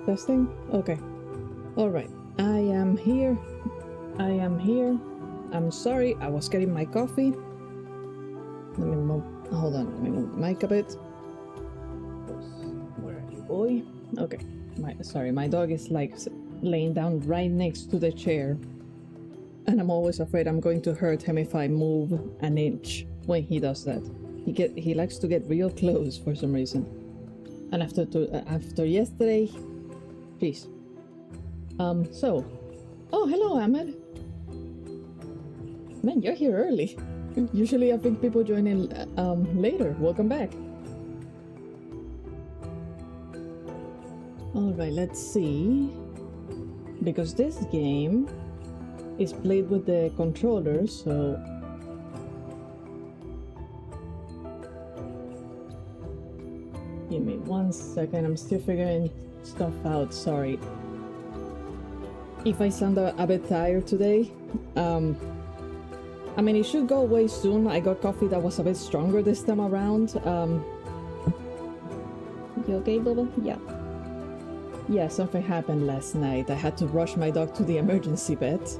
Testing? Okay. Alright. I am here. I am here. I'm sorry, I was getting my coffee. Let me move. Hold on, let me move the mic a bit. Where are you, boy? Okay. Sorry, my dog is like laying down right next to the chair. And I'm always afraid I'm going to hurt him if I move an inch when he does that. He likes to get real close for some reason. And after yesterday, jeez. So, oh, hello, Ahmed. Man, you're here early. Usually I think people join in later. Welcome back. Alright, let's see. Because this game is played with the controller, so... Give me 1 second, I'm still figuring stuff out, sorry. If I sound a bit tired today, I mean, it should go away soon. I got coffee that was a bit stronger this time around. You okay, Bubba? Yeah. Yeah, something happened last night. I had to rush my dog to the emergency vet.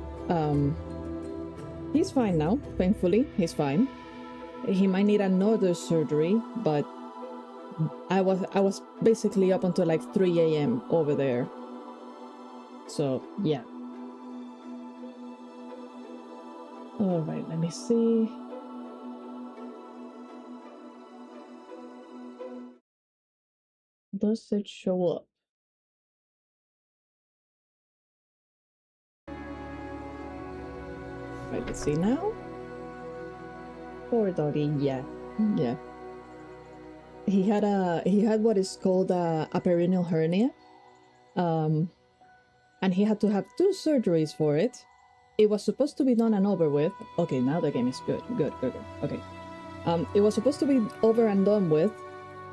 He's fine now, thankfully. He's fine. He might need another surgery, but I was basically up until like 3 a.m. over there. So, yeah. Alright, let me see. Does it show up? Right, let's see now. Poor doggy, yeah. Yeah. He had what is called a perineal hernia. And he had to have 2 surgeries for it. It was supposed to be done and over with. Okay, now the game is good. Good. Okay. It was supposed to be over and done with,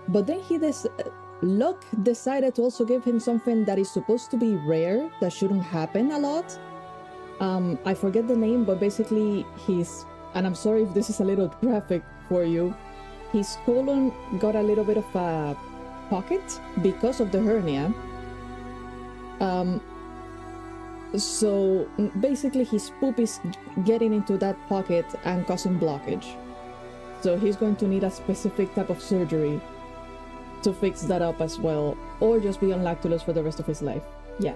but then luck decided to also give him something that is supposed to be rare, that shouldn't happen a lot. I forget the name, but basically and I'm sorry if this is a little graphic for you, his colon got a little bit of a pocket because of the hernia. So basically his poop is getting into that pocket and causing blockage. So he's going to need a specific type of surgery to fix that up as well, or just be on lactulose for the rest of his life. Yeah.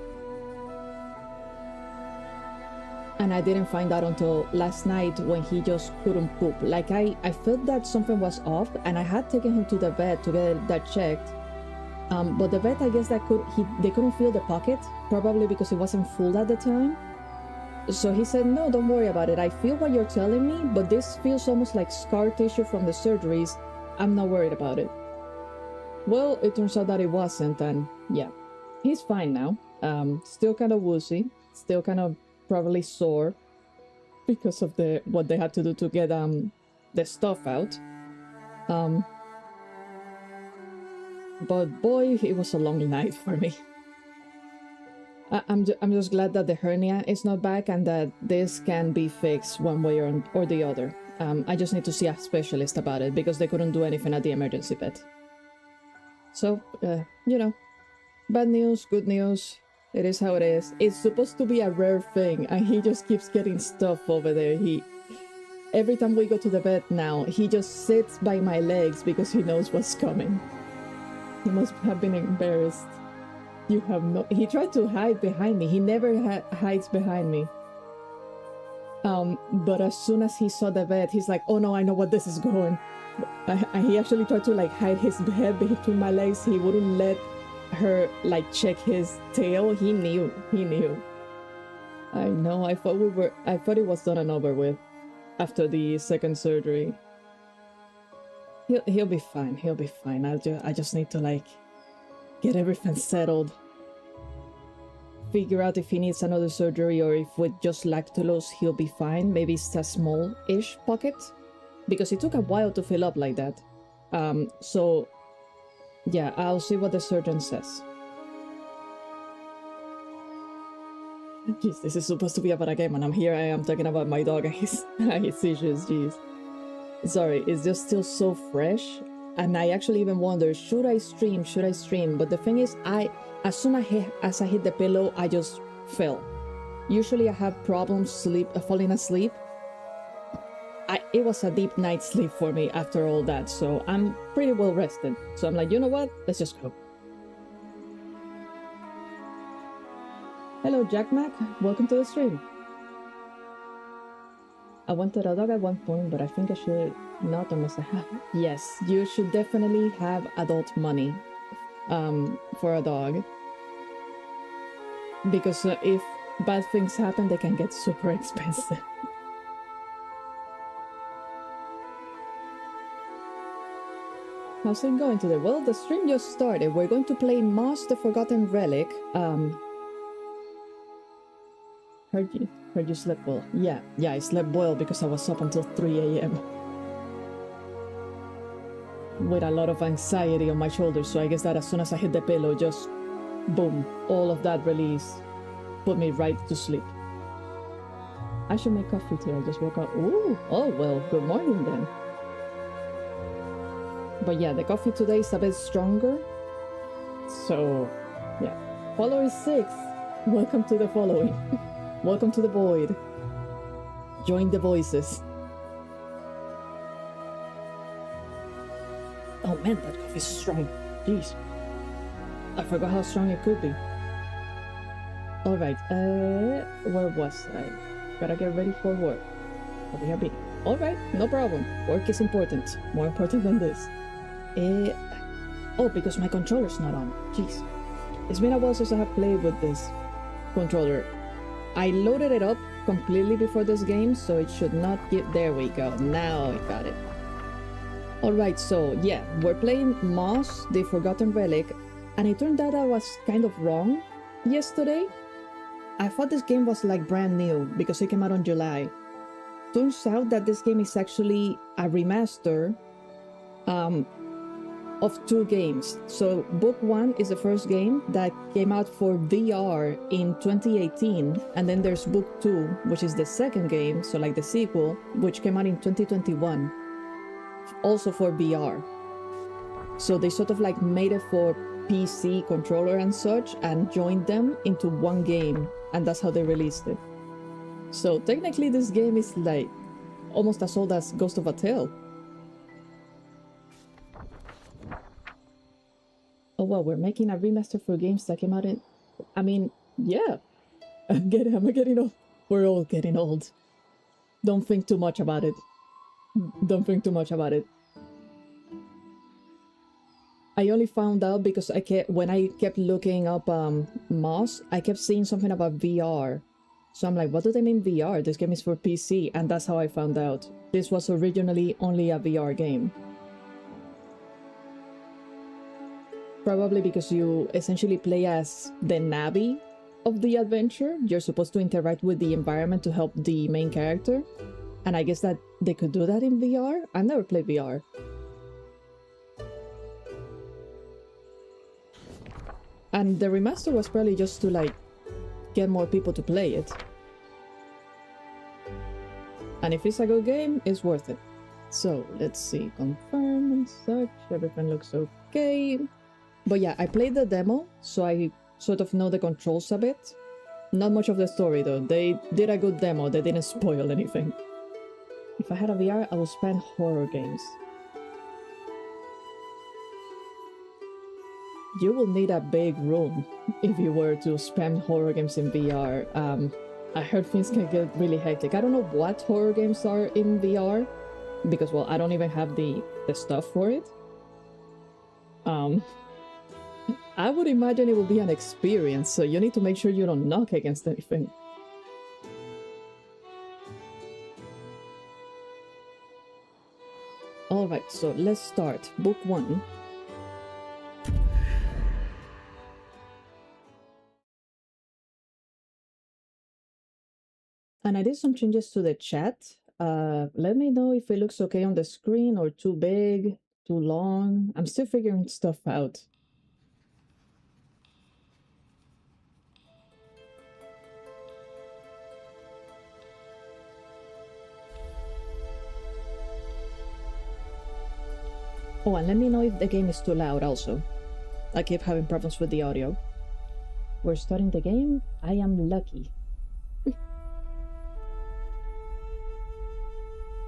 And I didn't find out until last night when he just couldn't poop. Like I felt that something was off, and I had taken him to the vet to get that checked. But the vet, I guess they couldn't feel the pocket, probably because it wasn't full at the time. So he said, no, don't worry about it. I feel what you're telling me, but this feels almost like scar tissue from the surgeries. I'm not worried about it. Well, it turns out that it wasn't, and yeah, he's fine now. Still kind of woozy, still kind of probably sore because of what they had to do to get the stuff out. But boy, it was a long night for me. I'm just glad that the hernia is not back and that this can be fixed one way or the other. I just need to see a specialist about it because they couldn't do anything at the emergency vet. So, you know, bad news, good news. It is how it is. It's supposed to be a rare thing, and he just keeps getting stuff over there. Every time we go to the vet now, he just sits by my legs because he knows what's coming. He must have been embarrassed. He tried to hide behind me. He never hides behind me. But as soon as he saw the vet, he's like, oh no, I know what this is going. He actually tried to like hide his head between my legs. He wouldn't let her like check his tail. He knew. I know. I thought it was done and over with after the second surgery. He'll be fine. He'll be fine. I just need to like get everything settled. Figure out if he needs another surgery or if with just lactulose he'll be fine. Maybe it's a small-ish pocket because it took a while to fill up like that. So yeah, I'll see what the surgeon says. Jeez, this is supposed to be about a game and I'm here. I am talking about my dog and his seizures. Jeez. Sorry, it's just still so fresh. And I actually even wondered, should I stream? But the thing is, as soon as I hit the pillow, I just fell. Usually I have problems falling asleep. It was a deep night's sleep for me after all that, so I'm pretty well rested. So I'm like, you know what? Let's just go. Hello, Jack Mac. Welcome to the stream. I wanted a dog at one point, but I think I should not unless I have. Yes, you should definitely have adult money for a dog. Because if bad things happen, they can get super expensive. How's it going today? Well, the stream just started. We're going to play Moss, the Forgotten Relic. Heard you slept well. Yeah, I slept well because I was up until 3 a.m. with a lot of anxiety on my shoulders, so I guess that as soon as I hit the pillow, just boom, all of that release put me right to sleep. I should make coffee too. I just woke up. Ooh, oh well, good morning then. But yeah, the coffee today is a bit stronger. So, yeah. Follower 6. Welcome to the following. Welcome to the void. Join the voices. Oh man, that coffee is strong. Jeez. I forgot how strong it could be. Alright, where was I? Gotta get ready for work. I'll be happy. Alright, no problem. Work is important. More important than this. Oh, because my controller's not on. Jeez. It's been a while since I have played with this controller. I loaded it up completely before this game, so it should not get... There we go. Now I got it. Alright, so yeah, we're playing Moss, the Forgotten Relic, and it turned out I was kind of wrong yesterday. I thought this game was like brand new because it came out in July. Turns out that this game is actually a remaster of 2 games. So Book 1 is the first game that came out for VR in 2018, and then there's Book 2, which is the second game, so like the sequel, which came out in 2021, also for VR. So they sort of like made it for PC controller and such and joined them into one game, and that's how they released it. So technically this game is like almost as old as Ghost of a Tale. Oh well, we're making a remaster for games that came out in... I mean, yeah. I'm getting old. We're all getting old. Don't think too much about it. Don't think too much about it. I only found out because when I kept looking up Moss, I kept seeing something about VR. So I'm like, what do they mean VR? This game is for PC, and that's how I found out. This was originally only a VR game. Probably because you essentially play as the Navi of the adventure. You're supposed to interact with the environment to help the main character. And I guess that they could do that in VR? I've never played VR. And the remaster was probably just to like get more people to play it. And if it's a good game, it's worth it. So let's see, confirm and such, everything looks okay. But yeah, I played the demo, so I sort of know the controls a bit. Not much of the story though, they did a good demo, they didn't spoil anything. If I had a VR, I would spam horror games. You will need a big room if you were to spam horror games in VR. I heard things can get really hectic. I don't know what horror games are in VR, because well, I don't even have the stuff for it. I would imagine it will be an experience, so you need to make sure you don't knock against anything. Alright, so let's start. Book 1. And I did some changes to the chat. Let me know if it looks okay on the screen or too big, too long. I'm still figuring stuff out. Oh, and let me know if the game is too loud also. I keep having problems with the audio. We're starting the game. I am lucky.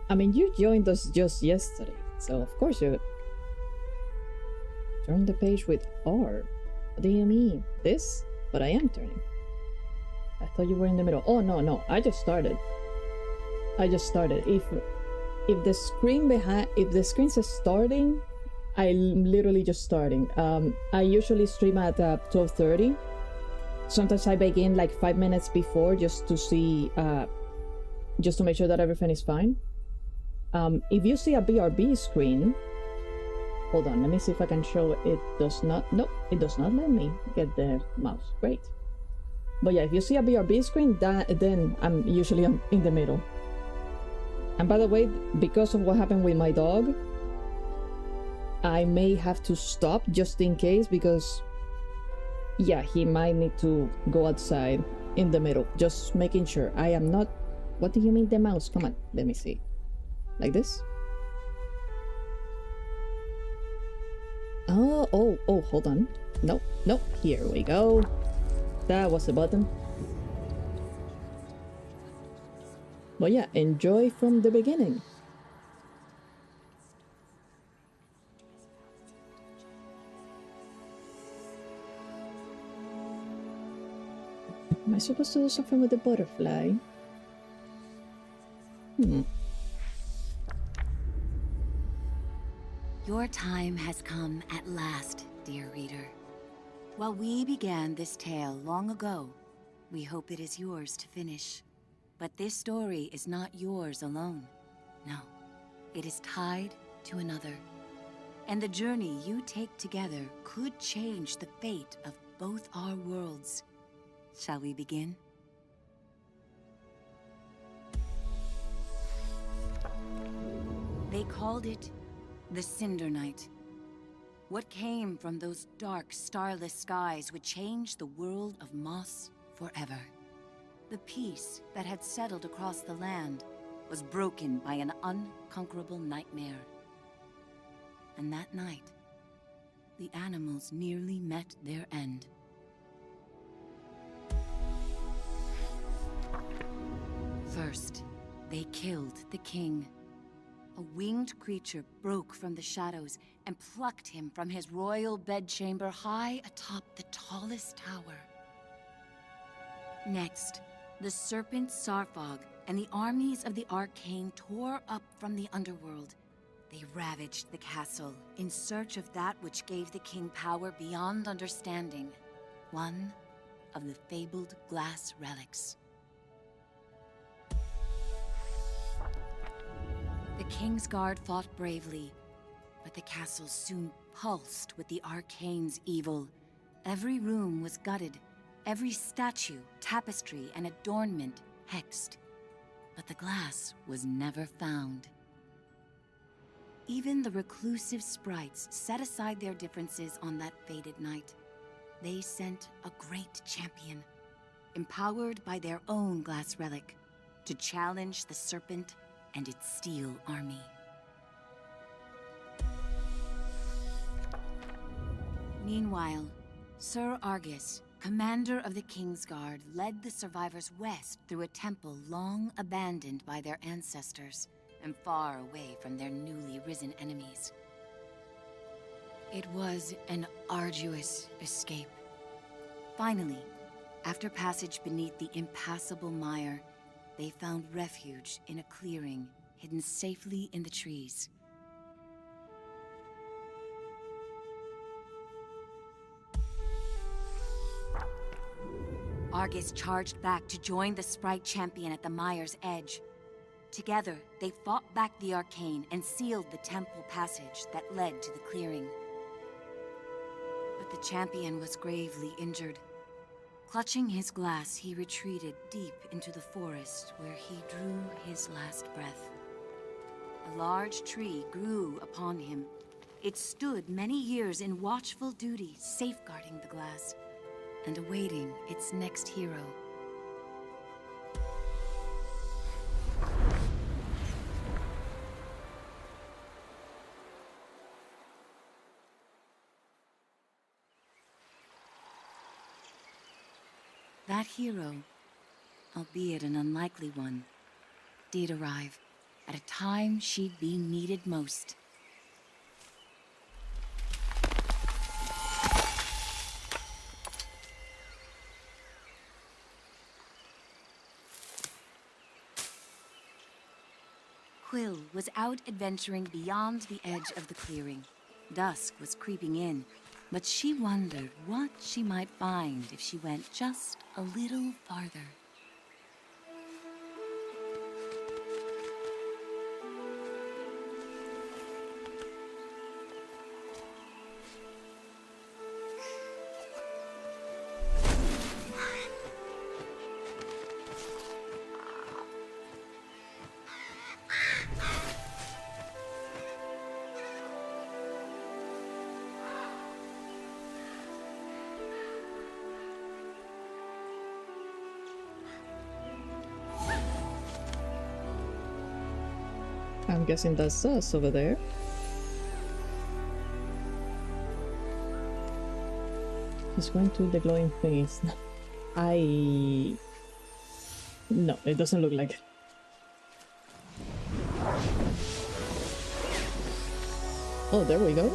I mean, you joined us just yesterday, so of course you... Turn the page with R. What do you mean? This? But I am turning. I thought you were in the middle. Oh, no. I just started. If the screen says starting, I'm literally just starting. I usually stream at 12:30. Sometimes I begin like 5 minutes before just to see, just to make sure that everything is fine. If you see a BRB screen, hold on, let me see if I can show it. It does not, nope, it does not let me get the mouse. Great. But yeah, if you see a BRB screen, then I'm usually in the middle. And by the way, because of what happened with my dog, I may have to stop just in case, because yeah, he might need to go outside in the middle. Just making sure I am not... What do you mean the mouse? Come on, let me see. Like this? Oh, hold on. Nope, here we go. That was the button. But yeah, enjoy from the beginning. Am I supposed to do something with the butterfly? Your time has come at last, dear reader. While we began this tale long ago, we hope it is yours to finish. But this story is not yours alone. No, it is tied to another. And the journey you take together could change the fate of both our worlds. Shall we begin? They called it the Cinder Night. What came from those dark, starless skies would change the world of Moss forever. The peace that had settled across the land was broken by an unconquerable nightmare. And that night, the animals nearly met their end. First, they killed the king. A winged creature broke from the shadows and plucked him from his royal bedchamber high atop the tallest tower. Next, the serpent Sarfog and the armies of the Arcane tore up from the underworld. They ravaged the castle in search of that which gave the king power beyond understanding. One of the fabled glass relics. The King's Guard fought bravely, but the castle soon pulsed with the Arcane's evil. Every room was gutted, every statue, tapestry, and adornment hexed. But the glass was never found. Even the reclusive sprites set aside their differences on that fated night. They sent a great champion, empowered by their own glass relic, to challenge the serpent and its steel army. Meanwhile, Sir Argus, commander of the King's Guard, led the survivors west through a temple long abandoned by their ancestors and far away from their newly risen enemies. It was an arduous escape. Finally, after passage beneath the impassable mire, they found refuge in a clearing hidden safely in the trees. Argus charged back to join the Sprite champion at the mire's edge. Together, they fought back the Arcane and sealed the temple passage that led to the clearing. But the champion was gravely injured. Clutching his glass, he retreated deep into the forest where he drew his last breath. A large tree grew upon him. It stood many years in watchful duty, safeguarding the glass and awaiting its next hero. That hero, albeit an unlikely one, did arrive at a time she'd be needed most. Quill was out adventuring beyond the edge of the clearing. Dusk was creeping in, but she wondered what she might find if she went just a little farther. I'm guessing that's us over there. He's going to the glowing things. No, it doesn't look like it. Oh, there we go.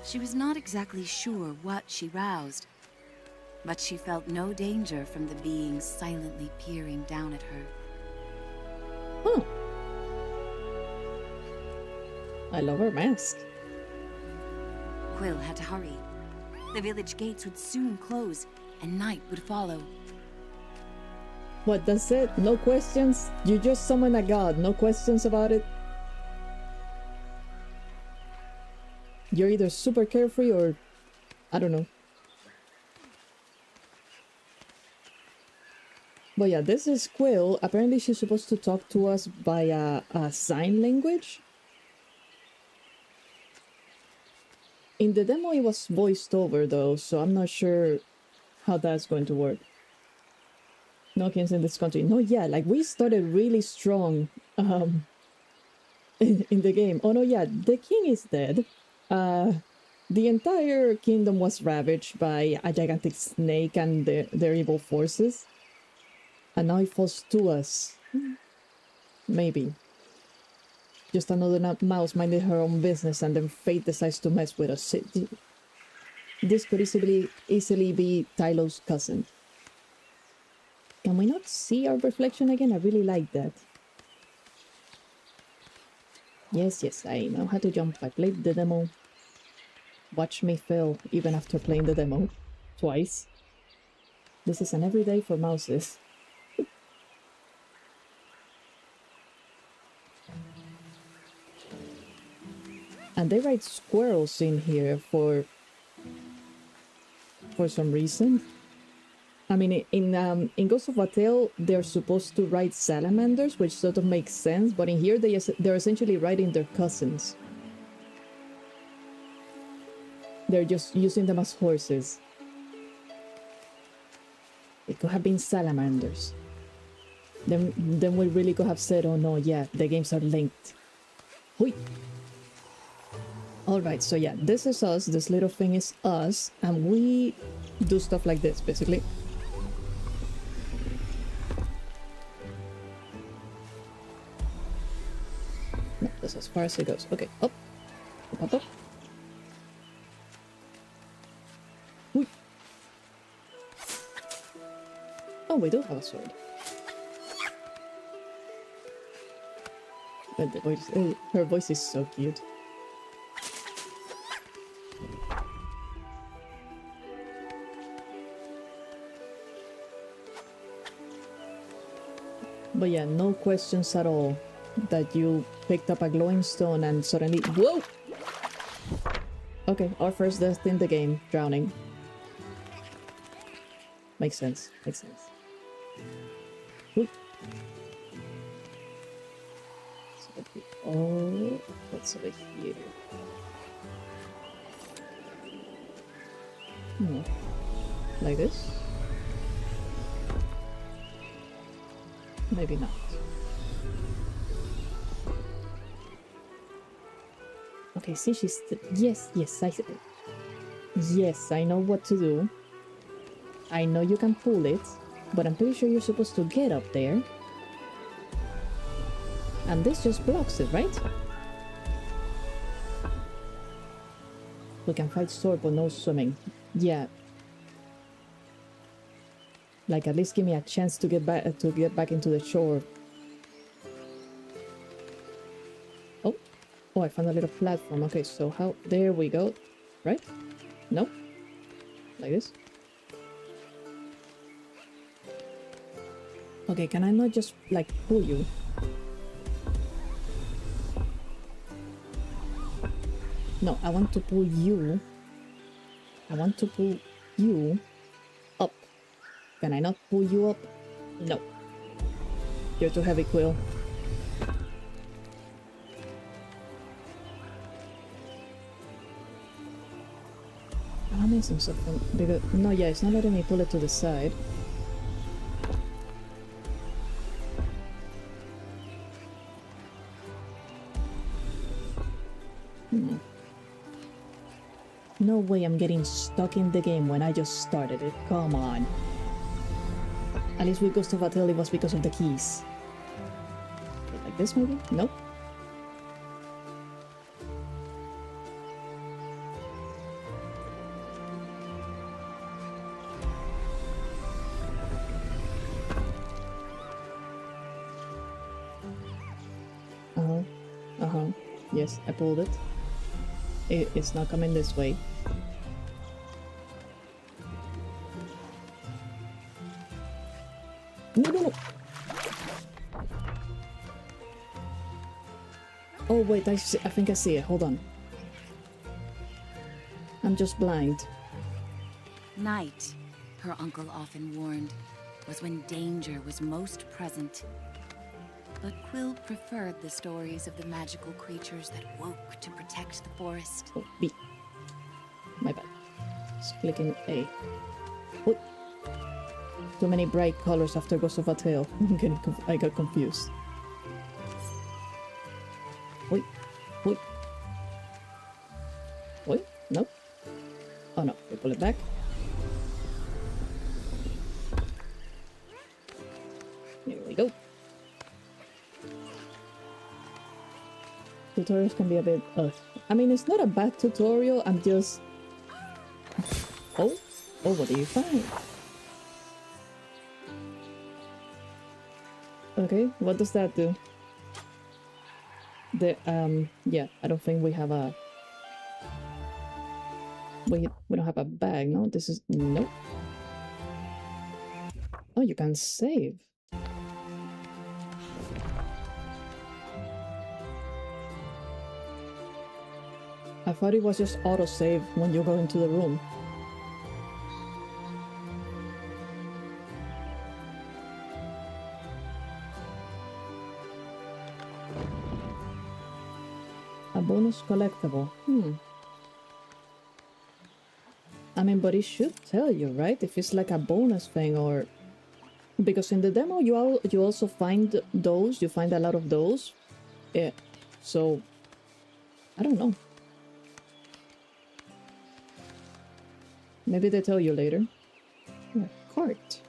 She was not exactly sure what she roused, but she felt no danger from the beings silently peering down at her. Huh. I love her mask. Quill had to hurry. The village gates would soon close, and night would follow. What, that's it? No questions? You just summon a god, no questions about it? You're either super carefree or... I don't know. But yeah, this is Quill. Apparently she's supposed to talk to us via sign language. In the demo it was voiced over though, so I'm not sure how that's going to work. No kings in this country. No, yeah, like we started really strong in the game. Oh no, yeah, the king is dead. The entire kingdom was ravaged by a gigantic snake and their evil forces. And now it falls to us. Maybe. Just another mouse minding her own business and then fate decides to mess with us. This could easily be Tylo's cousin. Can we not see our reflection again? I really like that. Yes, I know how to jump. I played the demo. Watch me fail even after playing the demo. Twice. This is an everyday for mouses. And they write squirrels in here for some reason. I mean, in Ghost of a Tale, they're supposed to write salamanders, which sort of makes sense, but in here they're essentially writing their cousins. They're just using them as horses. It could have been salamanders. Then we really could have said, oh no, yeah, the games are linked. Hui! Alright, so yeah, this is us, this little thing is us, and we do stuff like this, basically. No, that's as far as it goes. Okay, up. Up. Hui. Oh, we do have a sword. But the voice, her voice is so cute. But yeah, no questions at all that you picked up a glowing stone and suddenly... Whoa! Okay, our first death in the game, drowning. Makes sense, Ooh. Oh, what's over here? Like this? Maybe not. Okay, see, she's... Yes, I know what to do. I know you can pull it, but I'm pretty sure you're supposed to get up there. And this just blocks it, right? We can fight sword, but no swimming. Yeah. Like, at least give me a chance to get back into the shore. Oh. Oh, I found a little platform. Okay, so how... There we go. Right? No? Like this? Okay, can I not just, like, pull you? No, I want to pull you. I want to pull you up. Can I not pull you up? No. You're too heavy, Quill. I'm missing something. Because... No, yeah, it's not letting me pull it to the side. No way I'm getting stuck in the game when I just started it. Come on. At least with Ghost of Atel it was because of the keys. Like this maybe? Nope. Yes, I pulled it. It's not coming this way. No! Oh wait, I think I see it. Hold on. I'm just blind. Night, her uncle often warned, was when danger was most present. But Quill preferred the stories of the magical creatures that woke to protect the forest. Oh, B. My bad. Just clicking A. Oh. Too many bright colors after Ghost of Atel. I got confused. Wait. Wait. Wait. No. Oh no. We pull it back. Here we go. Tutorials can be a bit... I mean, it's not a bad tutorial, I'm just... Oh, what do you find? Okay, what does that do? Yeah, I don't think we have a... We don't have a bag, no? This is... Nope. Oh, you can save. I thought it was just autosave when you go into the room. A bonus collectible. I mean, but it should tell you, right? If it's like a bonus thing or... Because in the demo you also find those, you find a lot of those. Yeah, so... I don't know. Maybe they tell you later. Oh, cart.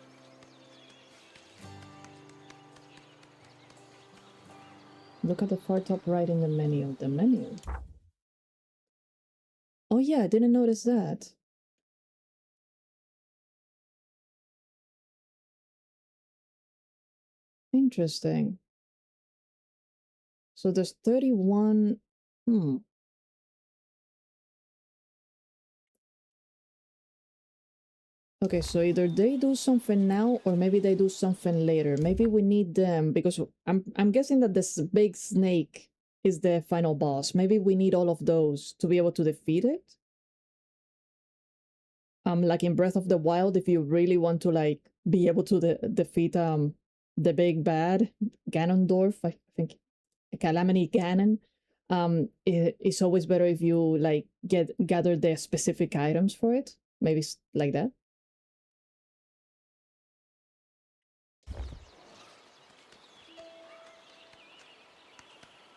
Look at the far top right in the menu. The menu. Oh yeah, I didn't notice that. Interesting. So there's 31... Okay, so either they do something now or maybe they do something later. Maybe we need them because I'm guessing that this big snake is the final boss. Maybe we need all of those to be able to defeat it. Like in Breath of the Wild, if you really want to like be able to defeat the big bad Ganondorf, I think Calamity Ganon. It's always better if you like gather the specific items for it. Maybe like that.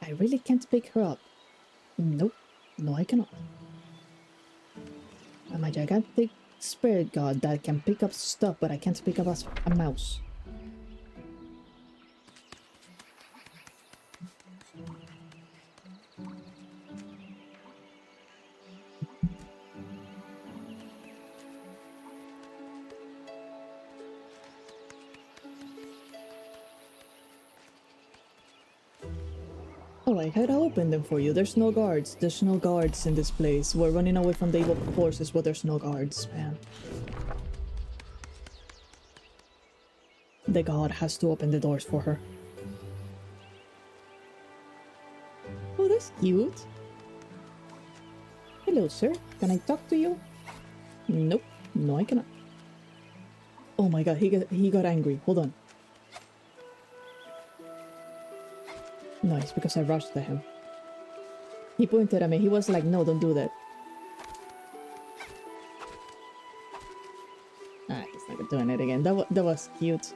I really can't pick her up. Nope. No, I cannot. My gigantic spirit god that can pick up stuff, but I can't pick up a mouse. Oh, I had to open them for you. There's no guards. There's no guards in this place. We're running away from the evil forces, but there's no guards, man. The god has to open the doors for her. Oh, that's cute. Hello, sir. Can I talk to you? Nope. No, I cannot. Oh my god, he got angry. Hold on. No, it's because I rushed at him. He pointed at me. He was like, no, don't do that. Ah, he's not doing it again. That was cute.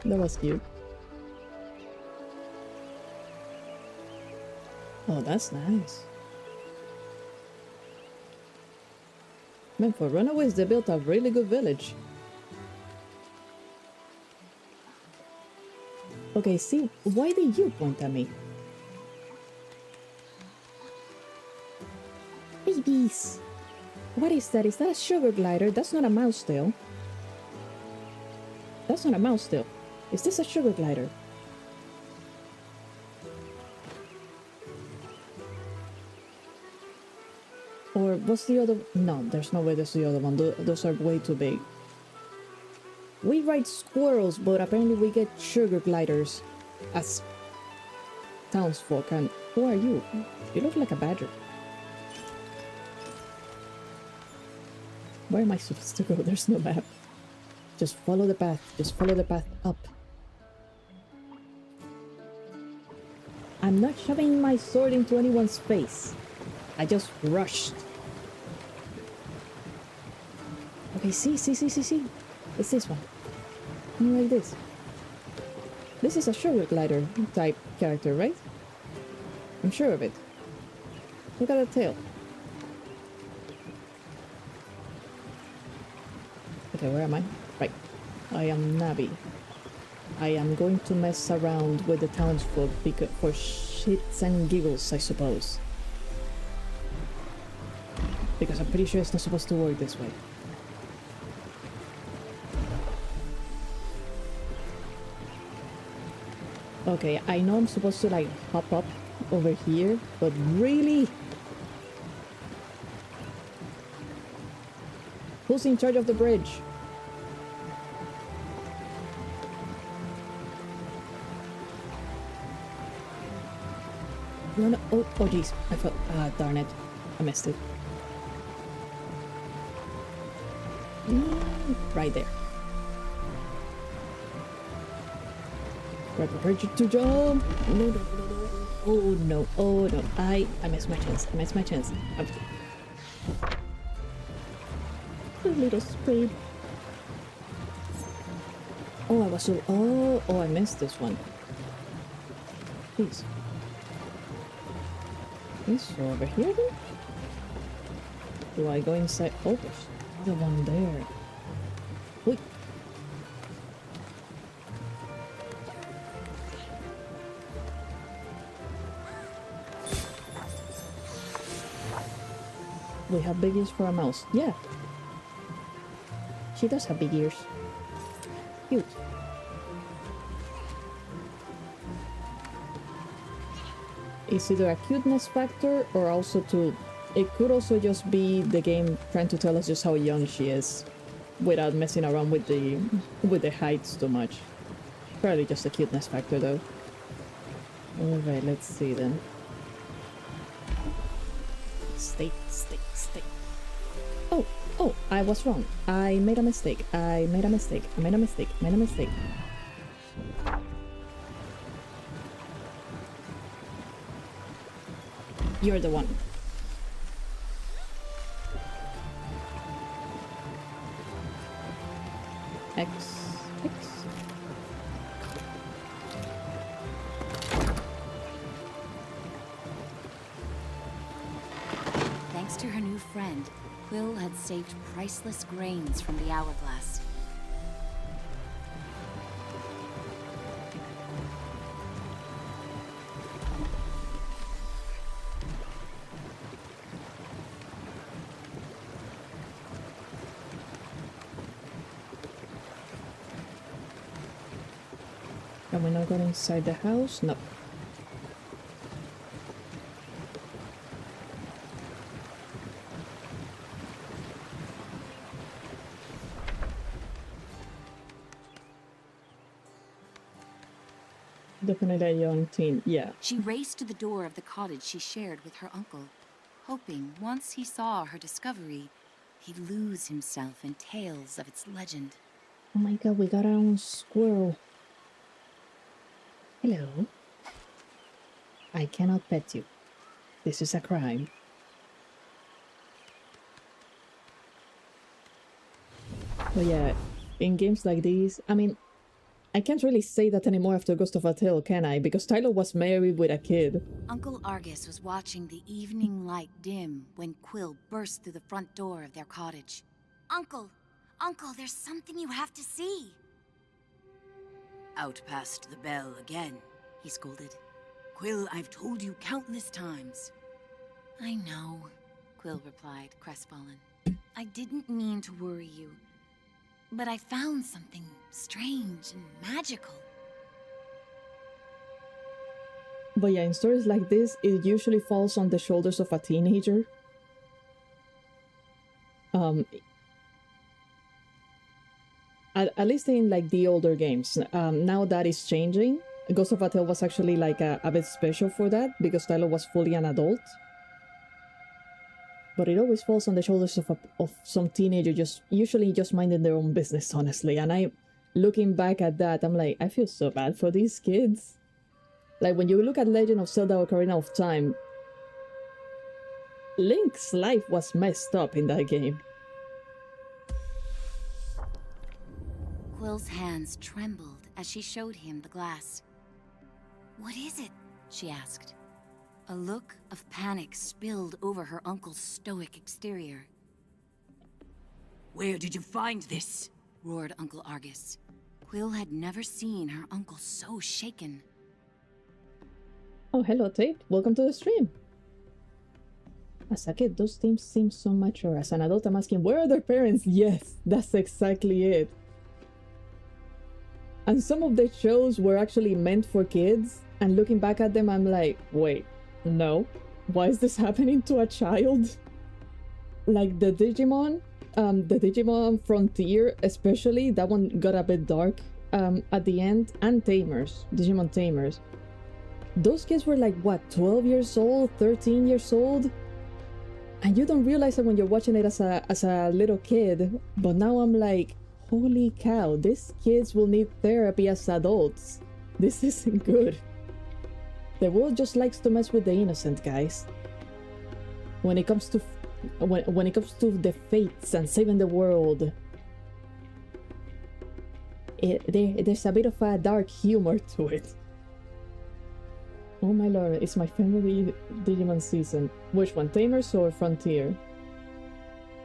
That was cute. Oh, that's nice. Man, for runaways, they built a really good village. Okay, see, why did you point at me? Babies! What is that? Is that a sugar glider? That's not a mouse tail. That's not a mouse tail. Is this a sugar glider? Or what's the other? No, there's no way there's the other one. Those are way too big. We ride squirrels, but apparently we get sugar gliders as townsfolk. And who are you? You look like a badger. Where am I supposed to go? There's no map. Just follow the path. Just follow the path up. I'm not shoving my sword into anyone's face. I just rushed. Okay, see. It's this one. Like this. This is a sugar glider type character, right? I'm sure of it. Look at the tail. Okay, where am I? Right. I am Navi. I am going to mess around with the townsfolk for shits and giggles, I suppose. Because I'm pretty sure it's not supposed to work this way. Okay, I know I'm supposed to like hop up over here, but really? Who's in charge of the bridge? No. Oh jeez. I felt, darn it. I missed it. Right there. Prepare to jump. No. Oh no. I missed my chance. Okay. A little sprayed. Oh, I was so... Oh, I missed this one. Please. So over here then? Do I go inside? Oh, there's another one there. Wait. We have big ears for a mouse. Yeah. She does have big ears. Cute. It's either a cuteness factor or also to... It could also just be the game trying to tell us just how young she is without messing around with the heights too much. Probably just a cuteness factor though. Alright, let's see then. Stay. Oh, I was wrong. I made a mistake. You're the one. X. Thanks to her new friend, Quill had saved priceless grains from the hourglass. Can we not go inside the house? No. Definitely a young teen, yeah. She raced to the door of the cottage she shared with her uncle, hoping once he saw her discovery, he'd lose himself in tales of its legend. Oh my god, we got our own squirrel. Hello. I cannot pet you. This is a crime. But yeah, in games like these, I mean, I can't really say that anymore after Ghost of a Tale, can I? Because Tyler was married with a kid. Uncle Argus was watching the evening light dim when Quill burst through the front door of their cottage. Uncle! Uncle, there's something you have to see! Out past the bell again, he scolded. Quill, I've told you countless times. I know, Quill replied, crestfallen. I didn't mean to worry you, but I found something strange and magical. But yeah, in stories like this, it usually falls on the shoulders of a teenager. At least in like the older games. Now that is changing. Ghost of a Tale was actually like a bit special for that because Tyler was fully an adult. But it always falls on the shoulders of some teenager usually just minding their own business, honestly. And looking back at that, I'm like, I feel so bad for these kids. Like when you look at Legend of Zelda Ocarina of Time, Link's life was messed up in that game. Quill's hands trembled as she showed him the glass. What is it? She asked. A look of panic spilled over her uncle's stoic exterior. Where did you find this? Roared Uncle Argus. Quill had never seen her uncle so shaken. Oh, hello, Tate. Welcome to the stream. As a kid, those themes seem so mature. As an adult, I'm asking, where are their parents? Yes, that's exactly it. And some of the shows were actually meant for kids, and looking back at them, I'm like, wait, no? Why is this happening to a child? Like the Digimon Frontier, especially, that one got a bit dark at the end, and Tamers, Digimon Tamers. Those kids were like, what, 12 years old, 13 years old? And you don't realize it when you're watching it as a little kid, but now I'm like, holy cow, these kids will need therapy as adults. This isn't good. The world just likes to mess with the innocent, guys. When it comes to the fates and saving the world, there's a bit of a dark humor to it. Oh my lord, it's my favorite Digimon season. Which one, Tamers or Frontier?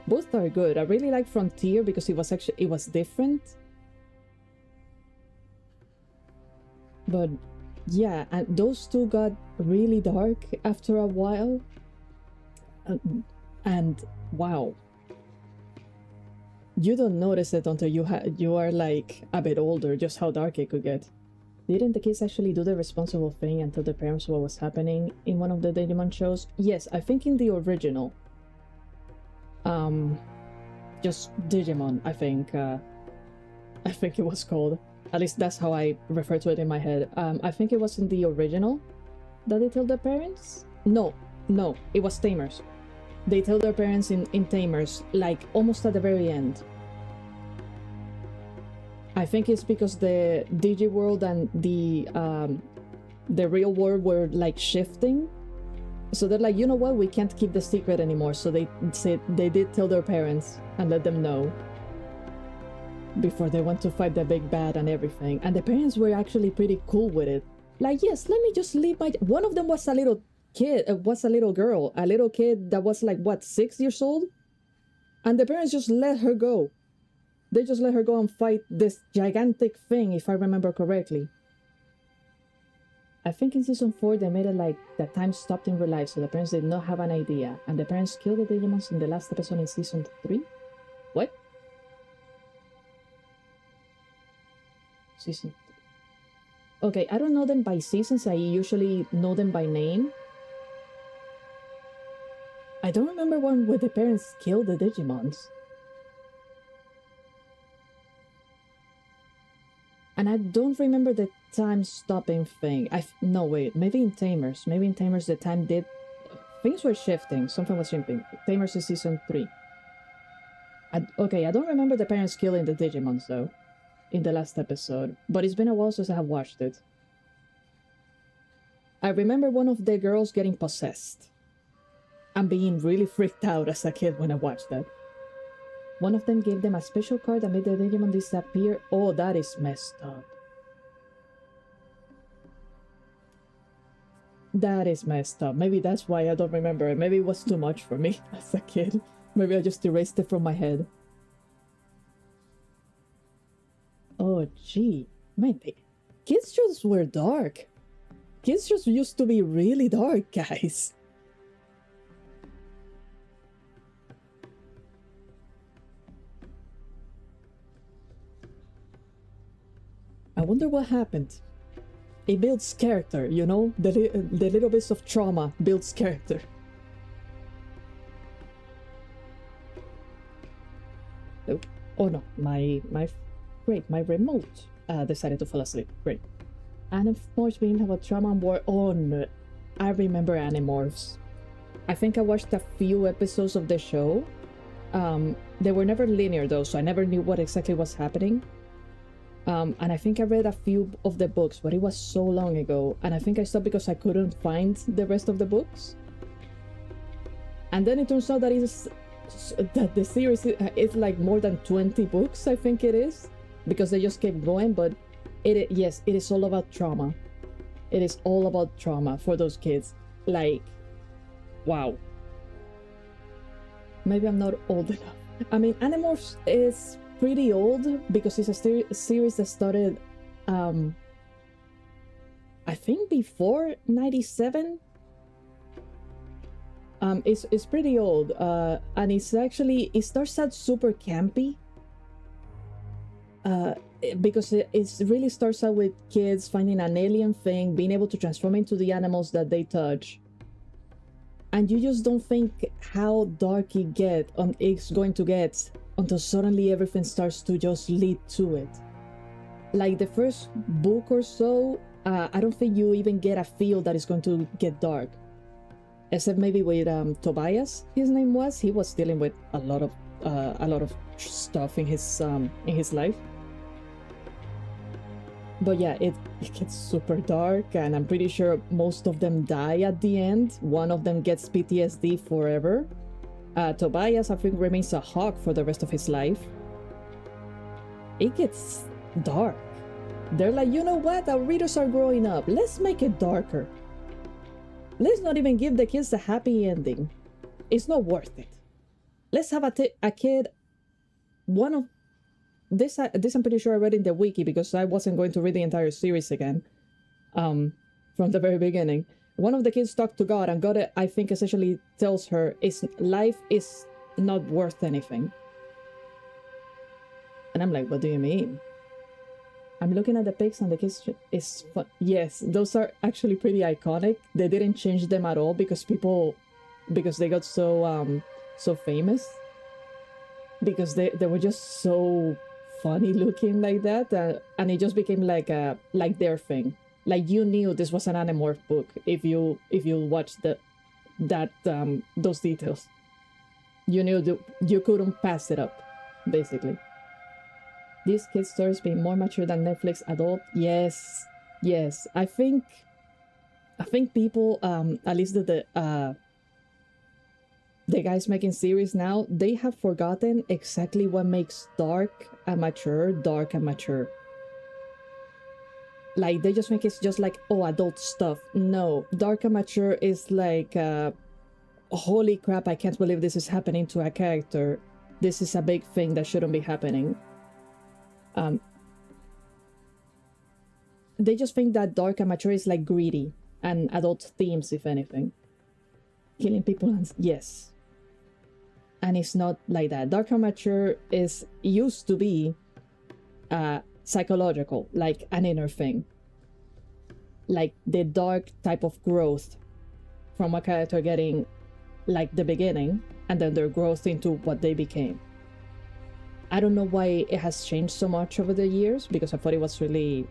Both are good. I really like Frontier because it was different. But yeah, and those two got really dark after a while. And wow. You don't notice it until you are like a bit older, just how dark it could get. Didn't the kids actually do the responsible thing and tell their parents what was happening in one of the Digimon shows? Yes, I think in the original. Just Digimon, I think it was called. At least that's how I refer to it in my head. I think it was in the original that they tell their parents? No, it was Tamers. They tell their parents in Tamers, like almost at the very end. I think it's because the Digi world and the real world were like shifting. So they're like, you know what, we can't keep the secret anymore. So they did tell their parents and let them know before they went to fight the big bad and everything. And the parents were actually pretty cool with it. Like, yes, let me just leave my... One of them was a little kid, was a little girl, a little kid that was like, what, 6 years old? And the parents just let her go. They just let her go and fight this gigantic thing, if I remember correctly. I think in season 4 they made it like the time stopped in real life, so the parents did not have an idea, and the parents killed the Digimons in the last episode in season 3? What? Season 3. Okay, I don't know them by seasons, I usually know them by name. I don't remember one where the parents killed the Digimons. And I don't remember the time stopping thing. No, wait, maybe in Tamers. Maybe in Tamers the time did... Things were shifting. Something was shifting. Tamers is season 3. Okay, I don't remember the parents killing the Digimons, though, in the last episode. But it's been a while since I have watched it. I remember one of the girls getting possessed. And being really freaked out as a kid when I watched that. One of them gave them a special card that made the Digimon disappear. Oh, that is messed up. That is messed up. Maybe that's why I don't remember it. Maybe it was too much for me as a kid. Maybe I just erased it from my head. Oh, gee. Man, kids just were dark. Kids just used to be really dark, guys. I wonder what happened. It builds character, you know? The little bits of trauma builds character. Oh no, my remote decided to fall asleep. Great. Animorphs being about trauma and war. Oh no, I remember Animorphs. I think I watched a few episodes of the show. They were never linear though, so I never knew what exactly was happening. And I think I read a few of the books, but it was so long ago. And I think I stopped because I couldn't find the rest of the books. And then it turns out that the series is like more than 20 books, I think it is. Because they just kept going, but yes, it is all about trauma. It is all about trauma for those kids. Like, wow. Maybe I'm not old enough. I mean, Animorphs is pretty old because it's a series that started I think before 97. It's pretty old, and it starts out super campy because it really starts out with kids finding an alien thing, being able to transform into the animals that they touch, and you just don't think how dark it's going to get until suddenly everything starts to just lead to it. Like the first book or so, I don't think you even get a feel that it's going to get dark. Except maybe with Tobias, his name was. He was dealing with a lot of stuff in his life. But yeah, it gets super dark, and I'm pretty sure most of them die at the end. One of them gets PTSD forever. Tobias, I think, remains a hawk for the rest of his life. It gets dark. They're like, you know what? Our readers are growing up. Let's make it darker. Let's not even give the kids a happy ending. It's not worth it. Let's have a kid. One of this I'm pretty sure I read in the wiki because I wasn't going to read the entire series again. From the very beginning. One of the kids talked to God, and God, I think, essentially tells her life is not worth anything. And I'm like, what do you mean? I'm looking at the pics and the kids is fun. Yes, those are actually pretty iconic. They didn't change them at all because they got so famous. Because they were just so funny looking like that, and it just became like their thing. Like you knew this was an Animorph book if you watched those details. You knew you couldn't pass it up, basically. These kids' stories being more mature than Netflix adult. Yes. I think people, at least the guys making series now, they have forgotten exactly what makes dark and mature. Like, they just make it just like, oh, adult stuff. No, dark and mature is like, holy crap, I can't believe this is happening to a character. this is a big thing that shouldn't be happening. They just think that dark and mature is like greedy and adult themes, if anything. Killing people, and yes. And it's not like that. Dark and mature used to be psychological, like an inner thing. Like the dark type of growth from a character getting like the beginning and then their growth into what they became. I don't know why it has changed so much over the years, because I thought it was really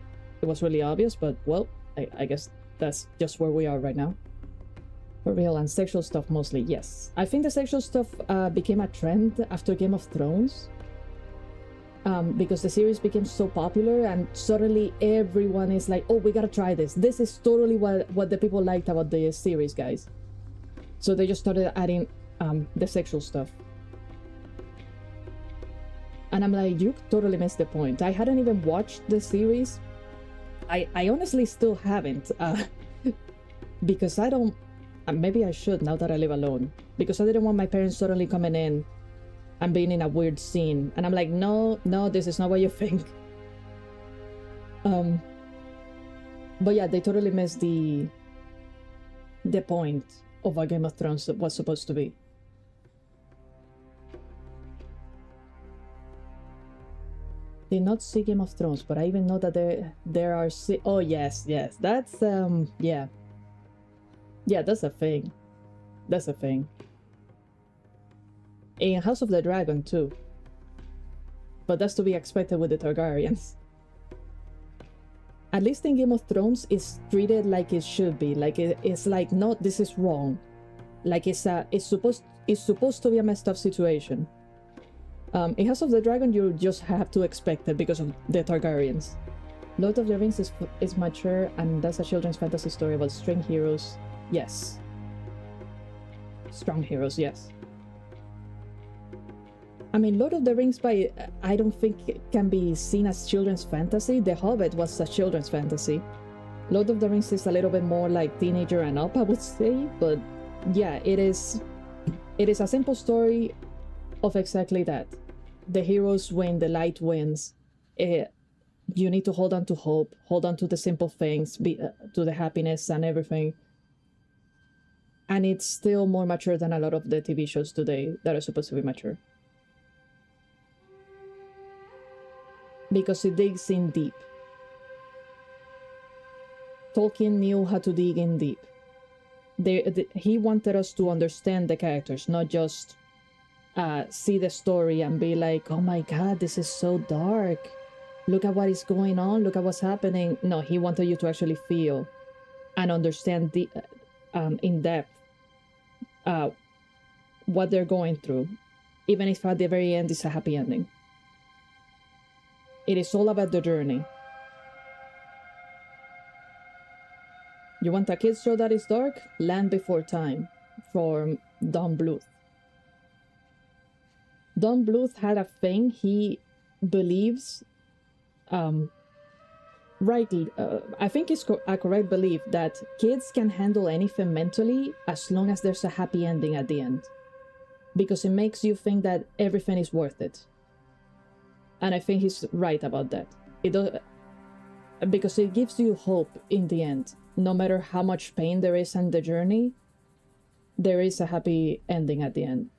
obvious, but well, I guess that's just where we are right now. For real. And sexual stuff mostly, yes. I think the sexual stuff became a trend after Game of Thrones, because the series became so popular and suddenly everyone is like, oh, we gotta try this. This is totally what the people liked about the series, guys. So they just started adding the sexual stuff. And I'm like, you totally missed the point. I hadn't even watched the series. I honestly still haven't, because I don't, maybe I should now that I live alone, because I didn't want my parents suddenly coming in and being in a weird scene. And I'm like, no, this is not what you think. But yeah, they totally missed the point of what Game of Thrones was supposed to be. Did not see Game of Thrones, but I even know that there are oh yes, that's yeah, that's a thing. That's a thing. In House of the Dragon too, but that's to be expected with the Targaryens. At least in Game of Thrones, it's treated like it should be. Like it's like, no, this is wrong. Like it's supposed to be a messed up situation. In House of the Dragon, you just have to expect it because of the Targaryens. Lord of the Rings is mature, and that's a children's fantasy story about strong heroes. Yes. Strong heroes, yes. I mean, Lord of the Rings, I don't think it can be seen as children's fantasy. The Hobbit was a children's fantasy. Lord of the Rings is a little bit more like teenager and up, I would say. But yeah, it is a simple story of exactly that. The heroes win, the light wins. You need to hold on to hope, hold on to the simple things, to the happiness and everything. And it's still more mature than a lot of the TV shows today that are supposed to be mature. Because it digs in deep. Tolkien knew how to dig in deep. He wanted us to understand the characters, not just see the story and be like, oh my god, this is so dark. Look at what is going on, look at what's happening. No, he wanted you to actually feel and understand in depth what they're going through, even if at the very end it's a happy ending. It is all about the journey. You want a kid's show that is dark? Land Before Time from Don Bluth. Don Bluth had a thing. He believes, rightly, I think it's a correct belief that kids can handle anything mentally as long as there's a happy ending at the end. Because it makes you think that everything is worth it. And I think he's right about that. Because it gives you hope in the end. No matter how much pain there is in the journey, there is a happy ending at the end.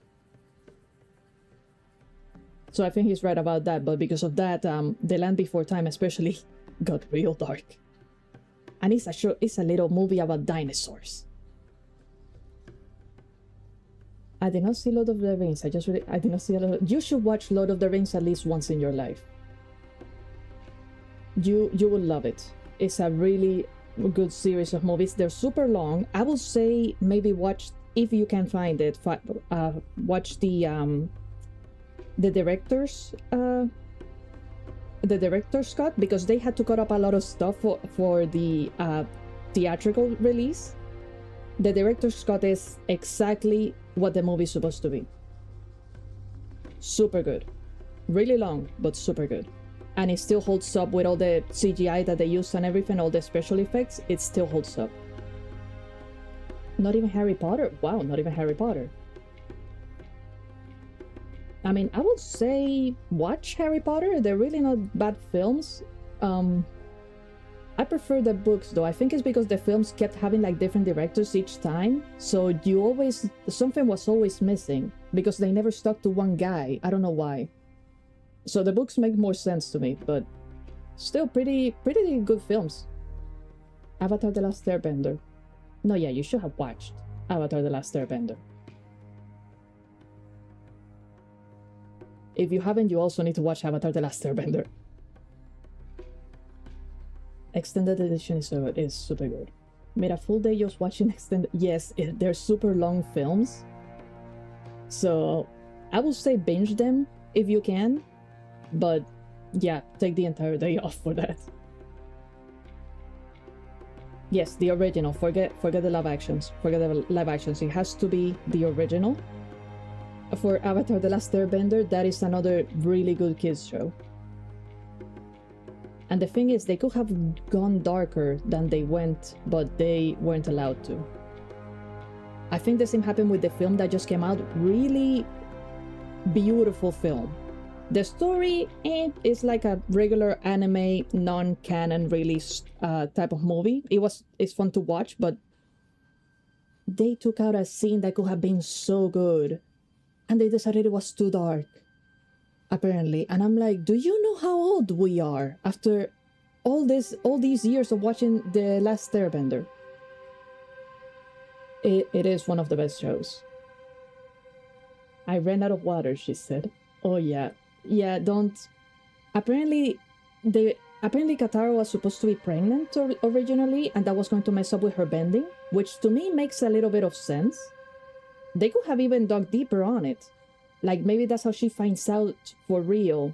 So I think he's right about that, but because of that, The Land Before Time especially got real dark. And it's a little movie about dinosaurs. I did not see Lord of the Rings. I did not see you should watch Lord of the Rings at least once in your life. You will love it. It's a really good series of movies. They're super long. I will say maybe watch, if you can find it, watch the director's cut, because they had to cut up a lot of stuff for the theatrical release. The director's cut is exactly what the movie is supposed to be. Super good. Really long, but super good. And it still holds up with all the CGI that they used and everything, all the special effects, it still holds up. Not even Harry Potter? Wow, not even Harry Potter. I mean, I would say watch Harry Potter. They're really not bad films. I prefer the books though. I think it's because the films kept having like different directors each time. So something was always missing because they never stuck to one guy. I don't know why. So the books make more sense to me, but still pretty good films. Avatar: The Last Airbender. No, yeah, you should have watched Avatar: The Last Airbender. If you haven't, you also need to watch Avatar: The Last Airbender. Extended edition is super good. Made a full day just watching extended. Yes, they're super long films. So I will say binge them if you can. But yeah, take the entire day off for that. Yes, the original. Forget the live actions. Forget the live actions. It has to be the original. For Avatar: The Last Airbender, that is another really good kids show. And the thing is, they could have gone darker than they went, but they weren't allowed to. I think the same happened with the film that just came out. Really beautiful film. The story is like a regular anime, non-canon release type of movie. It's fun to watch, but they took out a scene that could have been so good, and they decided it was too dark, apparently. And I'm like, do you know how old we are after all these years of watching The Last Airbender? It is one of the best shows. I ran out of water, she said. Oh yeah. Yeah, don't... Apparently Katara was supposed to be pregnant originally, and that was going to mess up with her bending, which to me makes a little bit of sense. They could have even dug deeper on it. Like, maybe that's how she finds out for real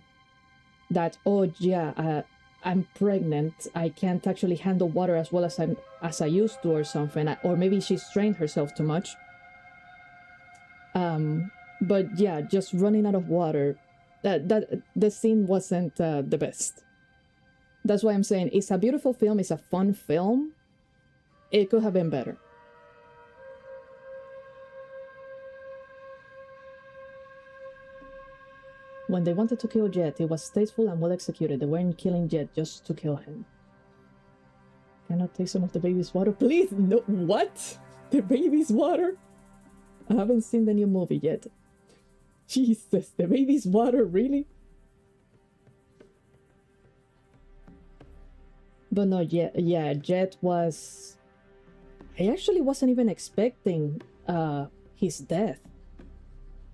that, oh yeah, I'm pregnant, I can't actually handle water as well as I used to or something. Or maybe she strained herself too much. But yeah, just running out of water. The scene wasn't the best. That's why I'm saying it's a beautiful film, it's a fun film. It could have been better. When they wanted to kill Jet, it was tasteful and well executed. They weren't killing Jet just to kill him. Can I take some of the baby's water, please? No, what? The baby's water? I haven't seen the new movie yet. Jesus, the baby's water, really? But no, yeah, Jet was... I actually wasn't even expecting his death.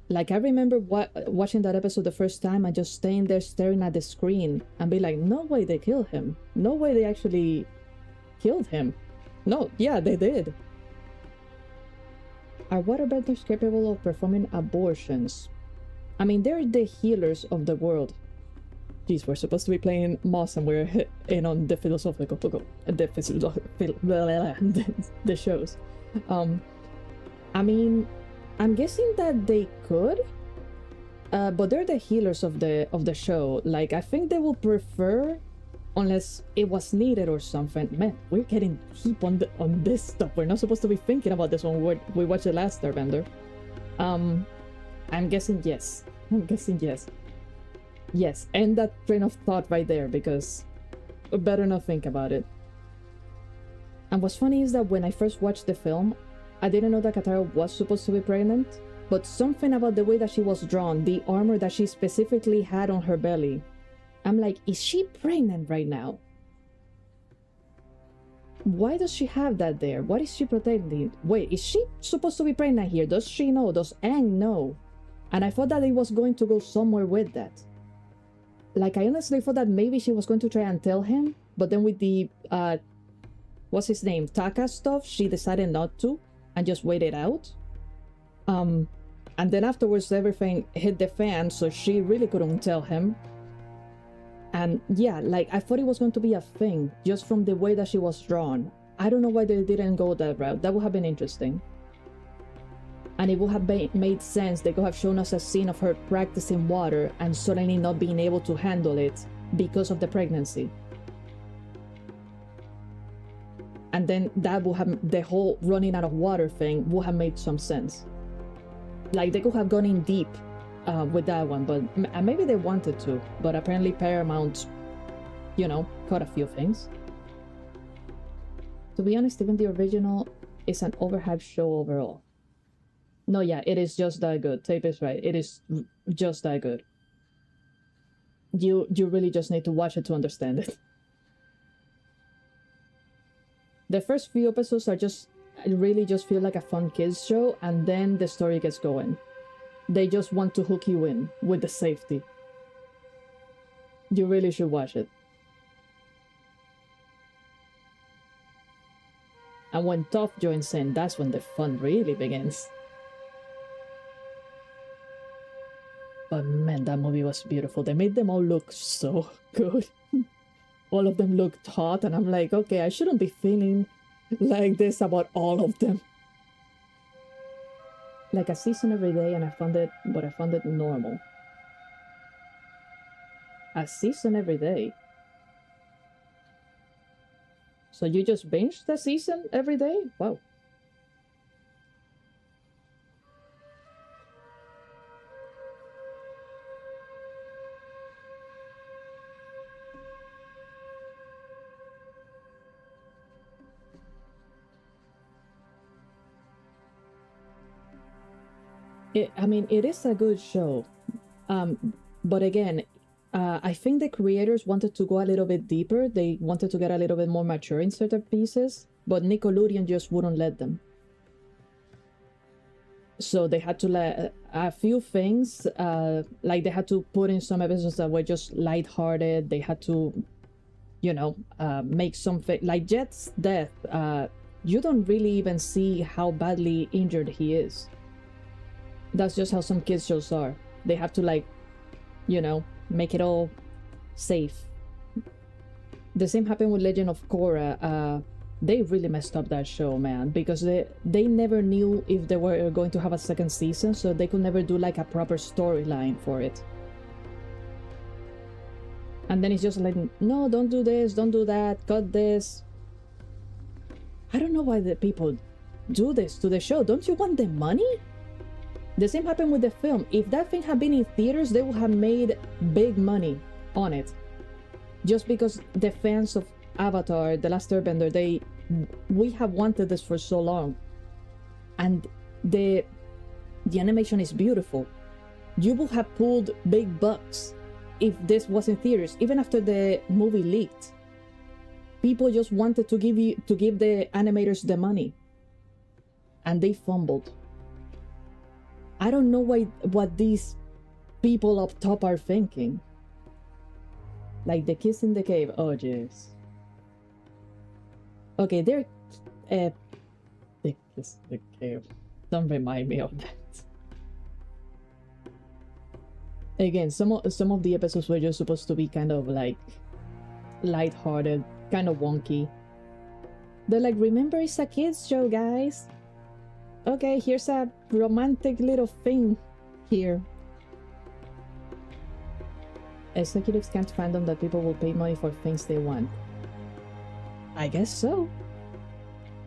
Like, I remember watching that episode the first time and just staying there staring at the screen and be like, no way they killed him. No way they actually killed him. No, yeah, they did. Are waterbenders capable of performing abortions? I mean, they're the healers of the world. Jeez, we're supposed to be playing Moss and we're in on the philosophical, the shows. I mean, I'm guessing that they could, but they're the healers of the show. Like, I think they will prefer, unless it was needed or something. Man, we're getting deep on this stuff. We're not supposed to be thinking about this when we watch The Last Airbender. I'm guessing yes. I'm guessing yes. Yes, end that train of thought right there, because we better not think about it. And what's funny is that when I first watched the film, I didn't know that Katara was supposed to be pregnant, but something about the way that she was drawn, the armor that she specifically had on her belly, I'm like, is she pregnant right now? Why does she have that there? What is she protecting? Wait, is she supposed to be pregnant here? Does she know? Does Aang know? And I thought that it was going to go somewhere with that. Like, I honestly thought that maybe she was going to try and tell him, but then with the, what's his name? Taka stuff, she decided not to, and just waited out. And then afterwards everything hit the fan, so she really couldn't tell him. And yeah, like, I thought it was going to be a thing, just from the way that she was drawn. I don't know why they didn't go that route. That would have been interesting. And it would have made sense. They could have shown us a scene of her practicing water and suddenly not being able to handle it because of the pregnancy. And then that would have, the whole running out of water thing would have made some sense. Like, they could have gone in deep with that one, but maybe they wanted to, but apparently Paramount, you know, cut a few things. To be honest, even the original is an overhyped show overall. No, yeah, it is just that good. Tape is right. It is just that good. You really just need to watch it to understand it. The first few episodes are just really just feel like a fun kids show, and then the story gets going. They just want to hook you in with the safety. You really should watch it. And when Toph joins in, that's when the fun really begins. But man, that movie was beautiful. They made them all look so good. All of them looked hot, and I'm like, okay, I shouldn't be feeling like this about all of them. Like a season every day, and I found it normal. A season every day? So you just binged the season every day? Wow. I mean, it is a good show. But again, I think the creators wanted to go a little bit deeper. They wanted to get a little bit more mature in certain pieces, but Nickelodeon just wouldn't let them. So they had to let a few things, like they had to put in some episodes that were just lighthearted. They had to, you know, make something like Jet's death. You don't really even see how badly injured he is. That's just how some kids shows are. They have to, like, you know, make it all safe. The same happened with Legend of Korra. They really messed up that show, man, because they never knew if they were going to have a second season, so they could never do like a proper storyline for it. And then it's just like, no, don't do this, don't do that, cut this. I don't know why the people do this to the show. Don't you want the money? The same happened with the film. If that thing had been in theaters, they would have made big money on it. Just because the fans of Avatar, The Last Airbender, we have wanted this for so long. And the animation is beautiful. You would have pulled big bucks if this was in theaters, even after the movie leaked. People just wanted to give the animators the money. And they fumbled. I don't know what these people up top are thinking. Like the kiss in the cave. Oh, jeez. Okay, they're... the kiss in the cave. Don't remind me of that. Again, some of the episodes were just supposed to be kind of like lighthearted, kind of wonky. They're like, remember it's a kids show, guys. Okay, here's a romantic little thing here. Executives can't fathom that people will pay money for things they want. I guess so.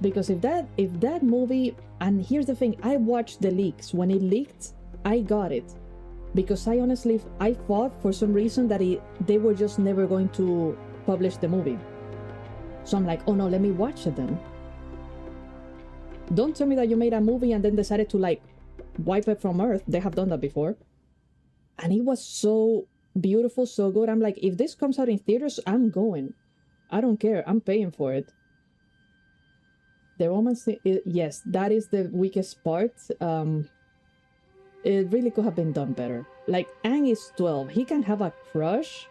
Because if that movie, and here's the thing, I watched the leaks. When it leaked, I got it. Because I thought for some reason that they were just never going to publish the movie. So I'm like, oh no, let me watch it then. Don't tell me that you made a movie and then decided to like wipe it from Earth. They have done that before. And it was so beautiful, so good. I'm like, if this comes out in theaters, I'm going. I don't care. I'm paying for it. The romance, yes, that is the weakest part. It really could have been done better. Like, Aang is 12. He can have a crush.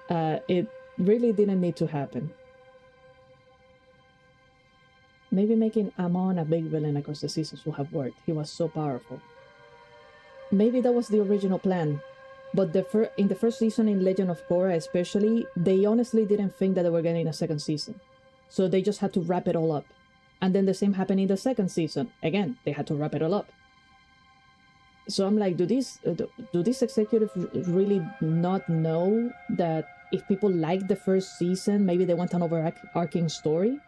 It really didn't need to happen. Maybe making Amon a big villain across the seasons would have worked. He was so powerful. Maybe that was the original plan. But in the first season in Legend of Korra especially, they honestly didn't think that they were getting a second season. So they just had to wrap it all up. And then the same happened in the second season. Again, they had to wrap it all up. So I'm like, do these executives really not know that if people like the first season, maybe they want an overarching story?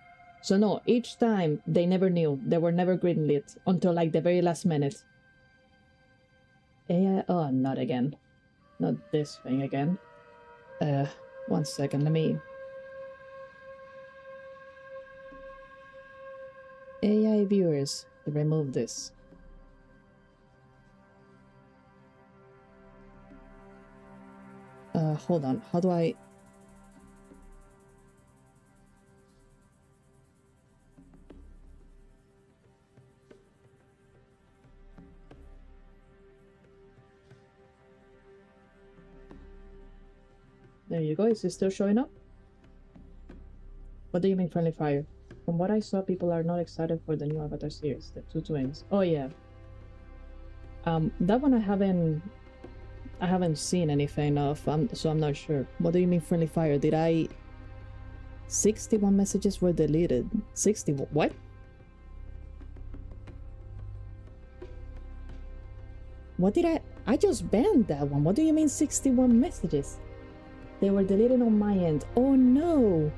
So no, each time they never knew. They were never greenlit until like the very last minute. AI... Oh, not again. Not this thing again. 1 second, let me... AI viewers, remove this. Hold on, how do I... There you go, is it still showing up? What do you mean friendly fire? From what I saw, people are not excited for the new Avatar series, the two twins. Oh yeah. That one I haven't seen anything of, so I'm not sure. What do you mean friendly fire? Did I... 61 messages were deleted. 60... What? What did I just banned that one. What do you mean 61 messages? They were deleted on my end. Oh no!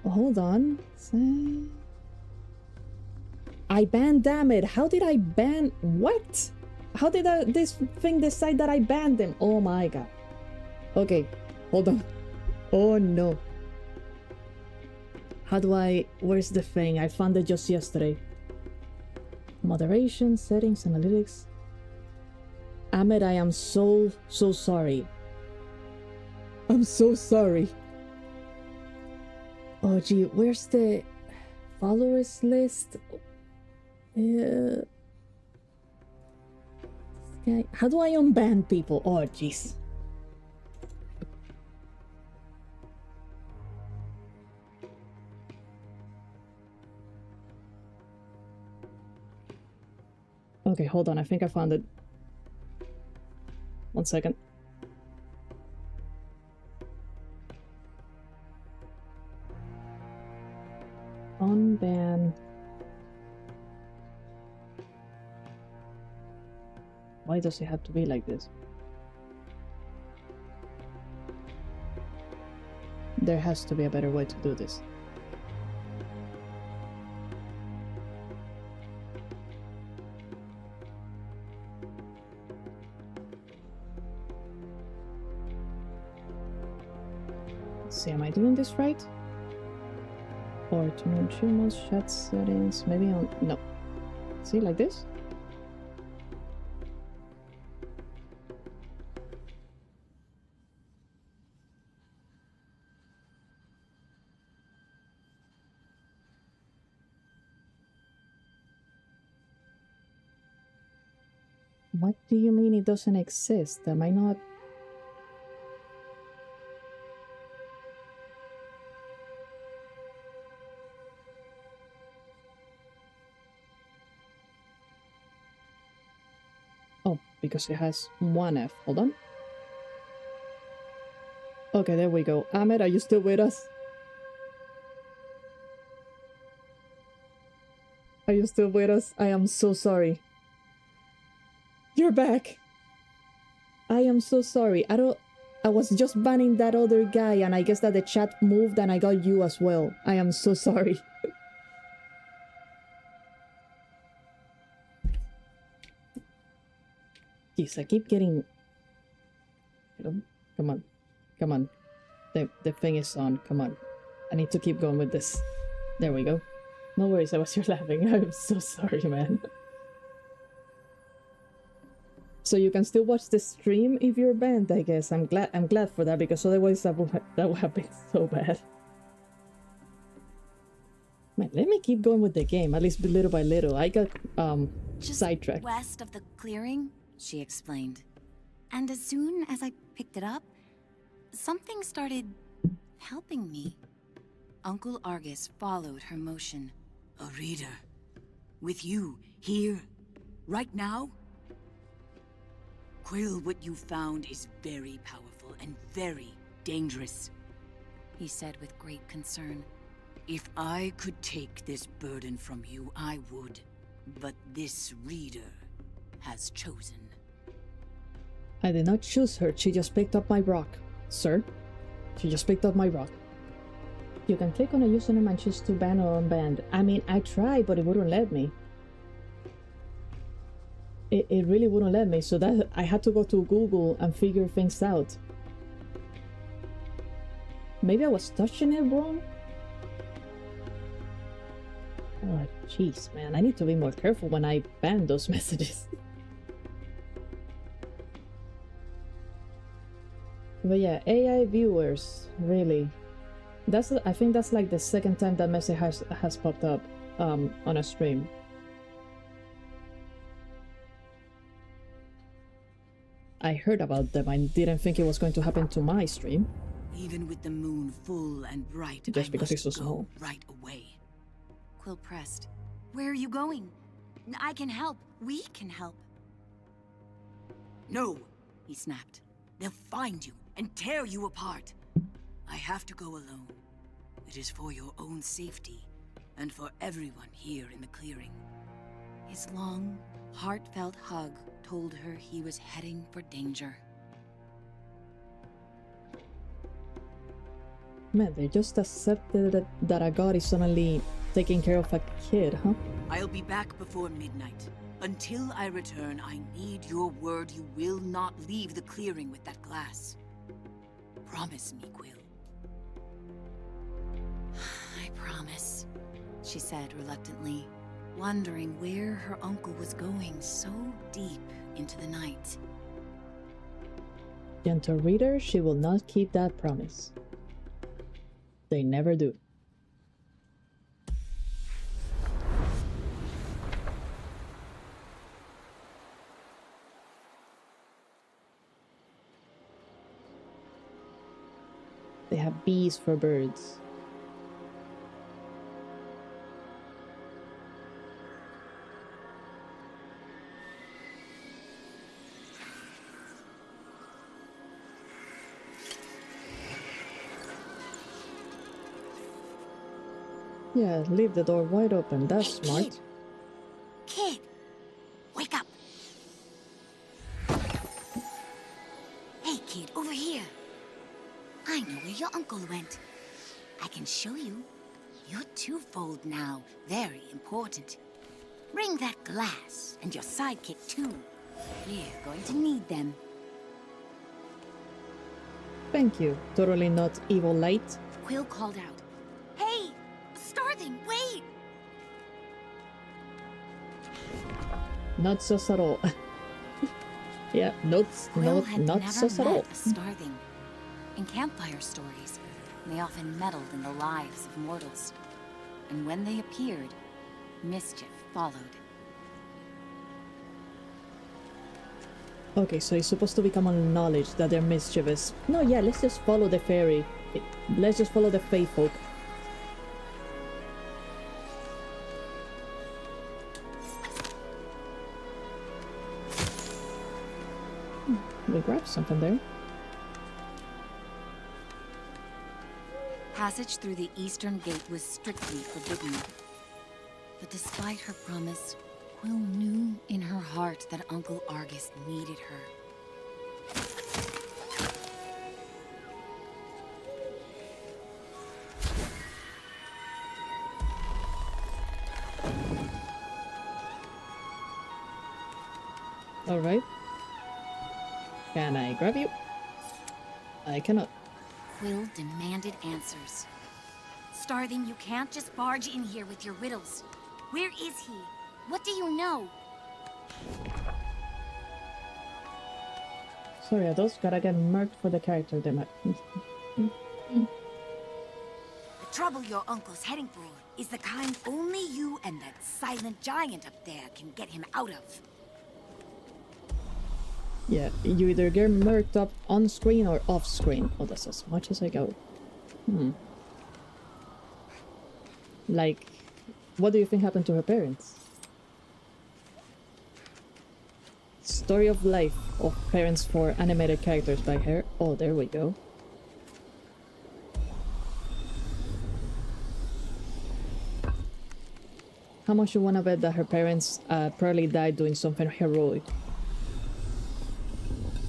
Hold on. I banned, damn it. How did I ban... What? How did this thing decide that I banned them? Oh my god. Okay, hold on. Oh no. How do I... Where's the thing? I found it just yesterday. Moderation, settings, analytics. Ahmed, I am so sorry. I'm so sorry. Oh gee, where's the followers list? How do I unban people? Oh jeez. Okay, hold on, I think I found it. 1 second. Unban. Why does it have to be like this? There has to be a better way to do this. Let's see, am I doing this right? Or to know 2 months chat settings, maybe on... No. See, like this? What do you mean it doesn't exist? Am I not... Oh, because it has 1 F. Hold on. Okay, there we go. Ahmed, are you still with us? Are you still with us? I am so sorry. You're back. I am so sorry. I was just banning that other guy and I guess that the chat moved and I got you as well. I am so sorry. Jeez, I keep getting... Come on. Come on. The thing is on. Come on. I need to keep going with this. There we go. No worries, I was here laughing. I'm so sorry, man. So you can still watch the stream if you're banned, I guess. I'm glad for that, because otherwise that would have been so bad. Man, let me keep going with the game, at least little by little. I got Just sidetracked. west of the clearing, she explained. And as soon as I picked it up, something started helping me. Uncle Argus followed her motion. A reader. With you, here, right now? Quill, what you found is very powerful and very dangerous, He said with great concern. If I could take this burden from you, I would. But this reader has chosen. I did not choose her, she just picked up my rock. Sir, she just picked up my rock. You can click on a username and choose to ban or unban. I mean, I tried, but it wouldn't let me. it really wouldn't let me, so that I had to go to Google and figure things out. Maybe I was touching it wrong? Oh, jeez, man. I need to be more careful when I ban those messages. But yeah, AI viewers, really. I think that's like the second time that message has popped up on a stream. I heard about them. I didn't think it was going to happen to my stream. Even with the moon full and bright, Just because it's so small. Right away. Quill pressed. Where are you going? I can help. We can help. No, he snapped. They'll find you and tear you apart. I have to go alone. It is for your own safety and for everyone here in the clearing. His long, heartfelt hug told her he was heading for danger. Man, they just accepted that a god is suddenly taking care of a kid, huh? I'll be back before midnight. Until I return, I need your word you will not leave the clearing with that glass. Promise me, Quill. I promise, she said reluctantly, wondering where her uncle was going so deep into the night. Gentle reader, she will not keep that promise. They never do. They have bees for birds. Yeah, leave the door wide open. That's Hey, smart. Kid! Wake up! Hey, kid, over here! I know where your uncle went. I can show you. You're twofold now. Very important. Bring that glass, and your sidekick too. We're going to need them. Thank you. Totally not evil light. Quill called out. Hey! Starthing, wait! Not sus at all. Yeah, not Quill had not never sus at all. met a Starthing. In campfire stories, they often meddled in the lives of mortals. And when they appeared, mischief followed. Okay, so it's supposed to be common knowledge that they're mischievous. No, yeah, let's just follow the fairy. Let's just follow the fae folk. We grabbed something there. Passage through the eastern gate was strictly forbidden. But despite her promise, Quill knew in her heart that Uncle Argus needed her. Alright. Can I grab you? I cannot. Quill demanded answers. Starthing, you can't just barge in here with your riddles. Where is he? What do you know? Sorry, I just gotta get marked for the character demo. The trouble your uncle's heading for is the kind only you and that silent giant up there can get him out of. Yeah, you either get murked up on screen or off screen. Oh, that's as much as I go. Like, what do you think happened to her parents? Story of life of parents for animated characters by her. Oh, there we go. How much you wanna bet that her parents probably died doing something heroic?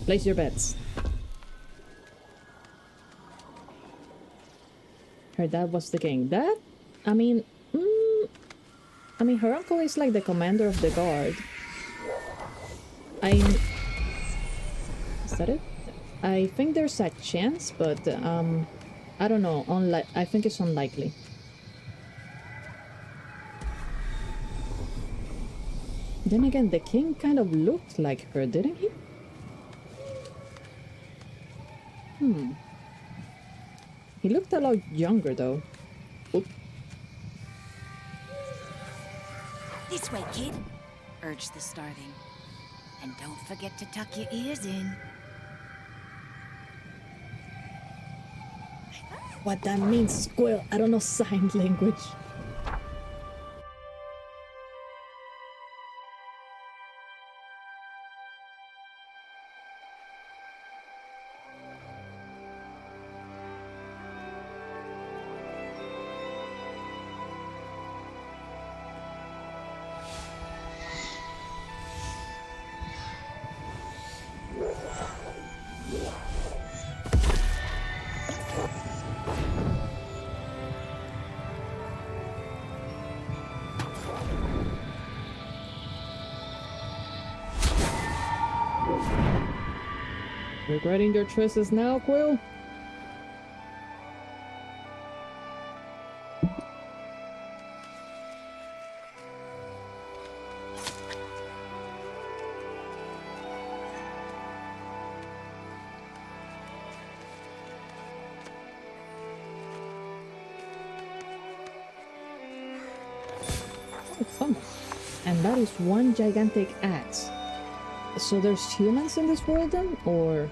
Place your bets. Her dad was the king. That? I mean, her uncle is like the commander of the guard. Is that it? I think there's a chance, but I don't know. I think it's unlikely. Then again, the king kind of looked like her, didn't he? He looked a lot younger, though. Oop. This way, kid, urged the starving. And don't forget to tuck your ears in. What that means, squirrel? I don't know sign language. Regretting your choices now, Quill? Oh, fun. And that is one gigantic axe. So there's humans in this world then, or...?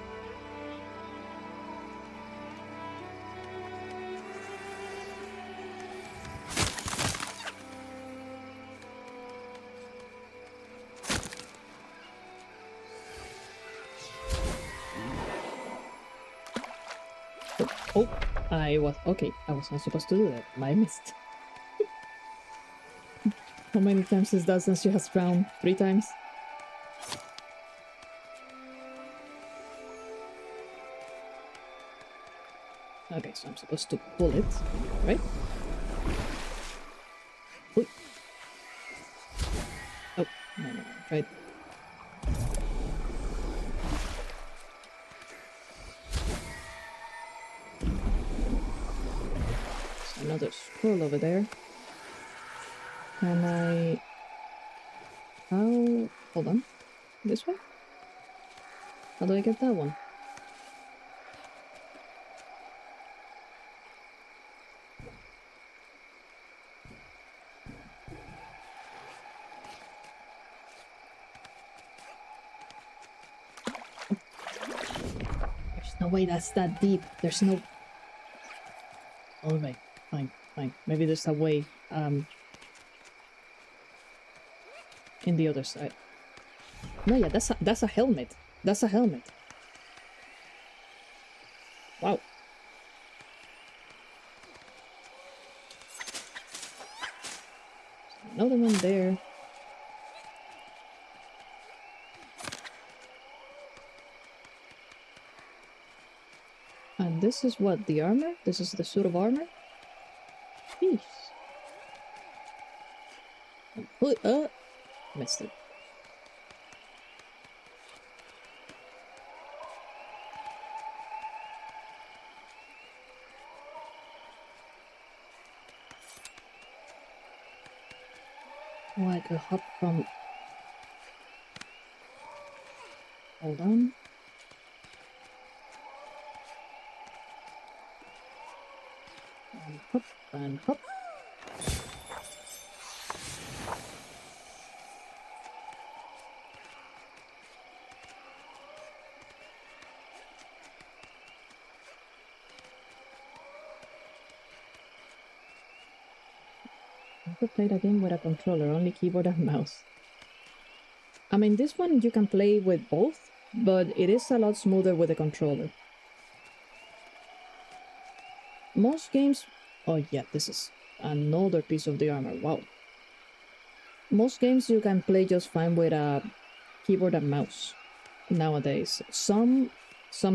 Oh, I was not supposed to do that. I missed. How many times is that since she has drowned? 3 times? Okay, so I'm supposed to pull it, right? Ooh. Oh, no, right. There's another scroll over there. Can I... How... Hold on. This way? How do I get that one? No way, that's that deep. There's no... Alright, fine. Maybe there's a way, in the other side. No, yeah, that's a helmet. That's a helmet. Wow. Another one there. And this is what, the armor? This is the suit of armor? Jeez. Missed it. Oh, I could hop from... Hold on. And hop, and hop. I could play the game with a controller, only keyboard and mouse. I mean, this one you can play with both, but it is a lot smoother with a controller. Most games... Oh yeah, this is another piece of the armor, wow. Most games you can play just fine with a keyboard and mouse nowadays. Some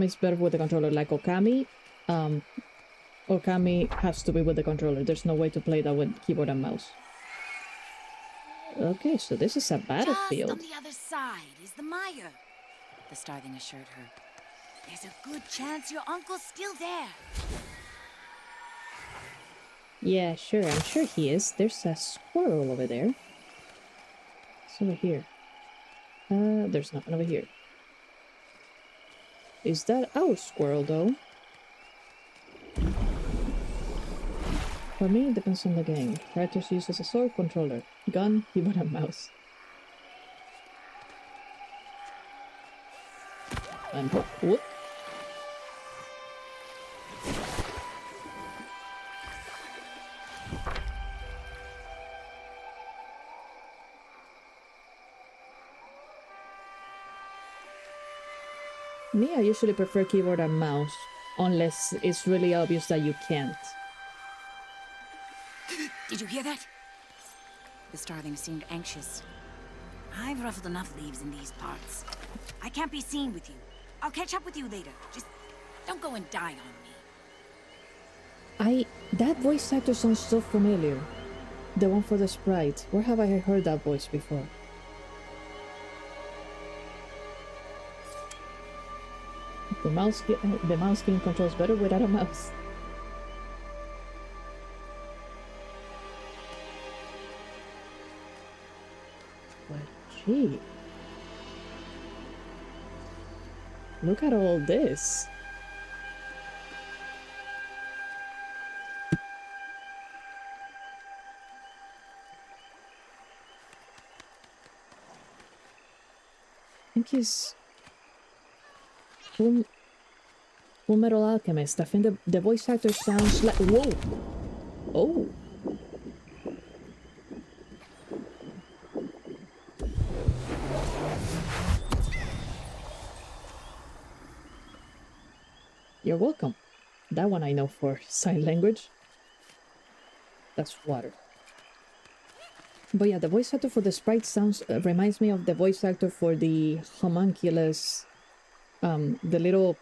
is better with the controller, like Okami. Okami has to be with the controller. There's no way to play that with keyboard and mouse. Okay, so this is a Just battlefield. on the other side is the mire, the starling assured her. There's a good chance your uncle's still there. Yeah, sure, I'm sure he is. There's a squirrel over there. It's over here. There's nothing over here. Is that our squirrel, though? For me, it depends on the game. Characters use as a sword controller, gun, keyboard, and mouse. And whoop. Me, I usually prefer keyboard and mouse, unless it's really obvious that you can't. Did you hear that? The starling seemed anxious. I've ruffled enough leaves in these parts. I can't be seen with you. I'll catch up with you later. Just don't go and die on me. That voice actor sounds so familiar. The one for the sprite. Where have I heard that voice before? The mouse game controls better without a mouse. But gee. Look at all this. I think he's Full Metal Alchemist. I think the voice actor sounds like... Whoa! Oh! You're welcome. That one I know for sign language. That's water. But yeah, the voice actor for the sprite sounds... reminds me of the voice actor for the homunculus... the little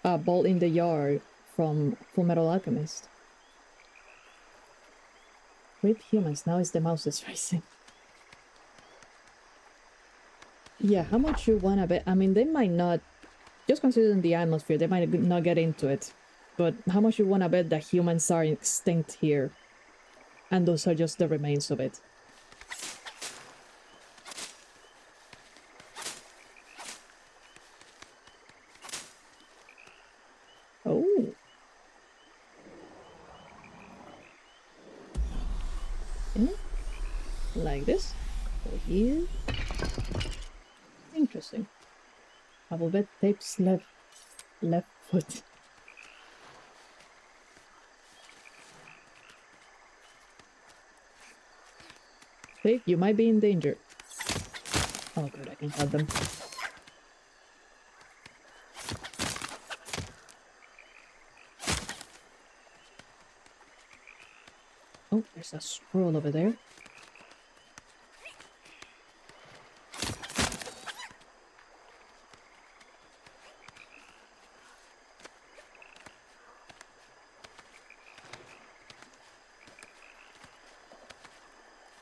ball in the yard from Full Metal Alchemist. With humans, now it's the mouse that's rising. Yeah, how much you wanna bet? I mean, they might not, just considering the atmosphere, they might not get into it. But how much you wanna bet that humans are extinct here? And those are just the remains of it. Oh. Yeah. Like this. Over here. Interesting. I will bet tapes left foot. Tape, you might be in danger. Oh good, I can help them. Oh, there's a squirrel over there.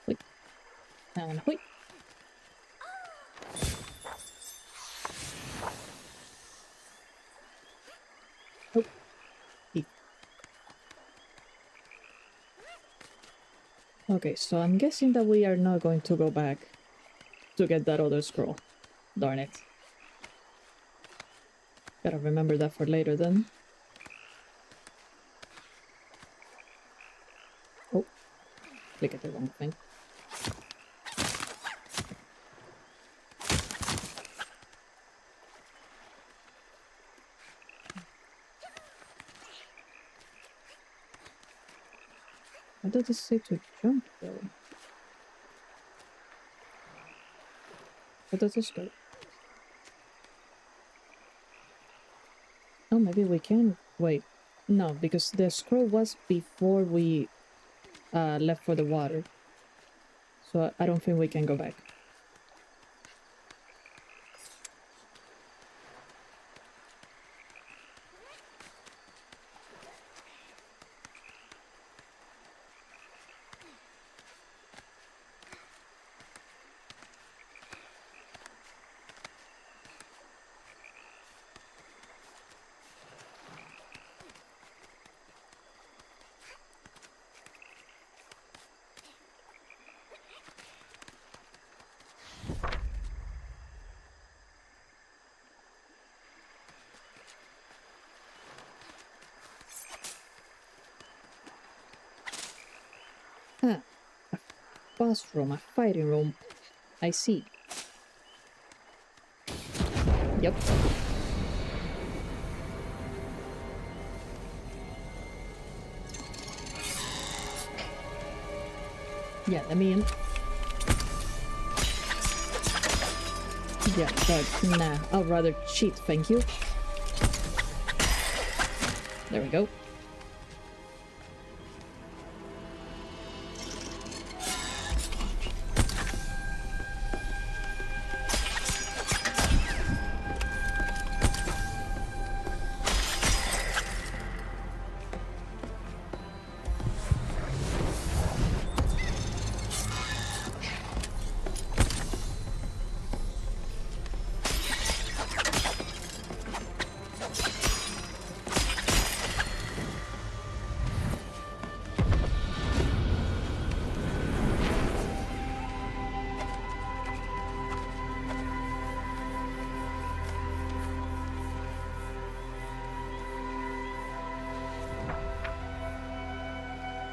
Wait. And wait. Oh. Okay, so I'm guessing that we are not going to go back to get that other scroll. Darn it. Gotta remember that for later then. Oh, click at the wrong thing. What does it say to jump though? What does this go? Oh, maybe we can... Wait. No, because the scroll was before we left for the water. So I don't think we can go back. boss room, a fighting room. I see. Yep. Yeah, let me in. Yeah, but nah, I'd rather cheat, thank you. There we go.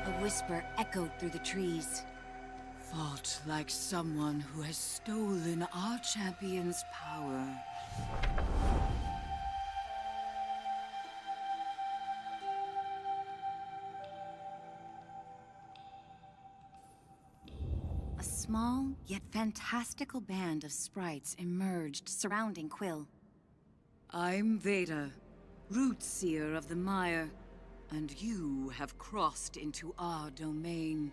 A whisper echoed through the trees. Fought like someone who has stolen our champion's power. A small, yet fantastical band of sprites emerged, surrounding Quill. I'm Veda, root seer of the mire, and you have crossed into our domain.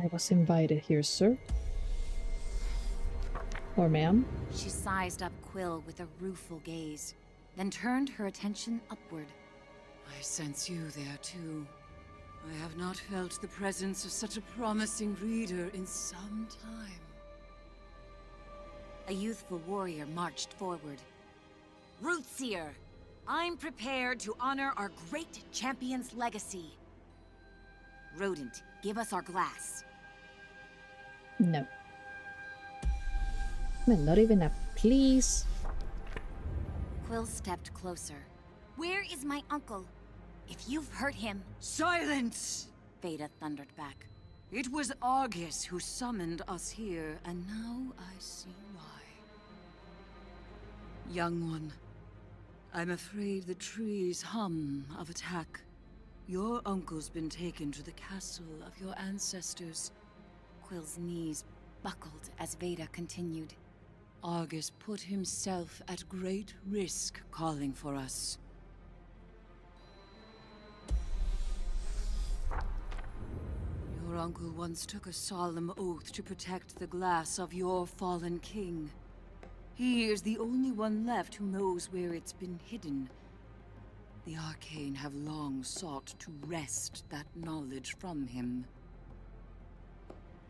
I was invited here, sir. Or ma'am. She sized up Quill with a rueful gaze, then turned her attention upward. I sense you there too. I have not felt the presence of such a promising reader in some time. A youthful warrior marched forward. Rootseer, I'm prepared to honor our great champion's legacy. Rodent, give us our glass. No. Man, not even a please. Quill stepped closer. Where is my uncle? If you've hurt him... Silence! Veda thundered back. It was Argus who summoned us here, and now I see why. Young one, I'm afraid the trees hum of attack. Your uncle's been taken to the castle of your ancestors. Quill's knees buckled as Veda continued. Argus put himself at great risk calling for us. Your uncle once took a solemn oath to protect the glass of your fallen king. He is the only one left who knows where it's been hidden. The Arcane have long sought to wrest that knowledge from him.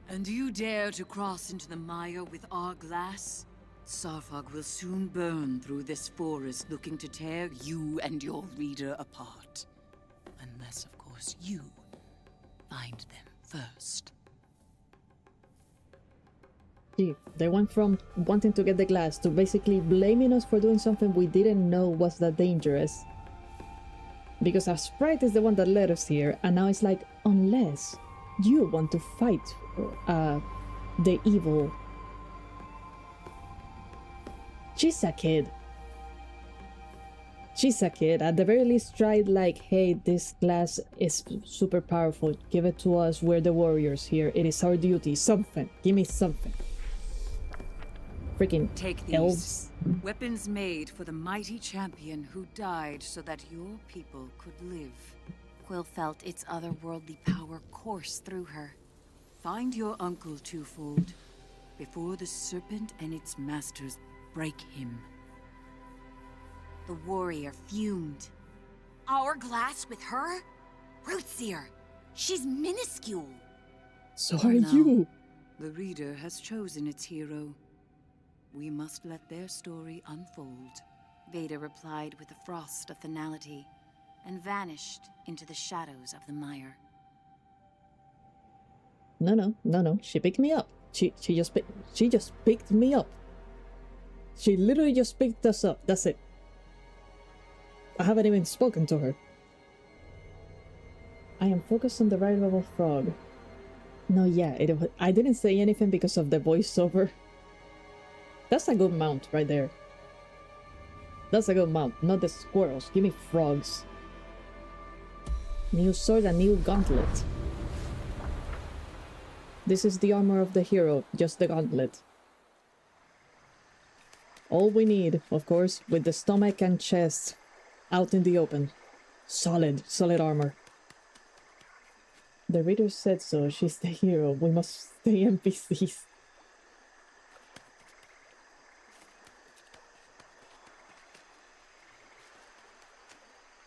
And you dare to cross into the mire with our glass? Sarfog will soon burn through this forest looking to tear you and your reader apart. Unless, of course, you find them first. Gee, they went from wanting to get the glass to basically blaming us for doing something we didn't know was that dangerous. Because our sprite is the one that led us here, and now it's like, unless you want to fight the evil. She's a kid. She's a kid. At the very least, tried like, hey, this glass is super powerful. Give it to us. We're the warriors here. It is our duty. Something. Give me something. Freaking Take these. Elves. Weapons made for the mighty champion who died so that your people could live. Quill felt its otherworldly power course through her. Find your uncle, Twofold, before the serpent and its masters break him. The warrior fumed. Our glass with her? Rootseer, she's minuscule. So are No. you. The reader has chosen its hero. We must let their story unfold. Veda replied with a frost of finality, and vanished into the shadows of the mire. No. She picked me up. She just picked me up. She literally just picked us up. That's it. I haven't even spoken to her. I am focused on the right level frog. No, yeah, I didn't say anything because of the voiceover. That's a good mount right there. That's a good mount, not the squirrels. Give me frogs. New sword and new gauntlet. This is the armor of the hero, just the gauntlet. All we need, of course, with the stomach and chest out in the open. Solid armor. The reader said so. She's the hero. We must stay NPCs.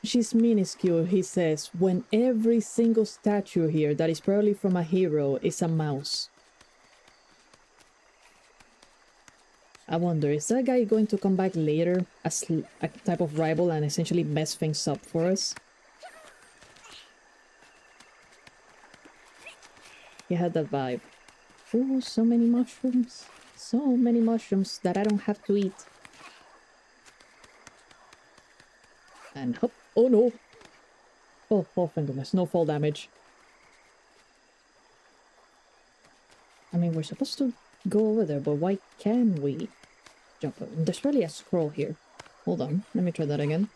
She's minuscule, he says, when every single statue here that is probably from a hero is a mouse. I wonder, is that guy going to come back later as a type of rival and essentially mess things up for us? He had that vibe. Oh, so many mushrooms. So many mushrooms that I don't have to eat. And hop. Oh no! Oh, thank goodness. No fall damage. I mean, we're supposed to go over there, but why can't we jump over? There's probably a scroll here. Hold on. Let me try that again.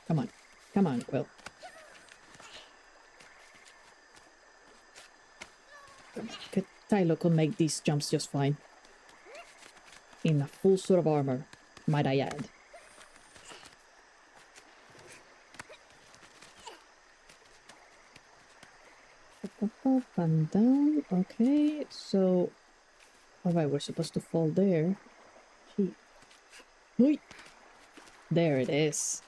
Come on. Come on, Quill. Tylo could make these jumps just fine. In a full suit of armor, might I add. Up and down. Okay, so... Alright, we're supposed to fall there. Gee. Wait. There it is.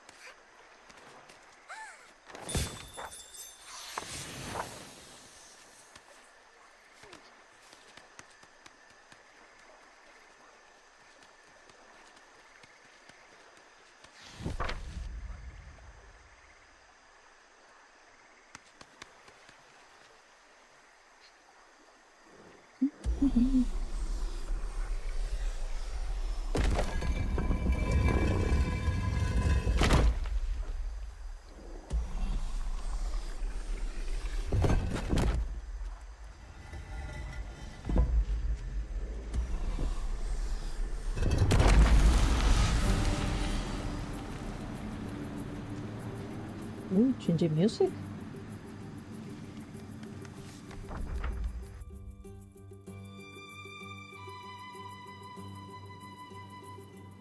Ooh, changing music.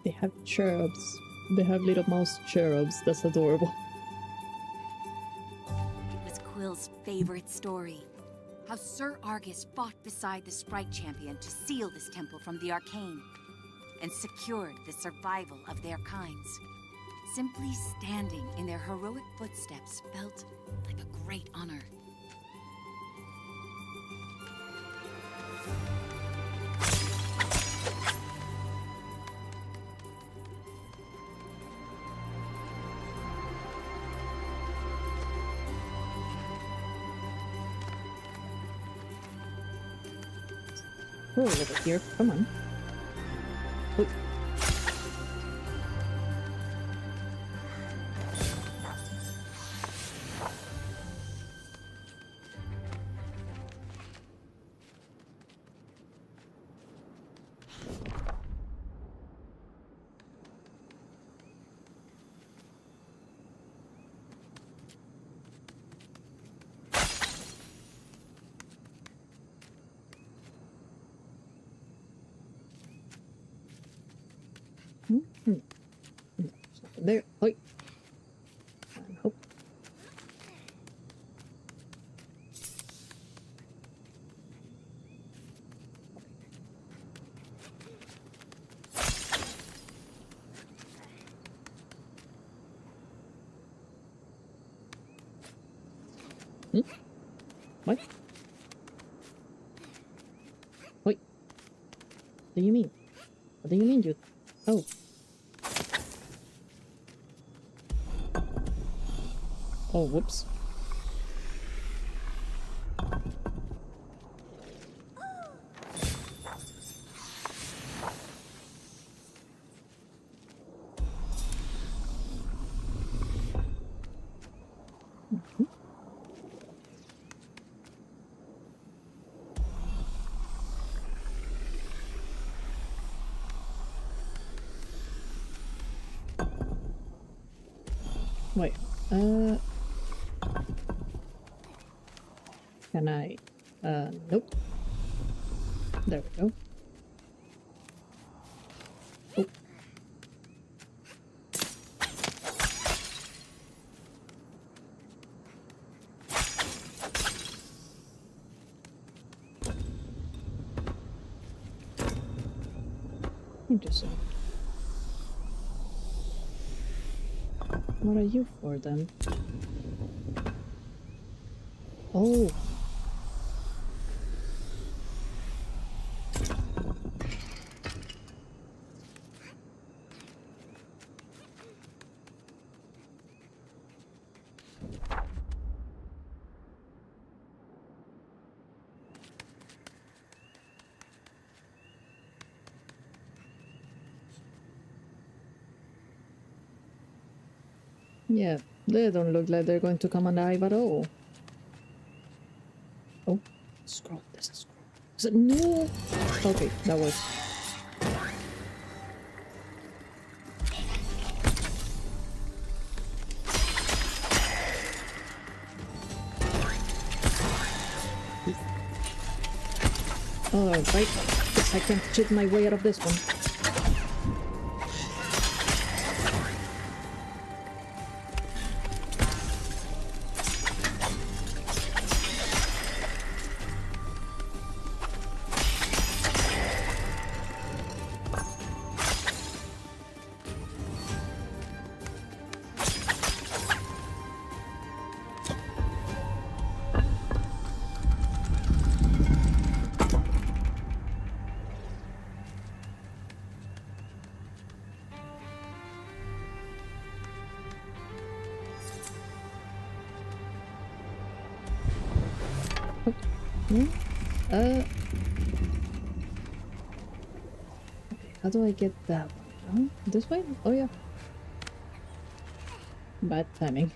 They have cherubs. They have little mouse cherubs. That's adorable. It was Quill's favorite story. How Sir Argus fought beside the Sprite Champion to seal this temple from the arcane and secured the survival of their kinds. Simply standing in their heroic footsteps felt like a great honor. Oh, over here. Come on. Oh. There. Oi. And hope. What? Wait. What do you mean? What do you mean, you? Oh. Oh, whoops. Wait. Can I? Nope. There we go. Oh. Interesting. What are you for then? Oh. Yeah, they don't look like they're going to come alive at all. Oh, scroll. There's a scroll. Is it? No! Okay, that was... Alright, guess I can cheat my way out of this one. Okay, how do I get that one? Oh, this way? Oh yeah. Bad timing.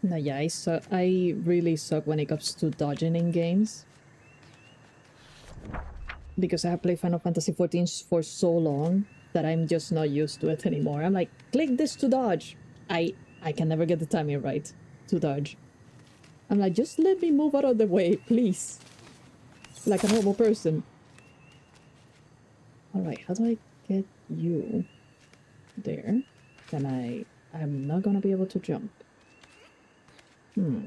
No, yeah, I really suck when it comes to dodging in games. Because I have played Final Fantasy XIV for so long that I'm just not used to it anymore. I'm like, click this to dodge. I can never get the timing right to dodge. I'm like, just let me move out of the way, please. Like a normal person. Alright, how do I get you there? Can I... I'm not gonna be able to jump. No.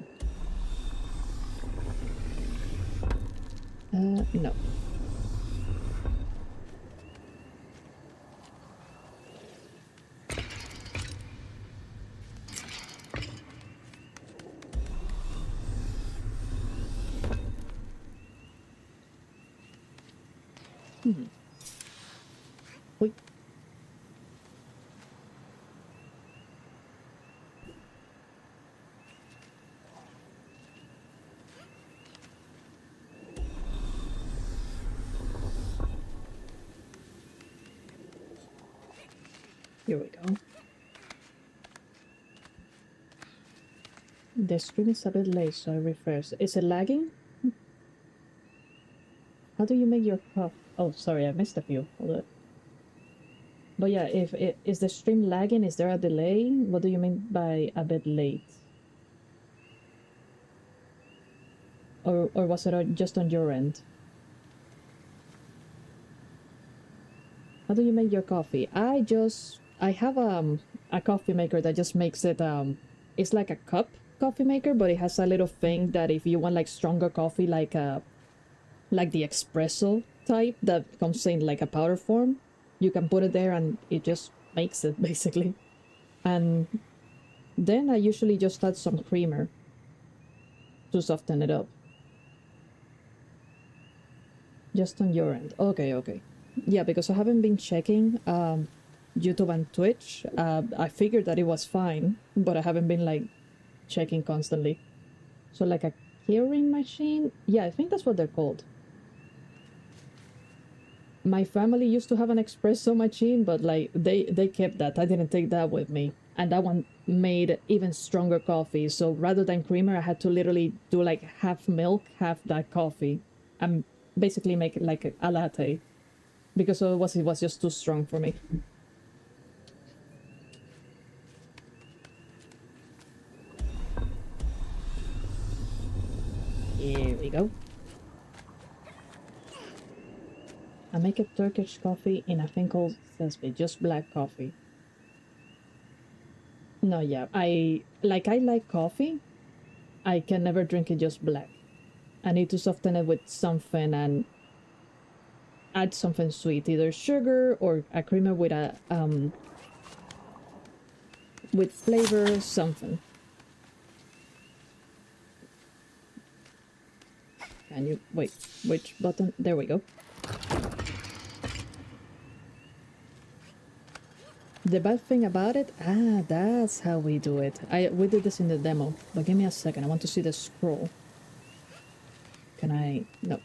Wait. Here we go. The stream is a bit late, so I refresh. Is it lagging? How do you make your cup? Oh, sorry, I missed a few. Hold on. But yeah, if it is the stream lagging, is there a delay? What do you mean by a bit late? Or was it just on your end? How do you make your coffee? I have a coffee maker that just makes it it's like a cup coffee maker, but it has a little thing that if you want like stronger coffee, like the espresso type that comes in like a powder form, you can put it there and it just makes it basically. And then I usually just add some creamer to soften it up. Just on your end. Okay, okay. Yeah, because I haven't been checking YouTube and Twitch. I figured that it was fine, but I haven't been like checking constantly. So like a curing machine? Yeah, I think that's what they're called. My family used to have an espresso machine, but like they kept that. I didn't take that with me. and that one made even stronger coffee. So rather than creamer, I had to literally do like half milk, half that coffee, and basically make it like a latte, because otherwise it was just too strong for me. Here we go. I make a Turkish coffee in a thing called sesame, just black coffee. No, yeah, I like coffee. I can never drink it just black. I need to soften it with something and add something sweet, either sugar or a creamer with flavor, something. Can you wait? Which button? There we go. The bad thing about it, that's how we do it. We did this in the demo, but give me a second. I want to see the scroll. Can I? No.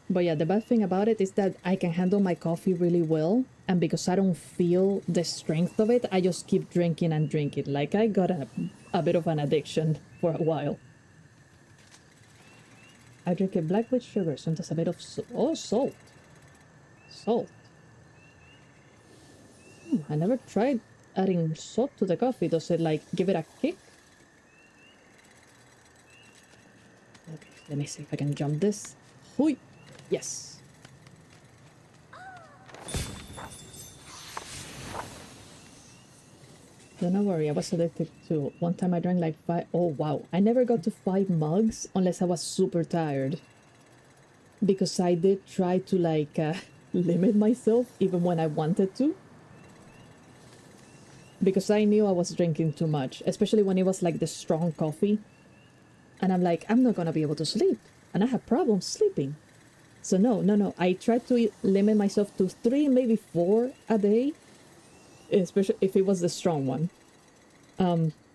But yeah, the bad thing about it is that I can handle my coffee really well, and because I don't feel the strength of it, I just keep drinking and drinking. Like I got a bit of an addiction for a while. I drink it black with sugar, sometimes a bit of salt. Salt. I never tried adding salt to the coffee. Does it like give it a kick? Okay, let me see if I can jump this. Hui! Yes. Don't worry, I was addicted too. One time I drank like 5. Oh wow, I never got to 5 mugs unless I was super tired. Because I did try to like limit myself even when I wanted to. Because I knew I was drinking too much, especially when it was like the strong coffee. And I'm like, I'm not gonna be able to sleep. And I have problems sleeping. So no. I tried to limit myself to 3, maybe 4 a day. Especially if it was the strong one.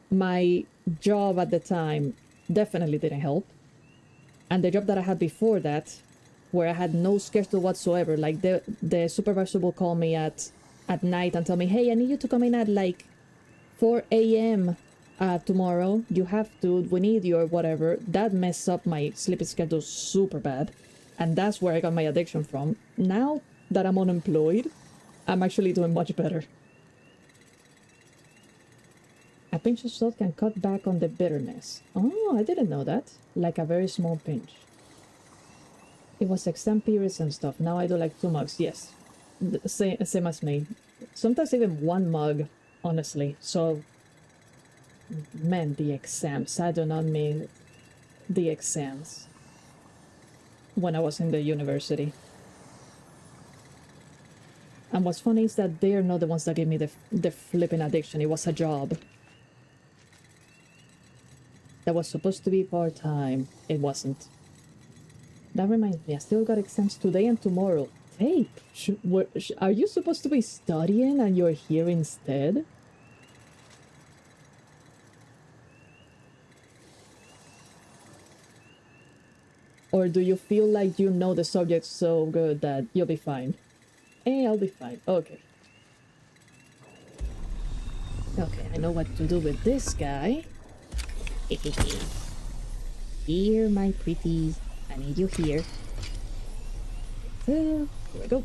My job at the time definitely didn't help. And the job that I had before that, where I had no schedule whatsoever, like the supervisor will call me at night and tell me, hey, I need you to come in at like 4 a.m. Tomorrow. You have to, we need you or whatever. That messed up my sleeping schedule super bad. And that's where I got my addiction from. Now that I'm unemployed, I'm actually doing much better. A pinch of salt can cut back on the bitterness. Oh, I didn't know that. Like a very small pinch. It was exam periods and stuff. Now I do like 2 mugs. Yes. Same as me. Sometimes even 1 mug, honestly. So, man, the exams. I do not mean the exams. When I was in the university. And what's funny is that they're not the ones that gave me the flipping addiction. It was a job. That was supposed to be part-time. It wasn't. That reminds me, I still got exams today and tomorrow. Tape? Are you supposed to be studying and you're here instead? Or do you feel like you know the subject so good that you'll be fine? Hey, I'll be fine. Okay. Okay, I know what to do with this guy. Here, my pretties. I need you here. Here we go.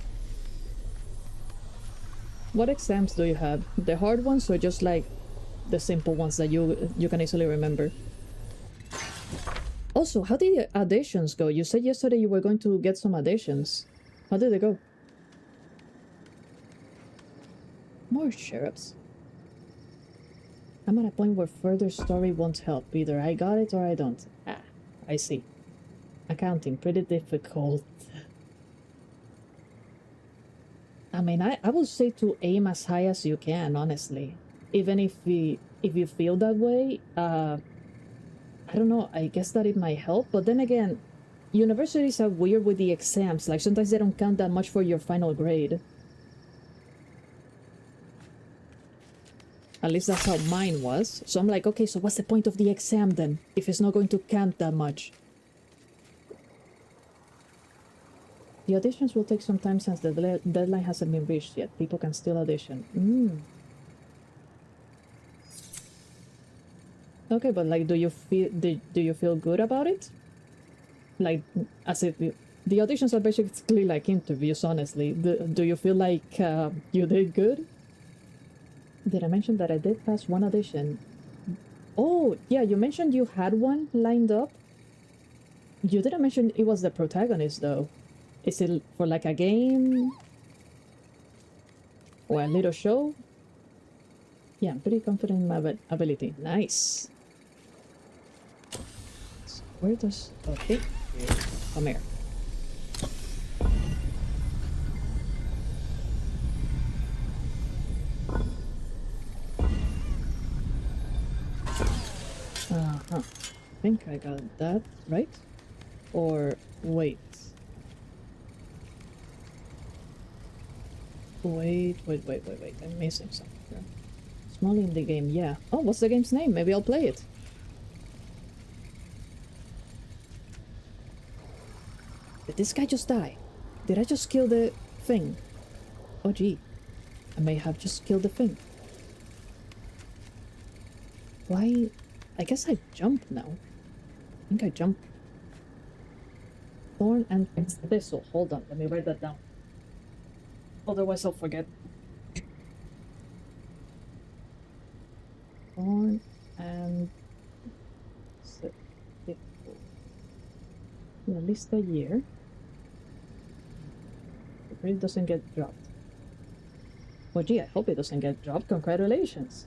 What exams do you have? The hard ones or just like the simple ones that you can easily remember? Also, how did the auditions go? You said yesterday you were going to get some auditions. How did they go? More sheriffs. I'm at a point where further story won't help. Either I got it or I don't. Ah, I see. Accounting, pretty difficult. I mean, I would say to aim as high as you can, honestly. Even if you feel that way, I don't know, I guess that it might help. But then again, universities are weird with the exams. Like, sometimes they don't count that much for your final grade. At least that's how mine was. So I'm like, okay, so what's the point of the exam then, if it's not going to count that much? The auditions will take some time since the deadline hasn't been reached yet. People can still audition. Okay, but like, do you feel good about it? Like, as if the auditions are basically like interviews, honestly. Do you feel like you did good? Did I mention that I did pass one audition? Oh, yeah, you mentioned you had one lined up. You didn't mention it was the protagonist, though. Is it for like a game? Or a little show? Yeah, I'm pretty confident in my ability. Nice. So where does... Okay. Come here. Uh-huh. I think I got that, right? Or wait. Wait. I'm missing something here. Small indie game, yeah. Oh, what's the game's name? Maybe I'll play it. Did this guy just die? Did I just kill the thing? Oh gee. I may have just killed the thing. Why? I guess I jump now. I think I jump. Thorn and thistle. Hold on, let me write that down. Otherwise I'll forget. Thorn and thistle. At least a year. It really doesn't get dropped. Oh gee, I hope it doesn't get dropped. Congratulations.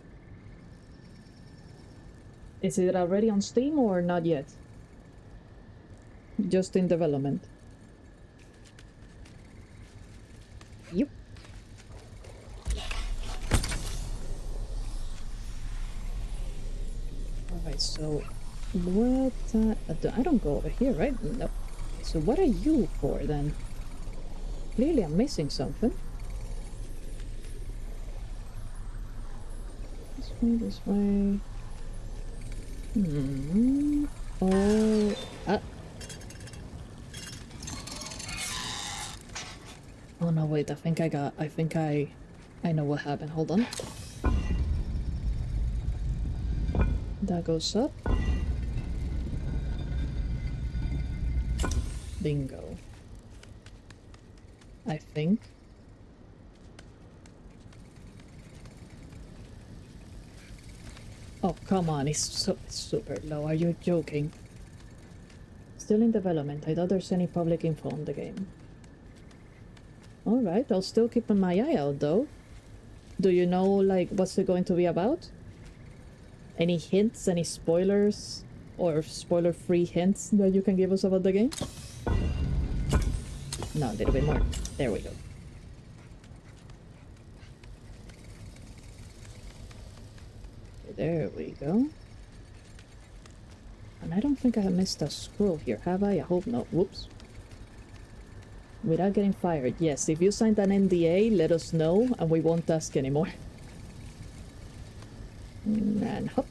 Is it already on Steam or not yet? Just in development. Yep. Alright, so what... I don't go over here, right? No. So what are you for then? Clearly I'm missing something. This way. Oh. Oh no, wait, I think I know what happened. Hold on. That goes up. Bingo. I think. Oh, come on, it's super low. Are you joking? Still in development. I doubt there's any public info on the game. Alright, I'll still keep my eye out though. Do you know, like, what's it going to be about? Any hints, any spoilers, or spoiler-free hints that you can give us about the game? No, a little bit more. There we go. There we go. And I don't think I have missed a scroll here, have I? I hope not. Whoops. Without getting fired. Yes, if you signed an NDA, let us know and we won't ask anymore. And hop.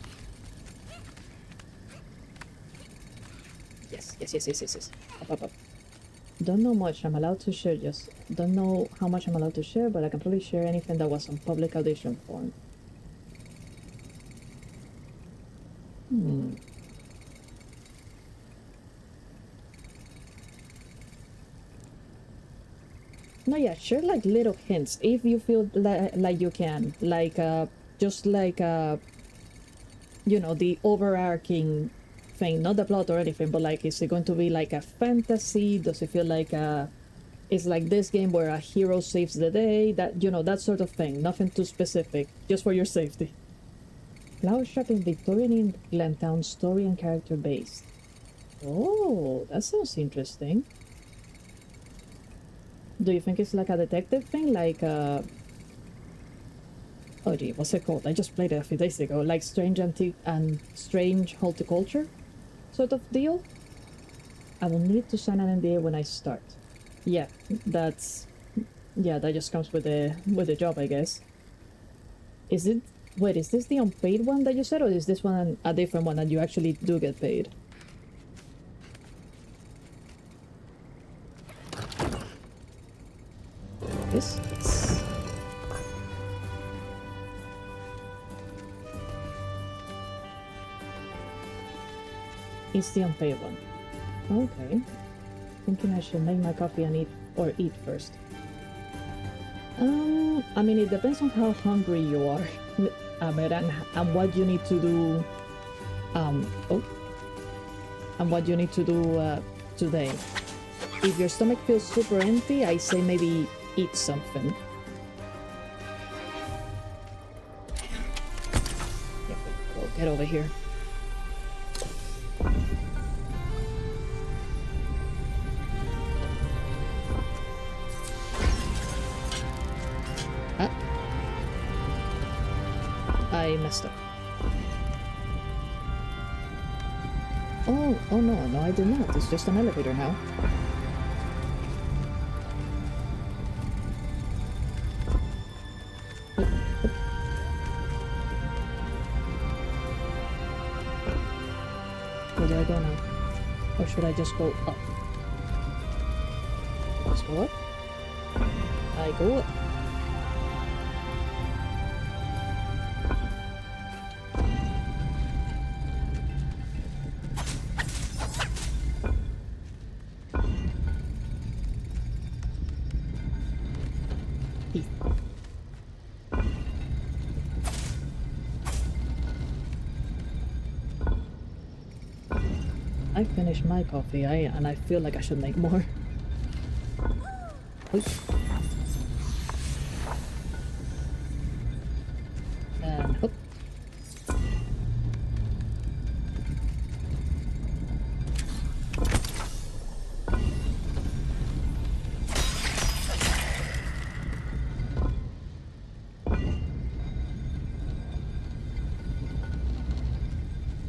Yes. Up. Don't know much I'm allowed to share, just don't know how much I'm allowed to share, but I can probably share anything that was on public audition form. No, yeah, share like little hints if you feel like you can, like just like you know, the overarching thing, not the plot or anything, but like, is it going to be like a fantasy? Does it feel like it's like this game where a hero saves the day? That, you know, that sort of thing. Nothing too specific, just for your safety. Flower shop in Victorian England town, story and character based. Oh, that sounds interesting. Do you think it's like a detective thing? Like, oh gee, what's it called? I just played it a few days ago. Like Strange Antique and Strange Horticulture sort of deal? I will need to sign an NDA when I start. Yeah, that's... yeah, that just comes with the job, I guess. Is it... wait, is this the unpaid one that you said, or is this one a different one and you actually do get paid? This? Yes. It's the unpaid one. Okay. Thinking I should make my coffee and eat first. I mean, it depends on how hungry you are, Ahmed, and what you need to do. And what you need to do today. If your stomach feels super empty, I say maybe eat something. Yeah, well, get over here. I messed up. Oh no, I did not. It's just an elevator now. Where do I go now? Or should I just go up? Just go up? I go up. I finished my coffee, and I feel like I should make more. And hook.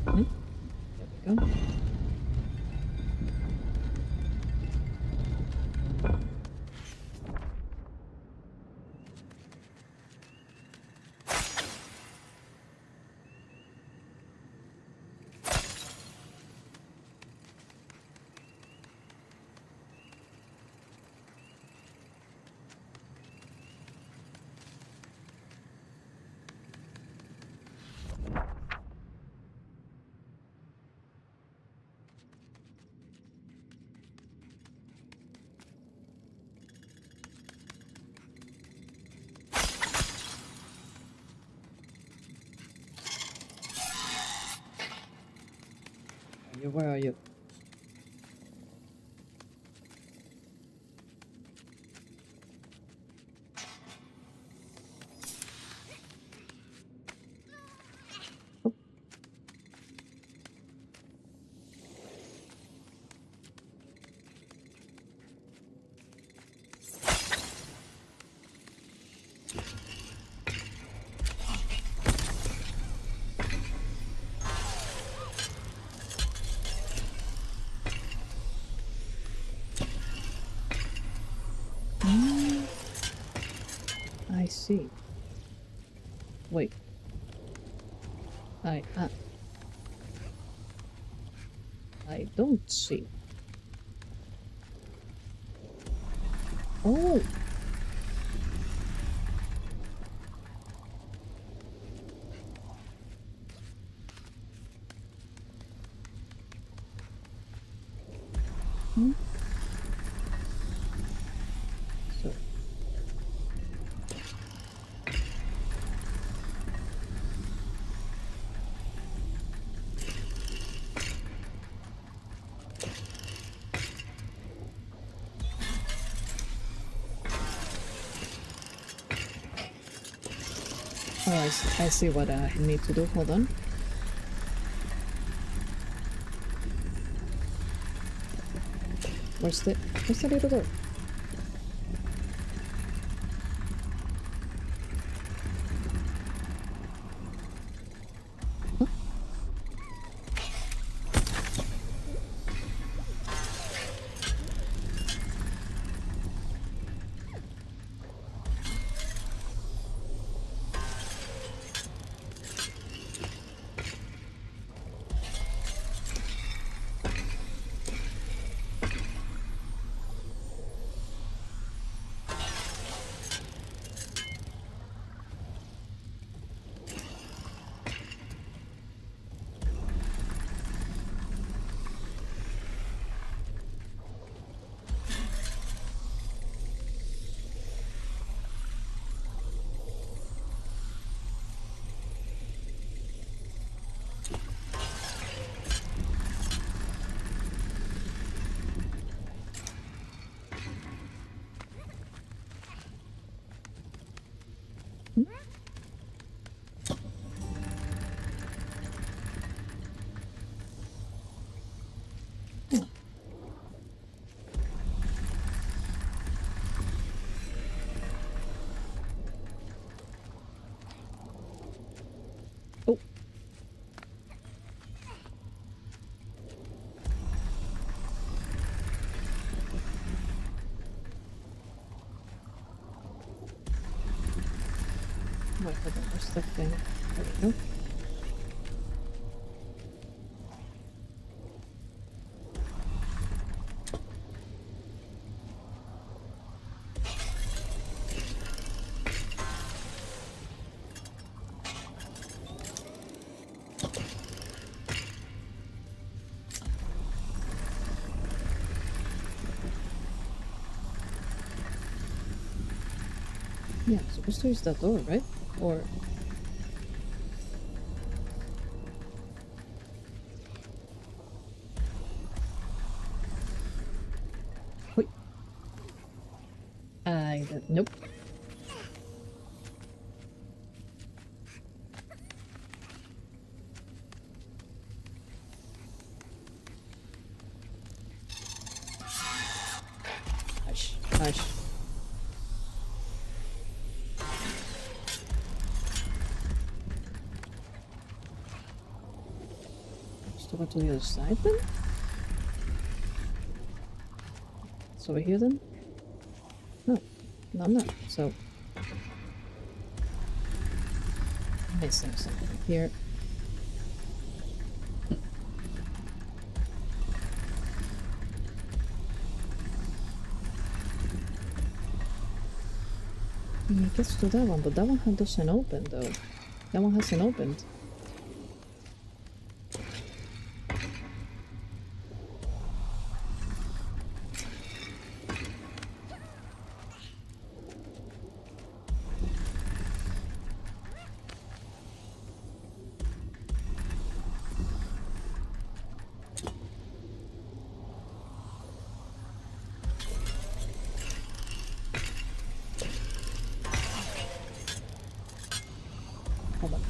There we go. Where are you? Oh. I see. Wait. I don't see. Oh! Hmm? So. Oh, I see what I need to do. Hold on. Where's the little door? Huh? Oh. Wait, hold on, where's the thing? There we go. Yeah, I'm supposed to use that door, right? Or... Wait. Nope. Hush, hush. Just over to the other side then? It's over here then? No, no I'm not. So... missing something here. It gets to that one, but that one doesn't open though. That one hasn't opened. Hold on.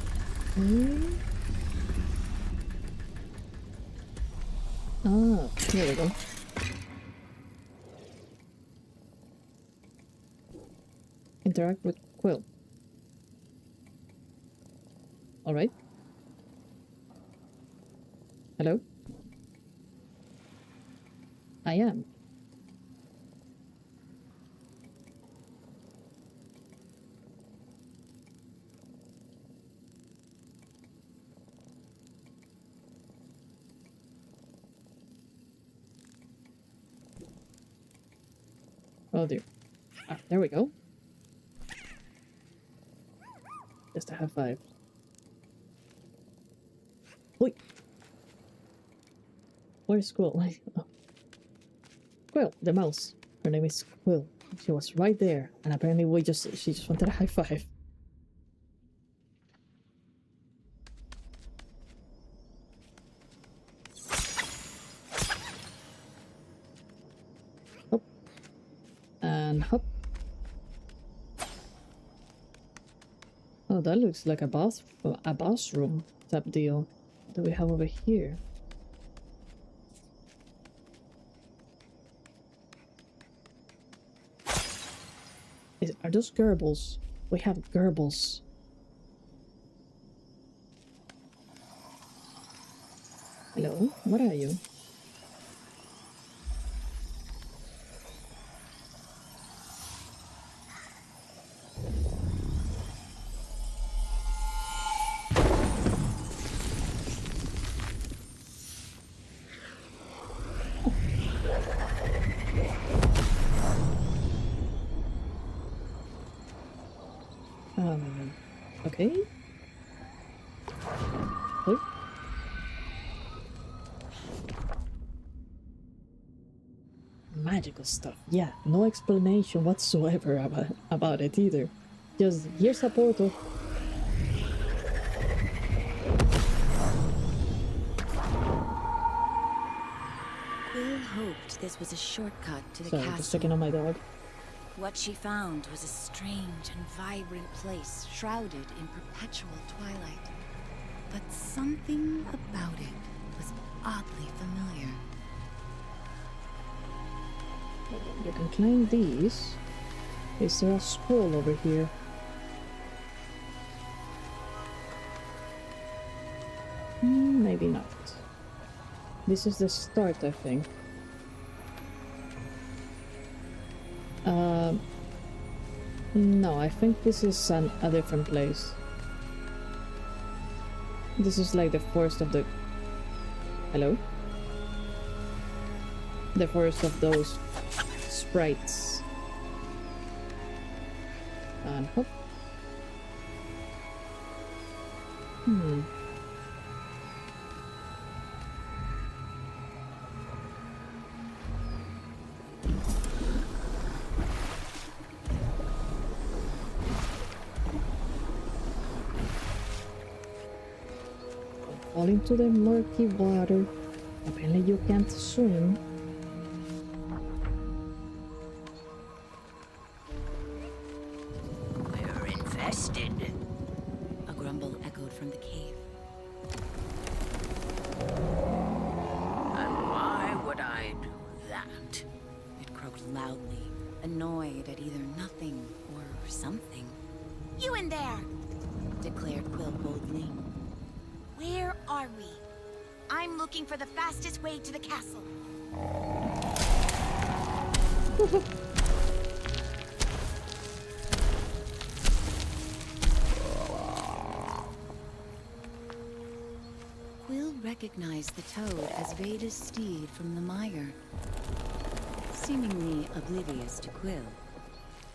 Ah, here we go. Interact with Quill. Alright. Hello? I am. Oh dear. Ah, there we go. Just a high five. Wait. Where's Quill? Oh. Quill, the mouse. Her name is Quill. She was right there, and apparently she just wanted a high five. Hop. And hop. Oh, that looks like a bathroom type deal that we have over here. Are those gerbils? We have gerbils. Hello? What are you? Okay. Oh. Magical stuff. Yeah, no explanation whatsoever about it either. Just, here's a portal. Quill hoped this was a shortcut to the Sorry, castle. just checking on my dog. What she found was a strange and vibrant place shrouded in perpetual twilight. But something about it was oddly familiar. You can climb these. Is there a scroll over here? Maybe not. This is the start, I think. No, I think this is a different place. This is like the first of the... Hello? The first of those sprites. And hop. Fall into the murky water. Apparently you can't swim. We're infested. A grumble echoed from the cave. And why would I do that? It croaked loudly, annoyed at either nothing or something. You in there! Declared Quill boldly. Where are we? I'm looking for the fastest way to the castle. Quill recognized the toad as Veda's steed from the mire. Seemingly oblivious to Quill,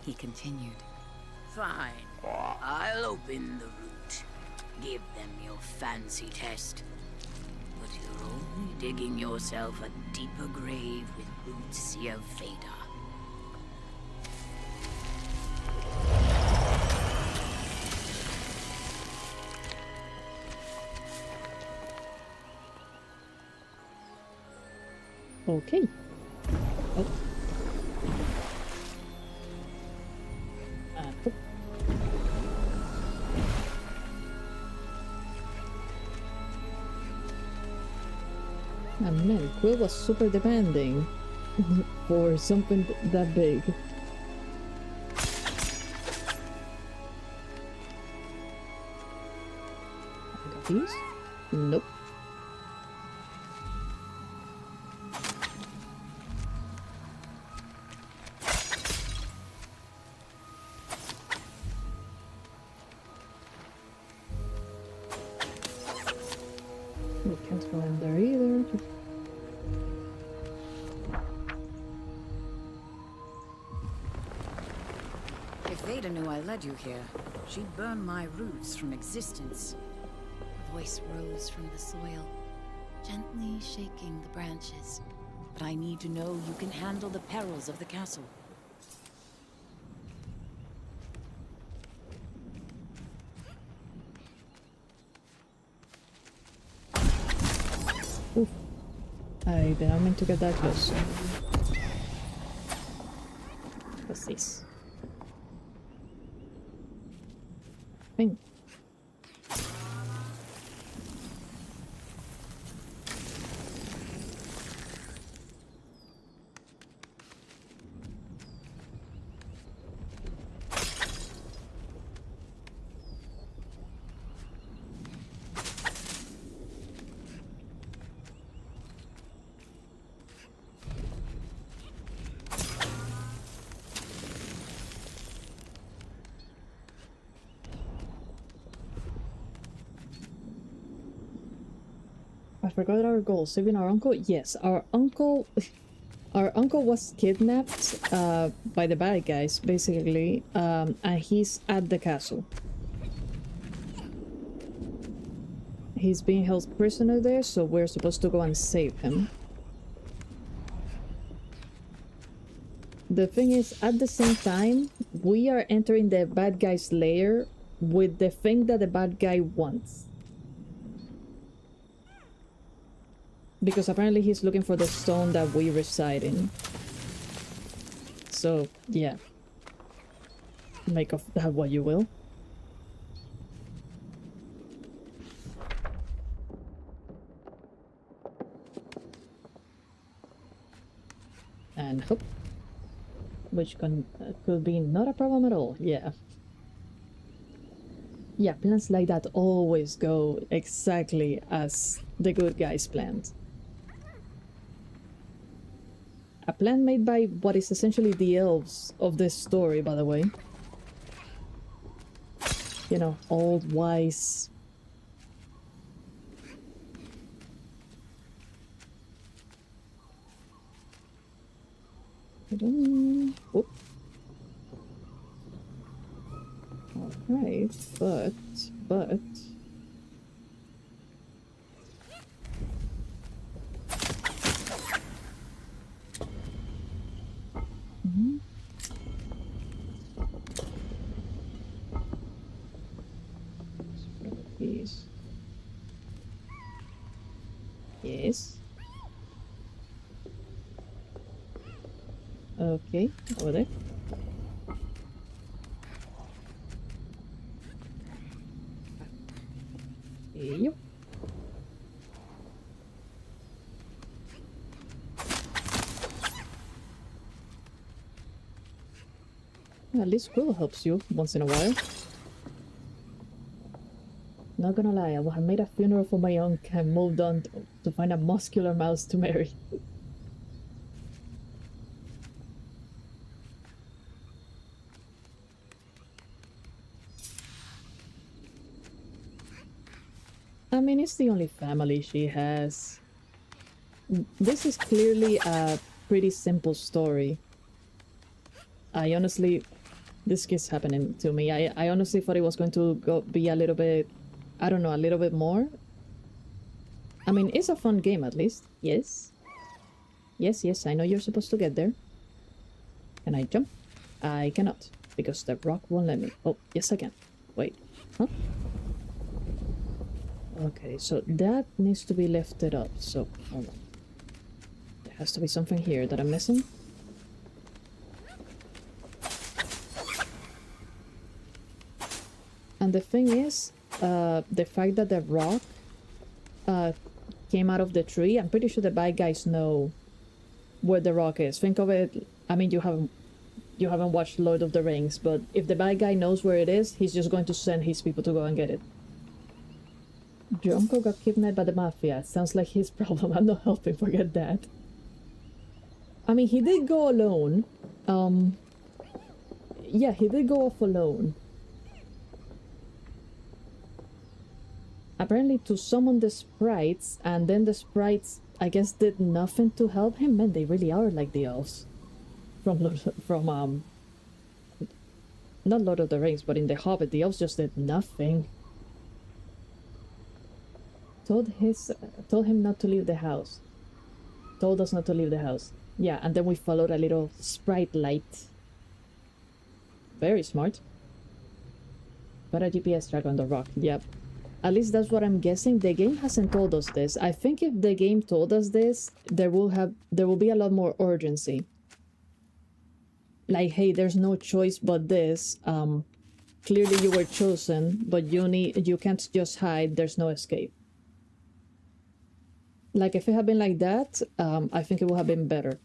he continued. Fine. I'll open the route. Give them your fancy test. But you're only digging yourself a deeper grave with roots of Veda. Okay. Oh. And hop. And man, Quill was super demanding for something that big. I got these? Nope. We can't go in there either. If Veda knew I led you here, she'd burn my roots from existence. A voice rose from the soil, gently shaking the branches. But I need to know you can handle the perils of the castle. Oof. I did not mean to get that close. What's this? Thing. I forgot our goal. Saving our uncle? Yes, our uncle... Our uncle was kidnapped by the bad guys, basically, and he's at the castle. He's being held prisoner there, so we're supposed to go and save him. The thing is, at the same time, we are entering the bad guy's lair with the thing that the bad guy wants. Because apparently he's looking for the stone that we reside in. So, yeah. Make of that what you will. And hope. Which could be not a problem at all, yeah. Yeah, plans like that always go exactly as the good guys planned. A plan made by what is essentially the elves of this story, by the way. You know, old, wise. Whoop. Alright, but... Yes. Yes. Okay, over there. Yep. At least Quill helps you once in a while. Not gonna lie, I have made a funeral for my uncle and moved on to find a muscular mouse to marry. I mean, it's the only family she has. This is clearly a pretty simple story. I honestly... This keeps happening to me. I honestly thought it was going to be a little bit... I don't know, a little bit more. I mean, it's a fun game at least. Yes. Yes, I know you're supposed to get there. Can I jump? I cannot, because the rock won't let me. Oh, yes I can. Wait. Huh? Okay, so that needs to be lifted up, so hold on. There has to be something here that I'm missing. And the thing is, the fact that the rock came out of the tree, I'm pretty sure the bad guys know where the rock is. Think of it, I mean, you haven't watched Lord of the Rings, but if the bad guy knows where it is, he's just going to send his people to go and get it. Your uncle got kidnapped by the mafia. Sounds like his problem. I'm not helping, forget that. I mean, he did go alone. Yeah, he did go off alone. Apparently to summon the sprites, and then the sprites, I guess, did nothing to help him. Man, they really are like the elves. Not Lord of the Rings, but in The Hobbit, the elves just did nothing. Told him not to leave the house. Told us not to leave the house. Yeah, and then we followed a little sprite light. Very smart. But a GPS track on the rock, yep. At least that's what I'm guessing. The game hasn't told us this. I think if the game told us this, there will be a lot more urgency. Like, hey, there's no choice but this. Clearly you were chosen, but you can't just hide, there's no escape. Like, if it had been like that, I think it would have been better.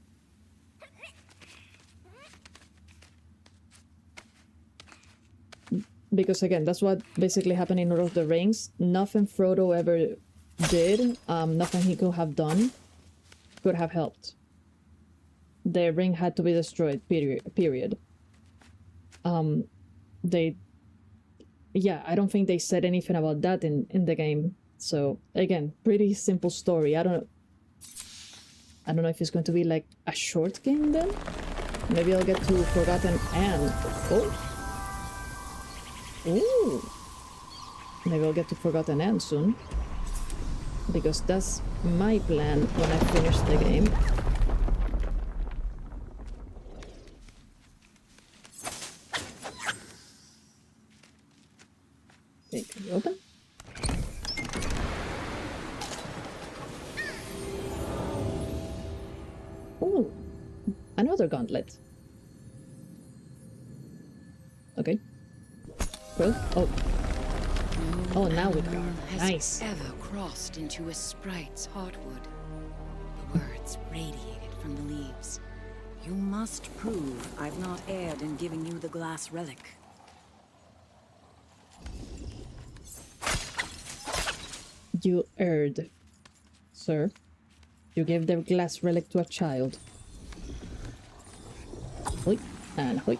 Because again, that's what basically happened in Lord of the Rings. Nothing Frodo ever did, nothing he could have done, could have helped. The ring had to be destroyed, period. Yeah, I don't think they said anything about that in the game. So, again, pretty simple story. I don't know if it's going to be like a short game then? Maybe I'll get to Forgotten and... Oh! Ooh! Maybe I'll get to Forgotten End soon. Because that's my plan when I finish the game. Okay, can you open? Ooh! Another gauntlet. Okay. Cool. Oh. Oh, now we animal are. has Nice. ever crossed into a sprite's heartwood. The words radiated from the leaves. You must prove I've not erred in giving you the glass relic. You erred, sir. You gave the glass relic to a child. Hoi, and hoi.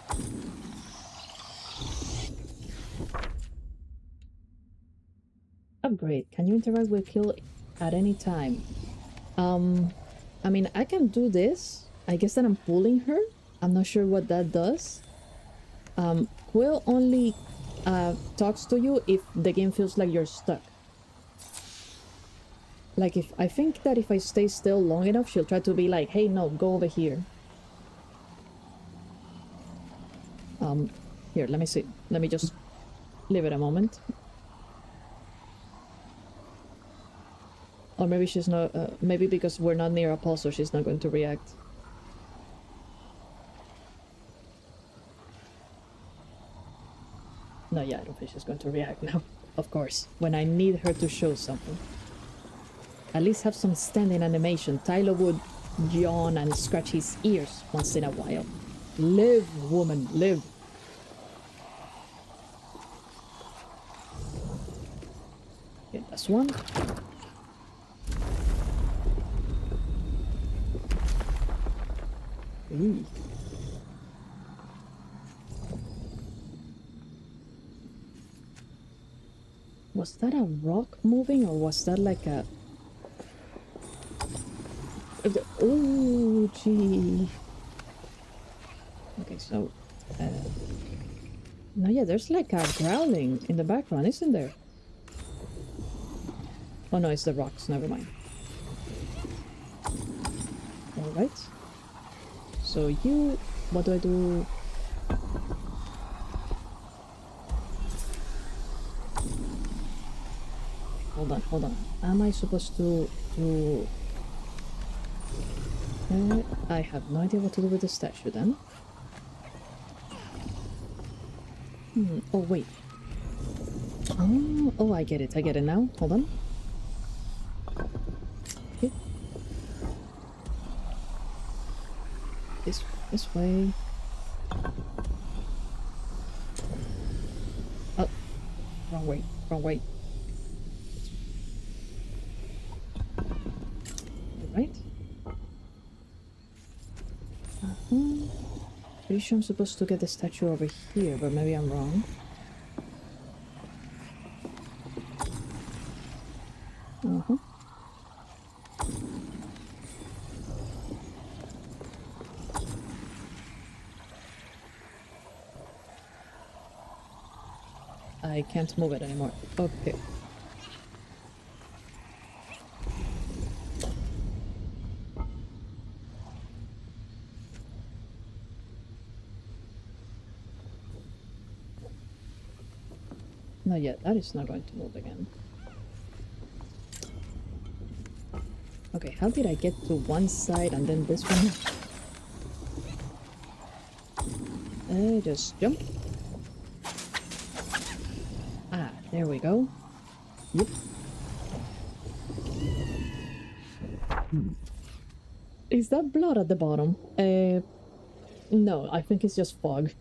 Upgrade. Can you interact with Kill at any time? I mean, I can do this. I guess that I'm pulling her. I'm not sure what that does. Quill only talks to you if the game feels like you're stuck. Like, if I think that if I stay still long enough, she'll try to be like, hey, no, go over here. Here, let me see. Let me just leave it a moment. Or maybe she's not, maybe because we're not near a pulse, so she's not going to react. No, yeah, I don't think she's going to react now. Of course, when I need her to show something. At least have some standing animation. Tyler would yawn and scratch his ears once in a while. Live, woman, live. Okay, that's one. Ooh. Was that a rock moving, or was that like a... Oh, gee. Okay, so... no, yeah, there's like a growling in the background, isn't there? Oh no, it's the rocks, never mind. Alright. So you... what do I do? Hold on. Am I supposed to... I have no idea what to do with the statue then. Oh, wait. Oh, I get it now. Hold on. Okay. This way. Oh, wrong way. Right? Pretty sure I'm supposed to get the statue over here, but maybe I'm wrong. I can't move it anymore. Okay. Not yet. That is not going to move again. Okay, how did I get to one side and then this one? Just jump. Ah, there we go. Yep. Is that blood at the bottom? No, I think it's just fog.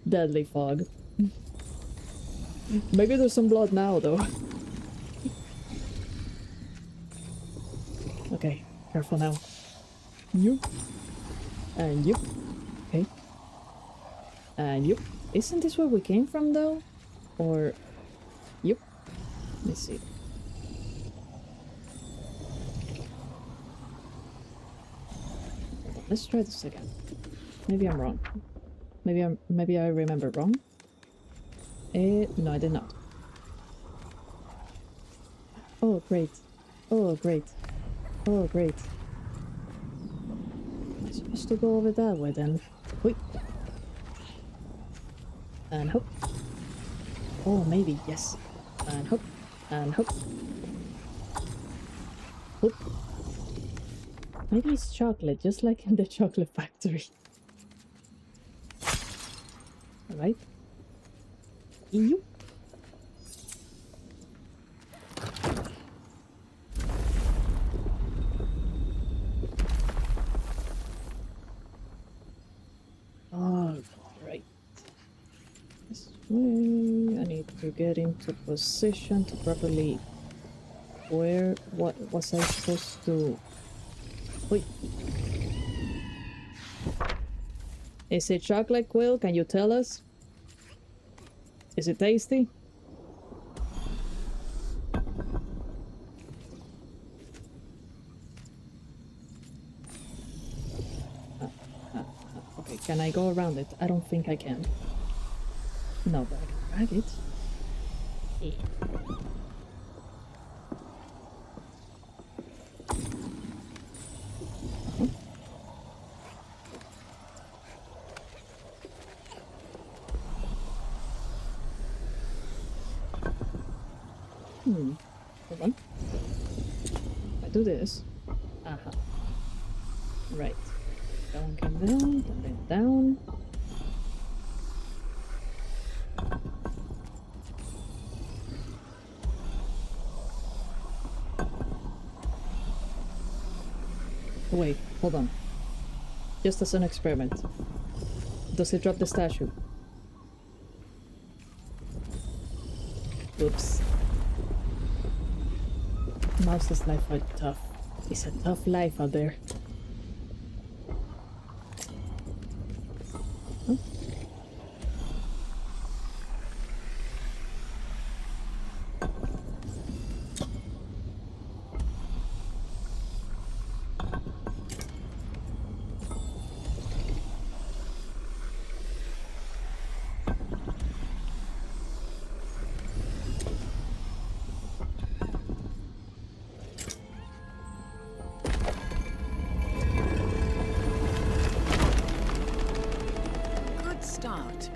Deadly fog. Maybe there's some blood now, though. Okay, careful now. You. And you. Okay. And you. Isn't this where we came from, though? Or... Yep. Let me see. Let's try this again. Maybe I'm wrong. Maybe I remember wrong. No, I did not. Oh, great. Oh, great. Oh, great. Am I supposed to go over that way then? Wait. And hope. Oh, maybe, yes. And hope. And hope. Hope. Maybe it's chocolate, just like in the chocolate factory. Alright. Ew. All right. This way. I need to get into position to properly. What was I supposed to? Wait. Is it chocolate, Quill? Can you tell us? Is it tasty? Okay, can I go around it? I don't think I can. No, but I can drag it. Yeah. Hold on. If I do this. Aha. Right. Down, come down, then down. Wait, hold on. Just as an experiment. Does it drop the statue? Oops. Mouse's life are tough. It's a tough life out there. Huh?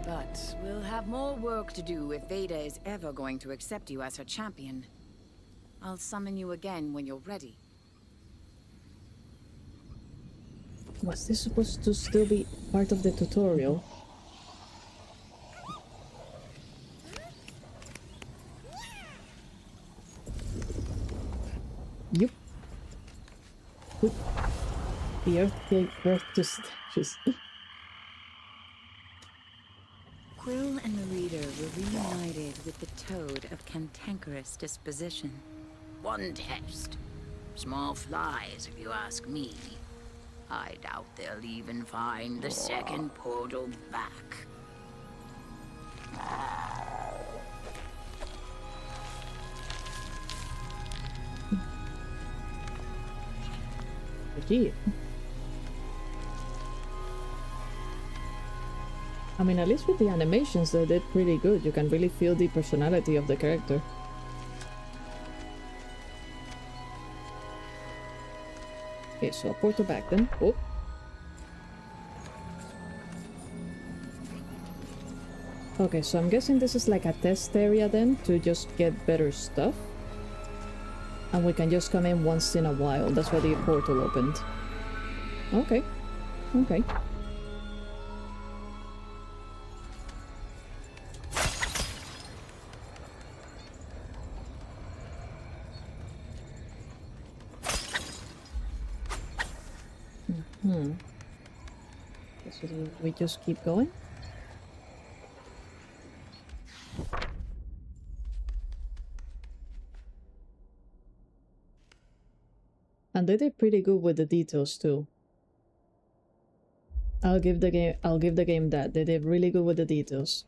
But we'll have more work to do if Veda is ever going to accept you as her champion. I'll summon you again when you're ready. Was this supposed to still be part of the tutorial? Yup. Oop. The earth gave birth to statues. Quill and the Reader were reunited with the Toad of cantankerous disposition. One test. Small flies, if you ask me. I doubt they'll even find the second portal back. Gee. I mean, at least with the animations, they did pretty good. You can really feel the personality of the character. Okay, so portal back then. Oh. Okay, so I'm guessing this is like a test area then, to just get better stuff. And we can just come in once in a while. That's why the portal opened. Okay. Okay. So we just keep going? And they did pretty good with the details too. I'll give the game that. They did really good with the details.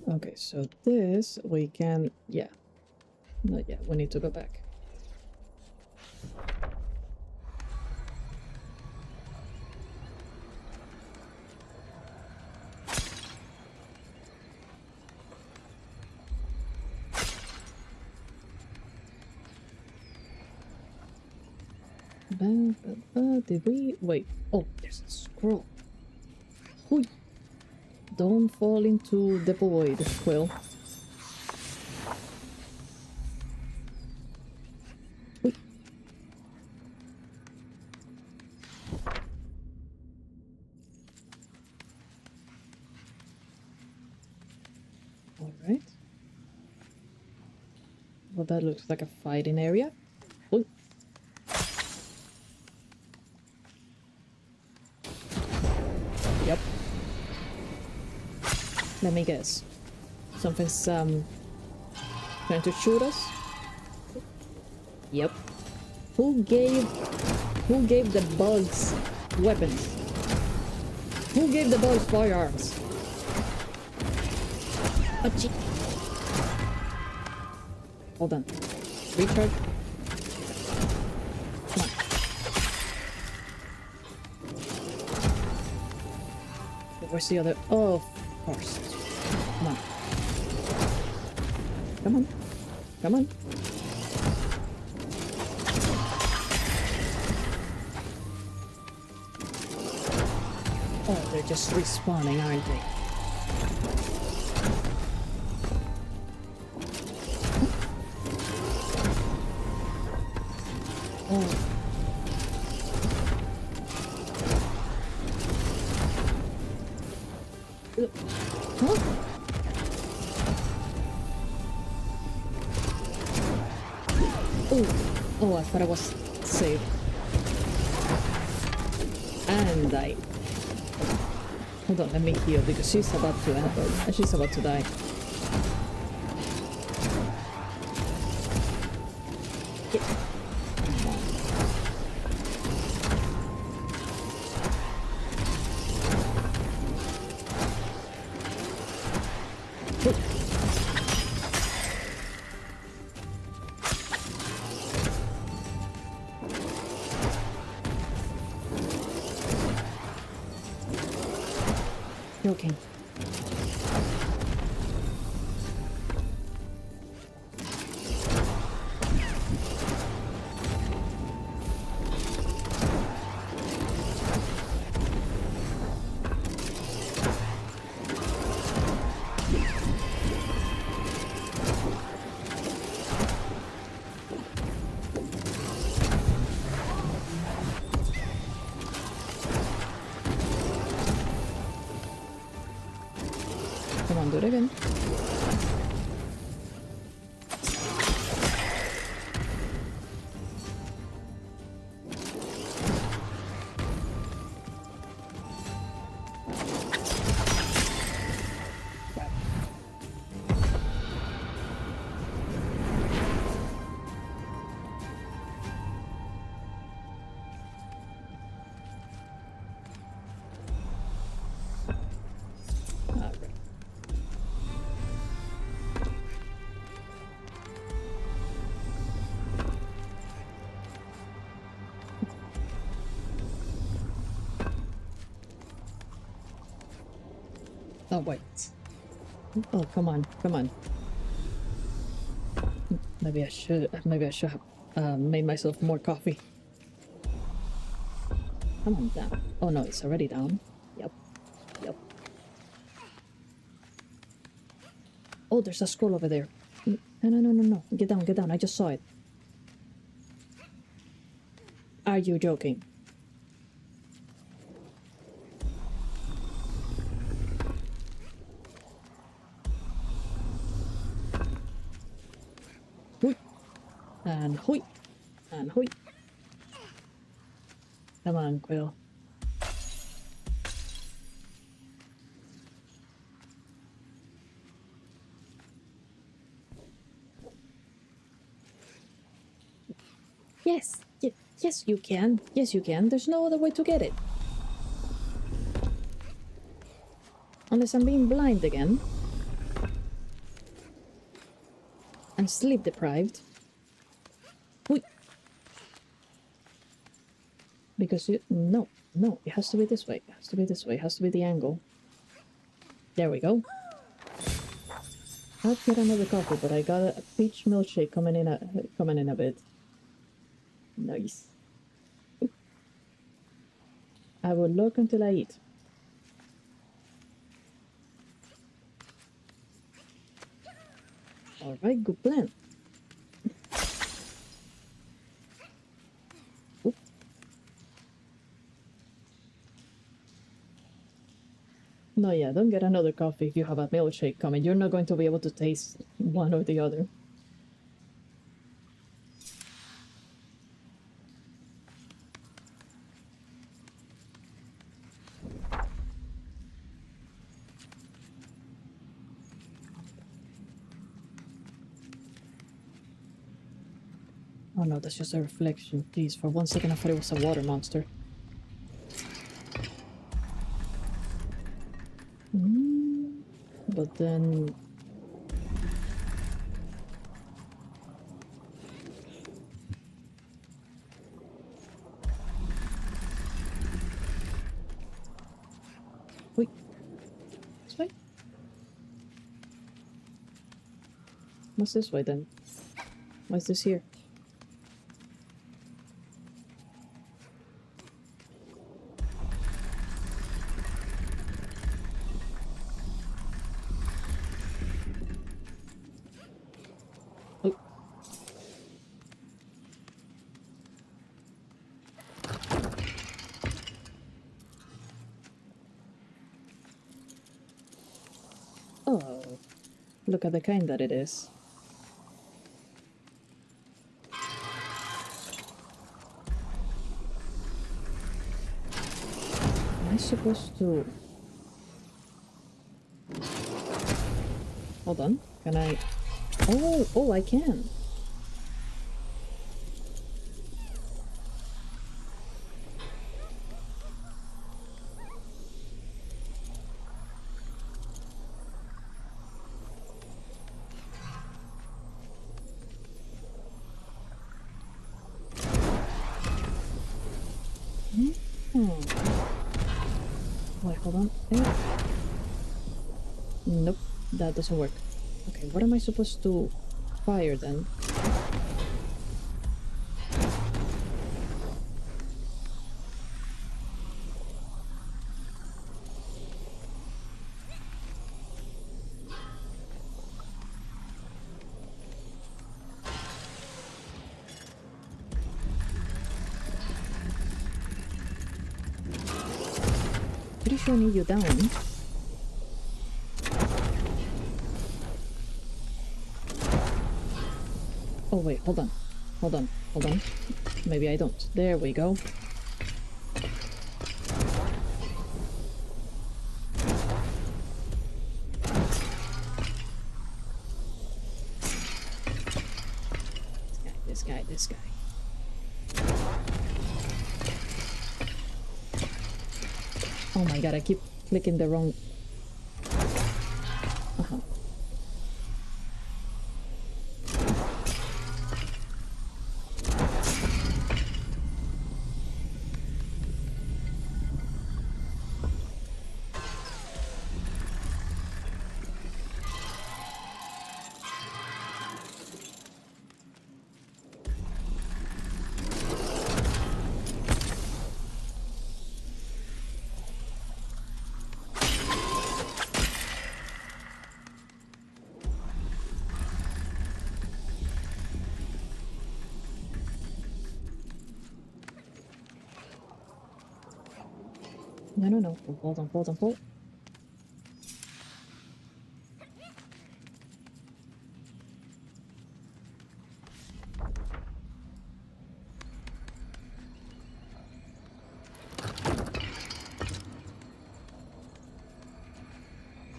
Okay, so this we can, yeah. Not yet, we need to go back. Did we? Wait. Oh, there's a scroll. Hui. Don't fall into the void, Quill. Hui. Well, that looks like a fighting area. Ooh. Yep. Let me guess. Something's trying to shoot us? Yep. Who gave the bugs weapons? Who gave the bugs firearms? Oh, gee. Hold on. Recharge. Come on. Where's the other? Oh, of course. Come on. Come on. Come on. Oh, they're just respawning, aren't they? Oh. Huh? Oh, I thought I was safe. And I... Hold on, let me heal because she's about to die. Yeah. Okay. Come on, do it again. Oh, wait. Oh, come on, come on. Maybe I should have made myself more coffee. Come on, down. Oh no, it's already down. Yep. Yep. Oh, there's a scroll over there. No. Get down, get down. I just saw it. Are you joking? And hoi! And hoi! Come on, Quill. Yes! Yes, you can. Yes, you can. There's no other way to get it. Unless I'm being blind again. And sleep deprived. Because you... No, it has to be this way. It has to be this way. It has to be the angle. There we go. I'll get another coffee, but I got a peach milkshake coming in a bit. Nice. I will look until I eat. Alright, good plan. No, yeah, don't get another coffee if you have a milkshake coming. You're not going to be able to taste one or the other. Oh no, that's just a reflection. Jeez, for 1 second I thought it was a water monster. But then... Wait. This way? What's this way then? What's this here? Oh. Oh. Look at the kind that it is. Am I supposed to... Hold on. Can I... Oh, I can. Wait, hold on. Eh. Nope, that doesn't work. Okay, what am I supposed to fire then? Pretty sure I need you down. Oh wait, hold on. Hold on. Hold on. Maybe I don't. There we go. This guy. Oh my god, I keep clicking the wrong... Uh-huh. No. Hold on.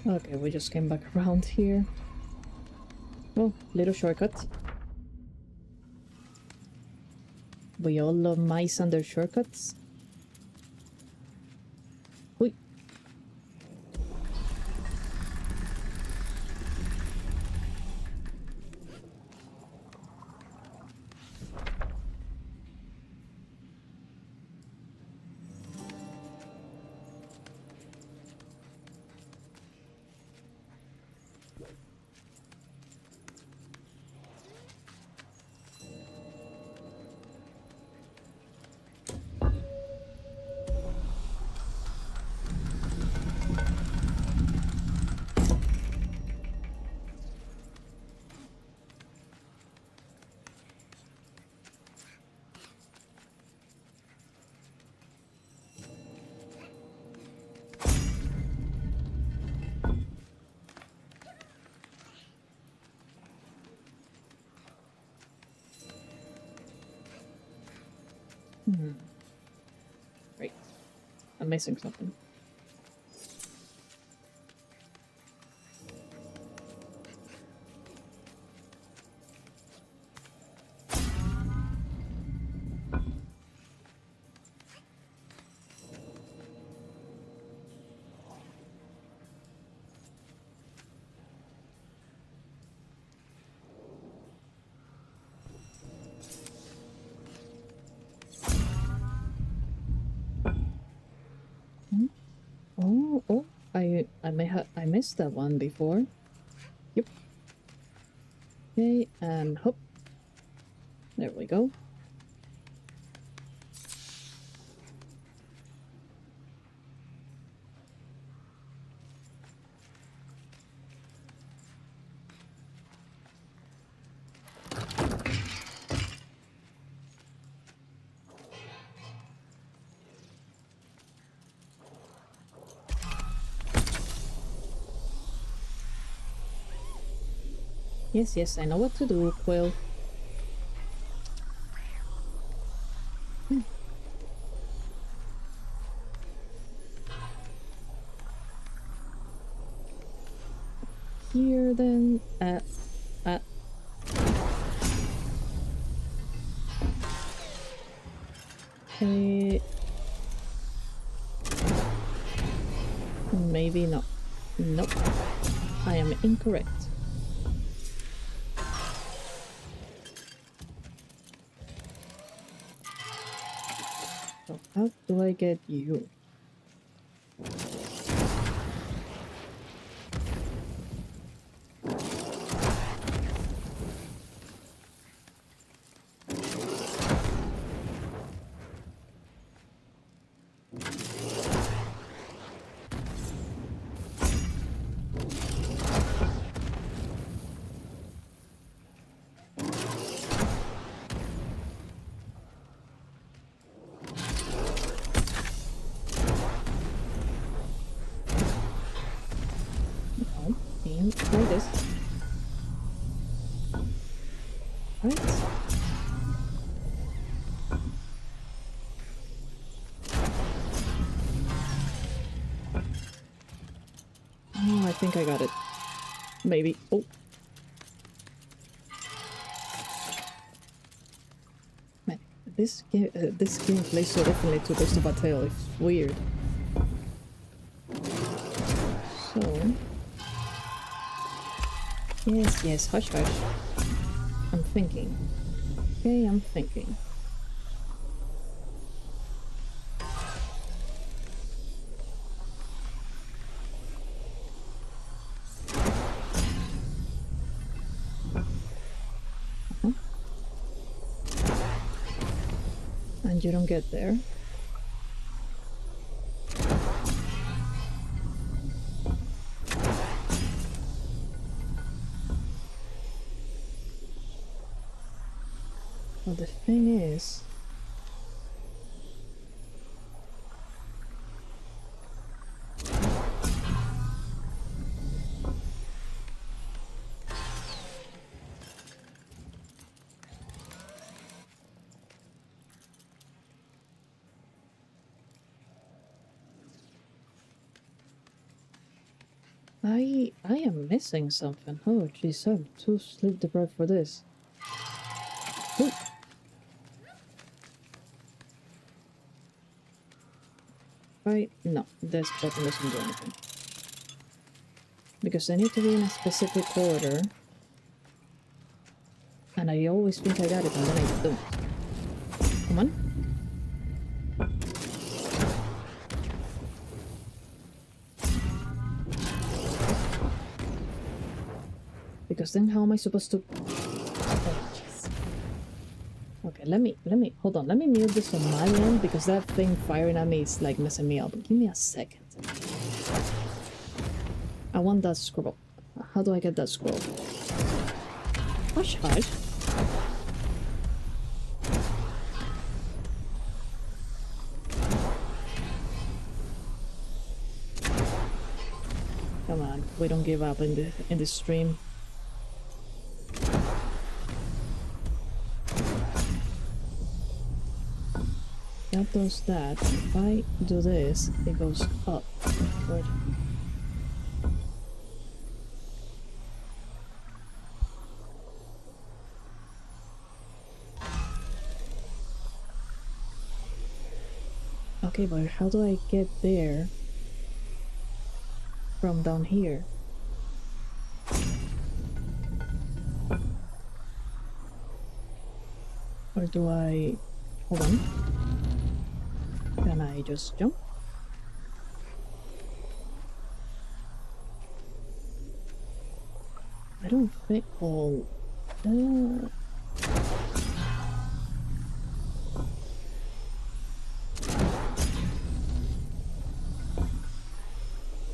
Okay, we just came back around here. Oh, little shortcut. We all love mice and their shortcuts. Oi. Right. I'm missing something. missed that one before. Yep. Okay, and hop. There we go. Yes, yes, I know what to do, Quill. Here then, okay. Maybe not. Nope. I am incorrect. So how do I get you? Try this. Right. Oh, I think I got it. Maybe. Oh. Man, this game plays so differently to Ghost of a Tale. It's weird. So. Yes, yes, hush, hush. I'm thinking. Okay, I'm thinking. And you don't get there. Well, the thing is... I am missing something. Oh, jeez, I'm too sleep deprived for this. Ooh. Right? No, this button doesn't do anything. Because I need to be in a specific order. And I always think I got it, and then I don't. Come on. Because then how am I supposed to... Oh, jeez. Okay, let me, hold on, let me mute this on my end, because that thing firing at me is like messing me up. Give me a second. I want that scroll. How do I get that scroll? Hush, hush. Come on, we don't give up in the stream. That does that. If I do this, it goes up. Right. Okay, but how do I get there from down here? Or do I... Hold on. Can I just jump? I don't think... Oh...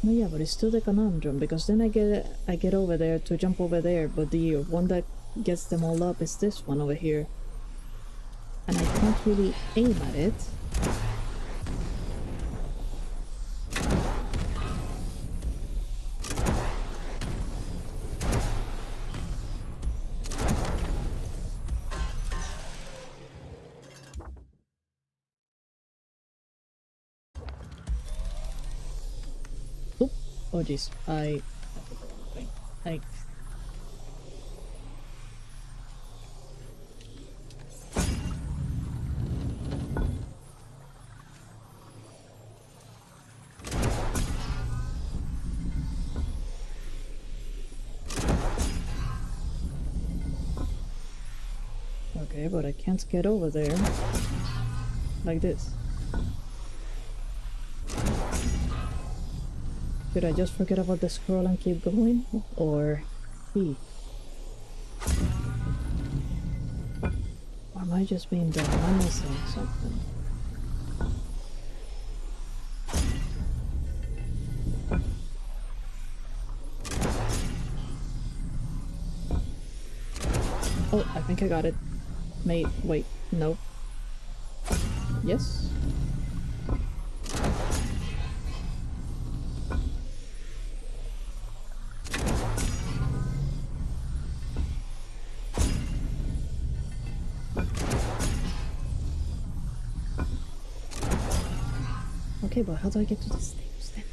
No, yeah, but it's still the conundrum, because then I get over there to jump over there, but the one that gets them all up is this one over here. And I can't really aim at it. Oop. Oh jeez, I... Okay, but I can't get over there. Like this. Should I just forget about the scroll and keep going? Or... Or am I just being dumb? Am I missing something? Oh, I think I got it. Wait, no. Yes? Okay, but how do I get to the stairs then?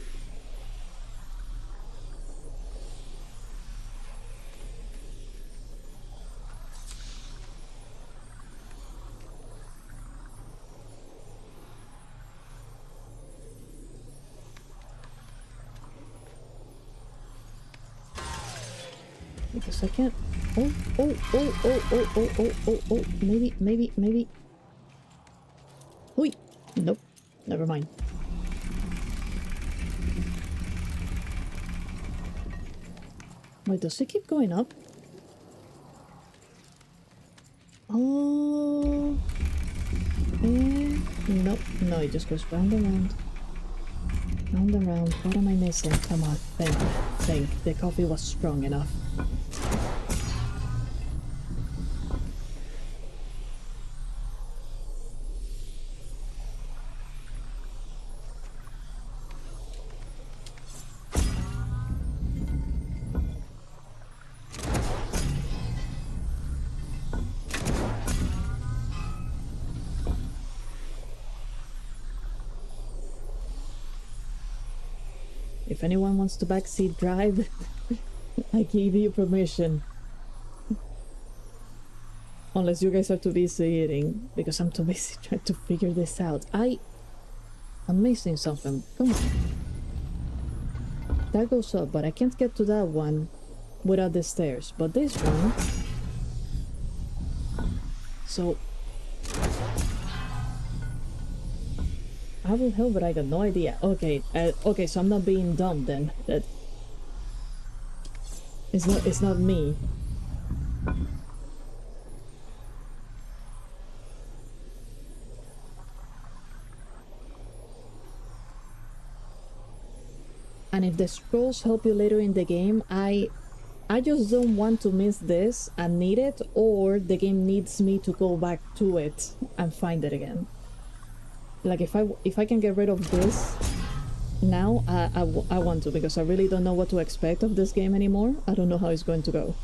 Because I can't... Oh, maybe... Oi! Nope, never mind. Wait, does it keep going up? Oh... Nope, no, it just goes round and round. Round and round. What am I missing? Come on, think. The coffee was strong enough. If anyone wants to backseat drive, I give you permission. Unless you guys are too busy eating, because I'm too busy trying to figure this out. I'm missing something. Come on. That goes up, but I can't get to that one without the stairs. But this one... So... I will help, but I got no idea. Okay, okay, so I'm not being dumb then. That it's not me. And if the scrolls help you later in the game, I just don't want to miss this and need it, or the game needs me to go back to it and find it again. Like if I can get rid of this now, I want to, because I really don't know what to expect of this game anymore. I don't know how it's going to go.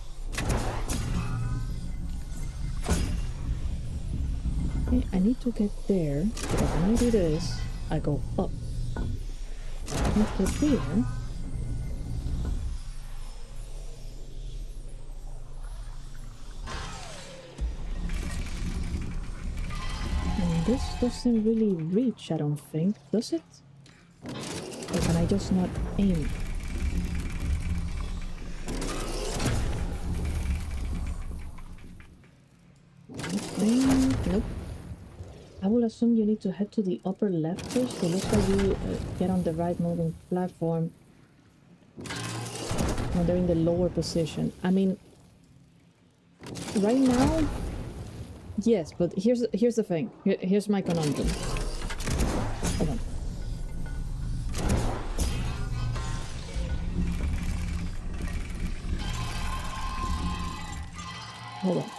Okay, I need to get there, because when I do this, I go up. I can't get there. This doesn't really reach, I don't think, does it? Or can I just not aim? Nope. I will assume you need to head to the upper left first. It looks like you get on the right moving platform. when they're in the lower position. I mean, right now, yes, but here's the thing. Here's my conundrum. Hold on. Hold on.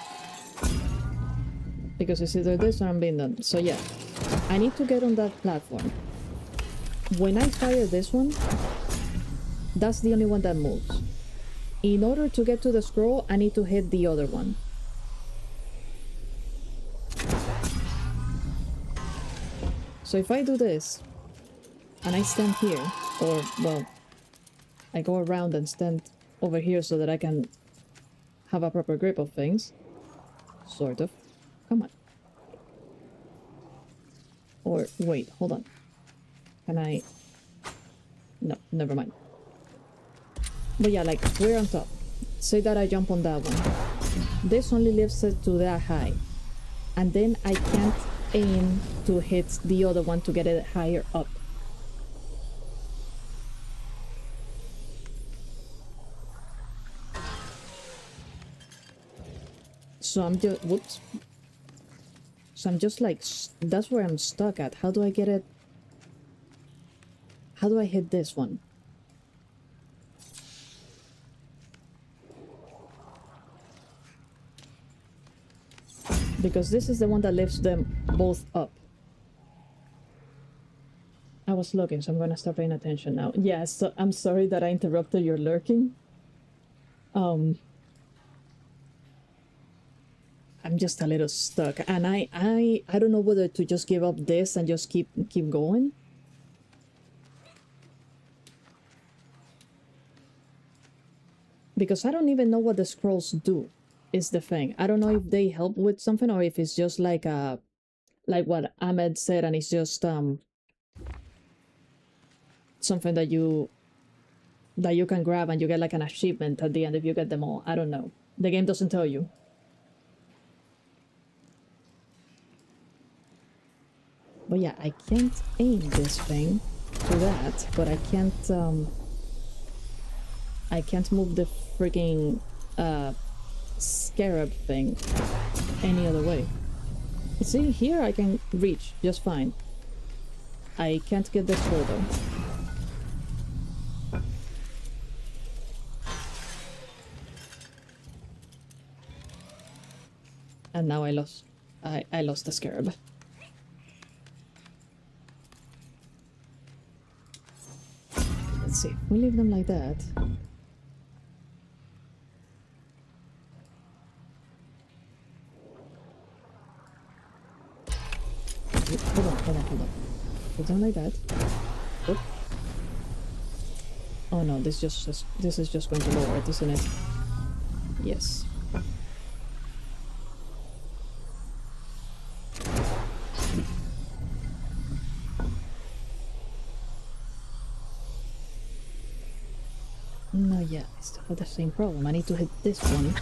Because it's either this or I'm being done. So yeah, I need to get on that platform. When I fire this one, that's the only one that moves. In order to get to the scroll, I need to hit the other one. So if I do this, and I stand here, or, well, I go around and stand over here so that I can have a proper grip of things. Sort of. Come on. Or, wait, hold on. Can I... No, never mind. But yeah, like, we're on top. Say that I jump on that one. This only lifts it to that high. And then I can't aim to hit the other one to get it higher up. So I'm just... Whoops. So I'm just like... That's where I'm stuck at. How do I get it? How do I hit this one? Because this is the one that lifts them both up. I was looking, so I'm gonna start paying attention now. Yeah, so I'm sorry that I interrupted your lurking. I'm just a little stuck, and I don't know whether to just give up this and just keep going. Because I don't even know what the scrolls do, is the thing. I don't know if they help with something or if it's just like what Ahmed said, and it's just something that you can grab and you get like an achievement at the end if you get them all. I don't know. The game doesn't tell you. But yeah, I can't aim this thing to that, but I can't move the freaking scarab thing any other way. See, here I can reach just fine. I can't get this scroll though. And now I lost the scarab. Let's see, we leave them like that. Hold on. Put them like that. Oop. Oh no, this is just going to lower it, isn't it? Yes. No, yeah, I still have the same problem. I need to hit this one.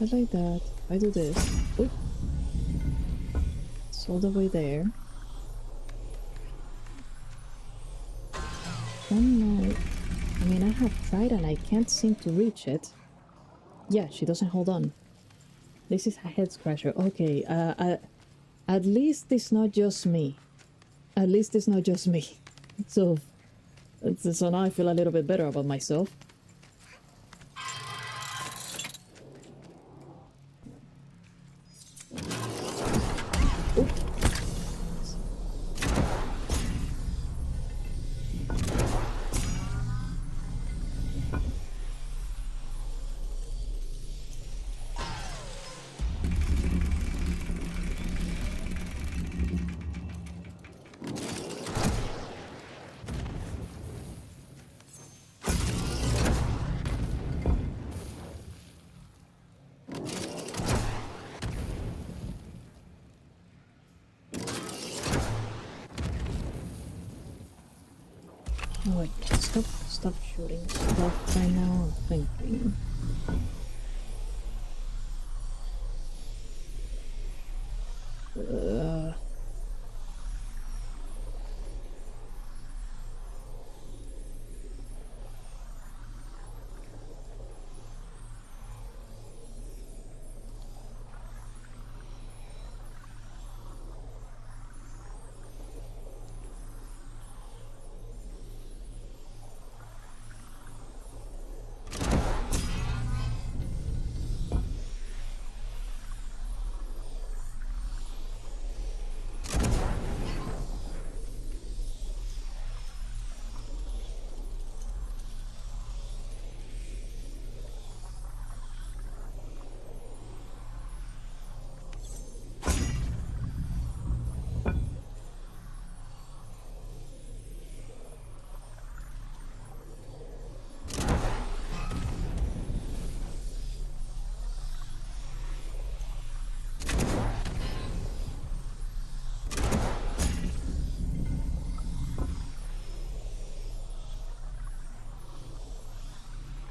It like that. If I do this, oop, it's all the way there. Oh no. I mean, I have tried and I can't seem to reach it. Yeah, she doesn't hold on. This is a head scratcher. Okay, at least it's not just me. At least it's not just me. So now I feel a little bit better about myself. Wait, stop shooting stuff right now. I'm thinking.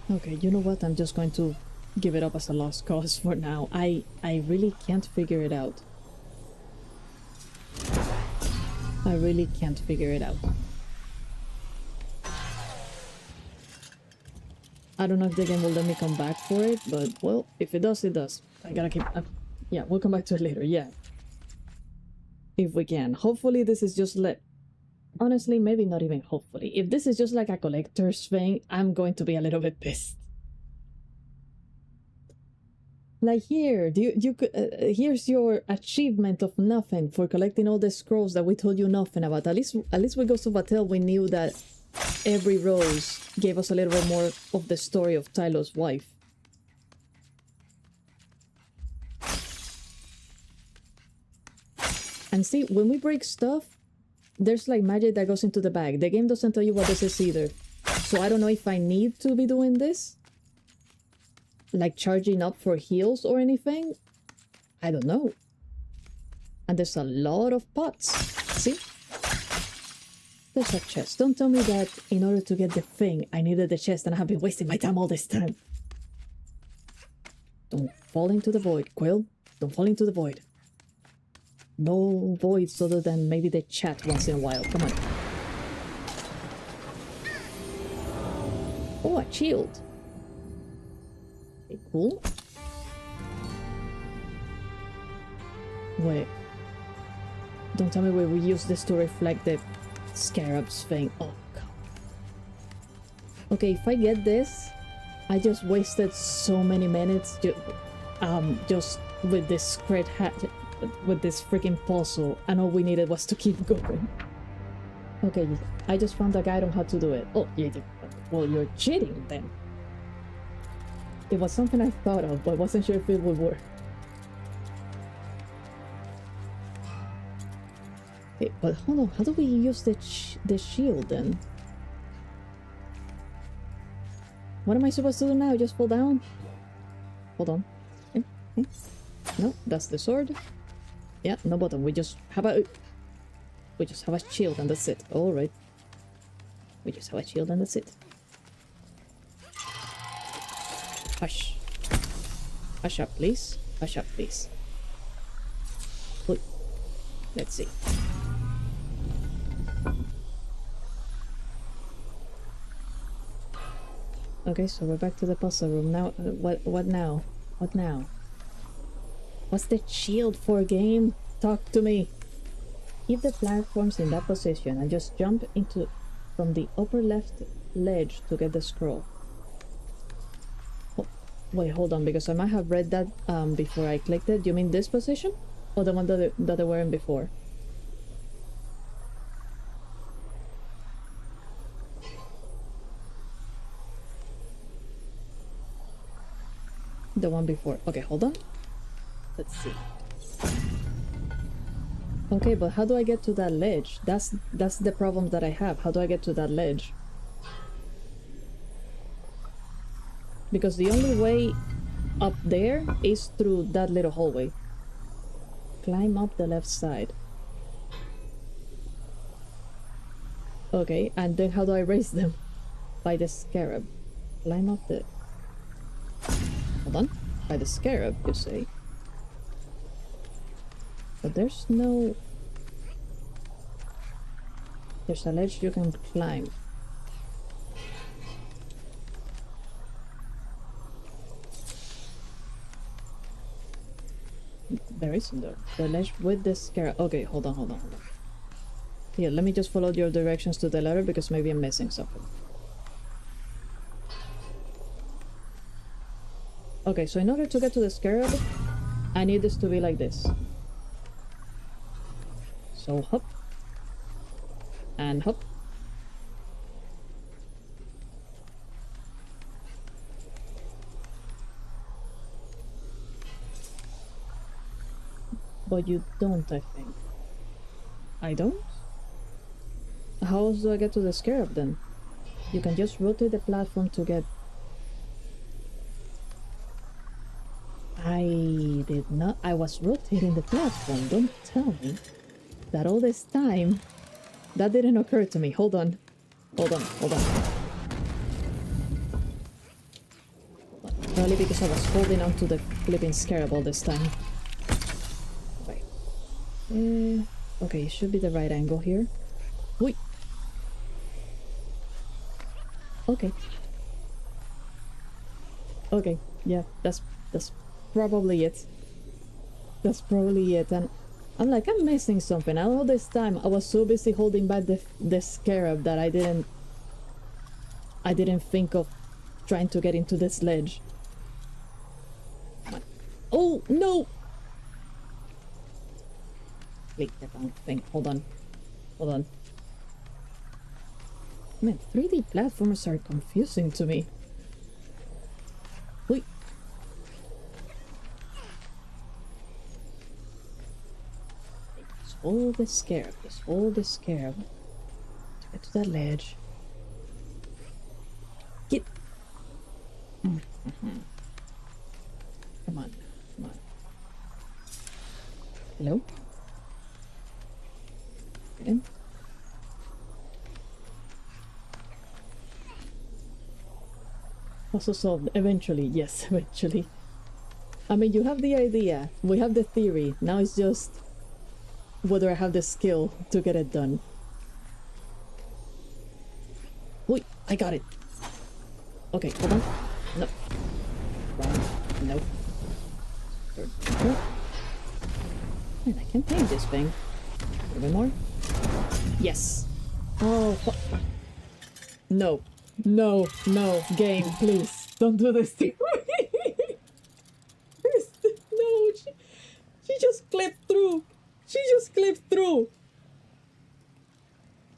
Okay, you know what? I'm just going to give it up as a lost cause for now. I really can't figure it out. I really can't figure it out. I don't know if the game will let me come back for it, but well, if it does, it does. I gotta keep... yeah, we'll come back to it later, yeah. If we can. Hopefully this is just honestly, maybe not even hopefully. If this is just like a collector's thing, I'm going to be a little bit pissed. Like here, here's your achievement of nothing for collecting all the scrolls that we told you nothing about. At least we go to Vatel, we knew that every rose gave us a little bit more of the story of Tylo's wife. And see, when we break stuff, there's like magic that goes into the bag. The game doesn't tell you what this is either. So I don't know if I need to be doing this. Like charging up for heals or anything. I don't know. And there's a lot of pots. See? There's a chest. Don't tell me that in order to get the thing, I needed the chest and I have been wasting my time all this time. Don't fall into the void, Quill. Don't fall into the void. No voids other than maybe the chat once in a while. Come on. Oh, a shield. Okay, cool. Wait. Don't tell me we use this to reflect the scarabs thing. Oh, God. Okay, if I get this, I just wasted so many minutes just with this great hat. With this freaking puzzle, and all we needed was to keep going. Okay, I just found a guide on how to do it. Oh, yeah, well, you're cheating then. It was something I thought of, but wasn't sure if it would work. Okay, but hold on, how do we use the shield then? What am I supposed to do now? Just fall down? Hold on. No, that's the sword. Yeah, no button. We just have a shield and that's it. All right. We just have a shield and that's it. Hush. Hush up, please. Hush up, please. Wait. Let's see. Okay, so we're back to the puzzle room now. What now? What now? What's the shield for, game? Talk to me. Keep the platforms in that position and just jump from the upper left ledge to get the scroll. Oh, wait, hold on, because I might have read that before I clicked it. Do you mean this position? Or the one that they were in before? The one before. Okay, hold on. Let's see. Okay, but how do I get to that ledge? That's the problem that I have. How do I get to that ledge? Because the only way up there is through that little hallway. Climb up the left side. Okay, and then how do I raise them? By the scarab. Climb up the... Hold on. By the scarab, you say? But there's no... There's a ledge you can climb. There isn't though. The ledge with the scarab. Okay, hold on, hold on, hold on. Here, let me just follow your directions to the letter because maybe I'm missing something. Okay, so in order to get to the scarab, I need this to be like this. So hop. And hop. But you don't, I think. I don't? How else do I get to the scarab then? You can just rotate the platform to get... I did not... I was rotating the platform. Don't tell me that all this time... That didn't occur to me. Hold on. Hold on, hold on. Probably because I was holding on to the flipping scarab all this time. Okay, it should be the right angle here. Wait. Okay. Okay, yeah, that's probably it. That's probably it. And I'm like, I'm missing something. All this time I was so busy holding back the scarab that I didn't think of trying to get into this ledge. Oh no! Click the wrong thing. Hold on. Hold on. Man, 3D platformers are confusing to me. Wait. Just hold the scarab. Just hold the scarab. To get to that ledge. Get. Come on. Come on. Hello? Okay. Also solved. Eventually. Yes, eventually. I mean, you have the idea. We have the theory. Now it's just whether I have the skill to get it done. Wait, I got it. Okay, hold on. No. Wrong. No. Man, I can paint this thing. A little bit more. Yes. Oh, no. No, no, game, please. Don't do this to me. No, she just clipped through. She just clipped through.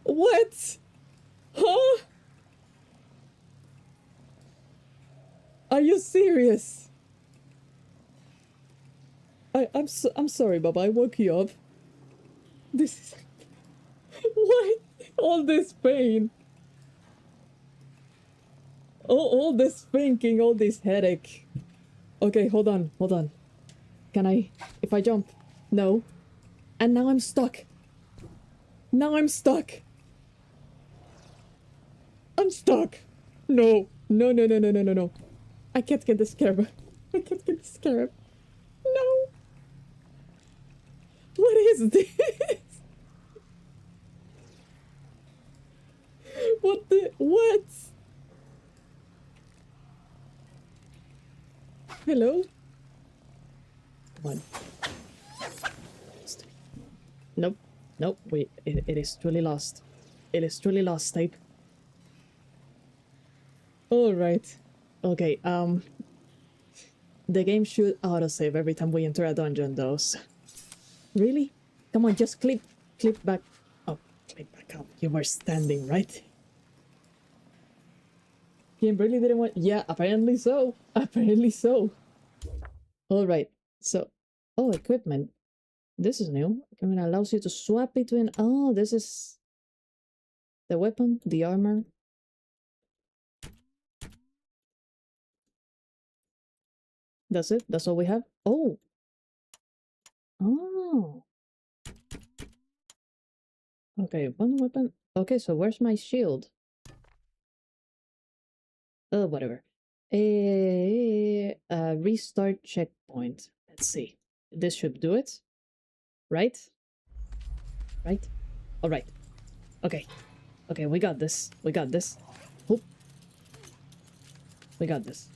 What? Huh? Are you serious? I'm sorry, Baba. I woke you up. This is... Why all this pain? All this thinking, all this headache. Okay, hold on, hold on. Can I... If I jump? No. And now I'm stuck. Now I'm stuck. I'm stuck. No. No, no, no, no, no, no, no. I can't get the scarab. I can't get the scarab. No. What is this? What the... What? Hello? Come on. Nope. Nope. Wait. It is truly lost. It is truly lost, type. Alright. Okay, the game should autosave every time we enter a dungeon, though. So. Really? Come on, just clip back. Oh, clip back up. You were standing, right? Game really didn't want... Yeah, apparently so. Apparently so. Alright, so... Oh, equipment. This is new. Equipment allows you to swap between... Oh, this is... The weapon, the armor. That's it? That's all we have? Oh! Oh! Okay, one weapon. Okay, so where's my shield? Oh, whatever. Restart checkpoint. Let's see. This should do it. Right? Right? Alright. Okay. Okay, we got this. We got this. Oop. We got this.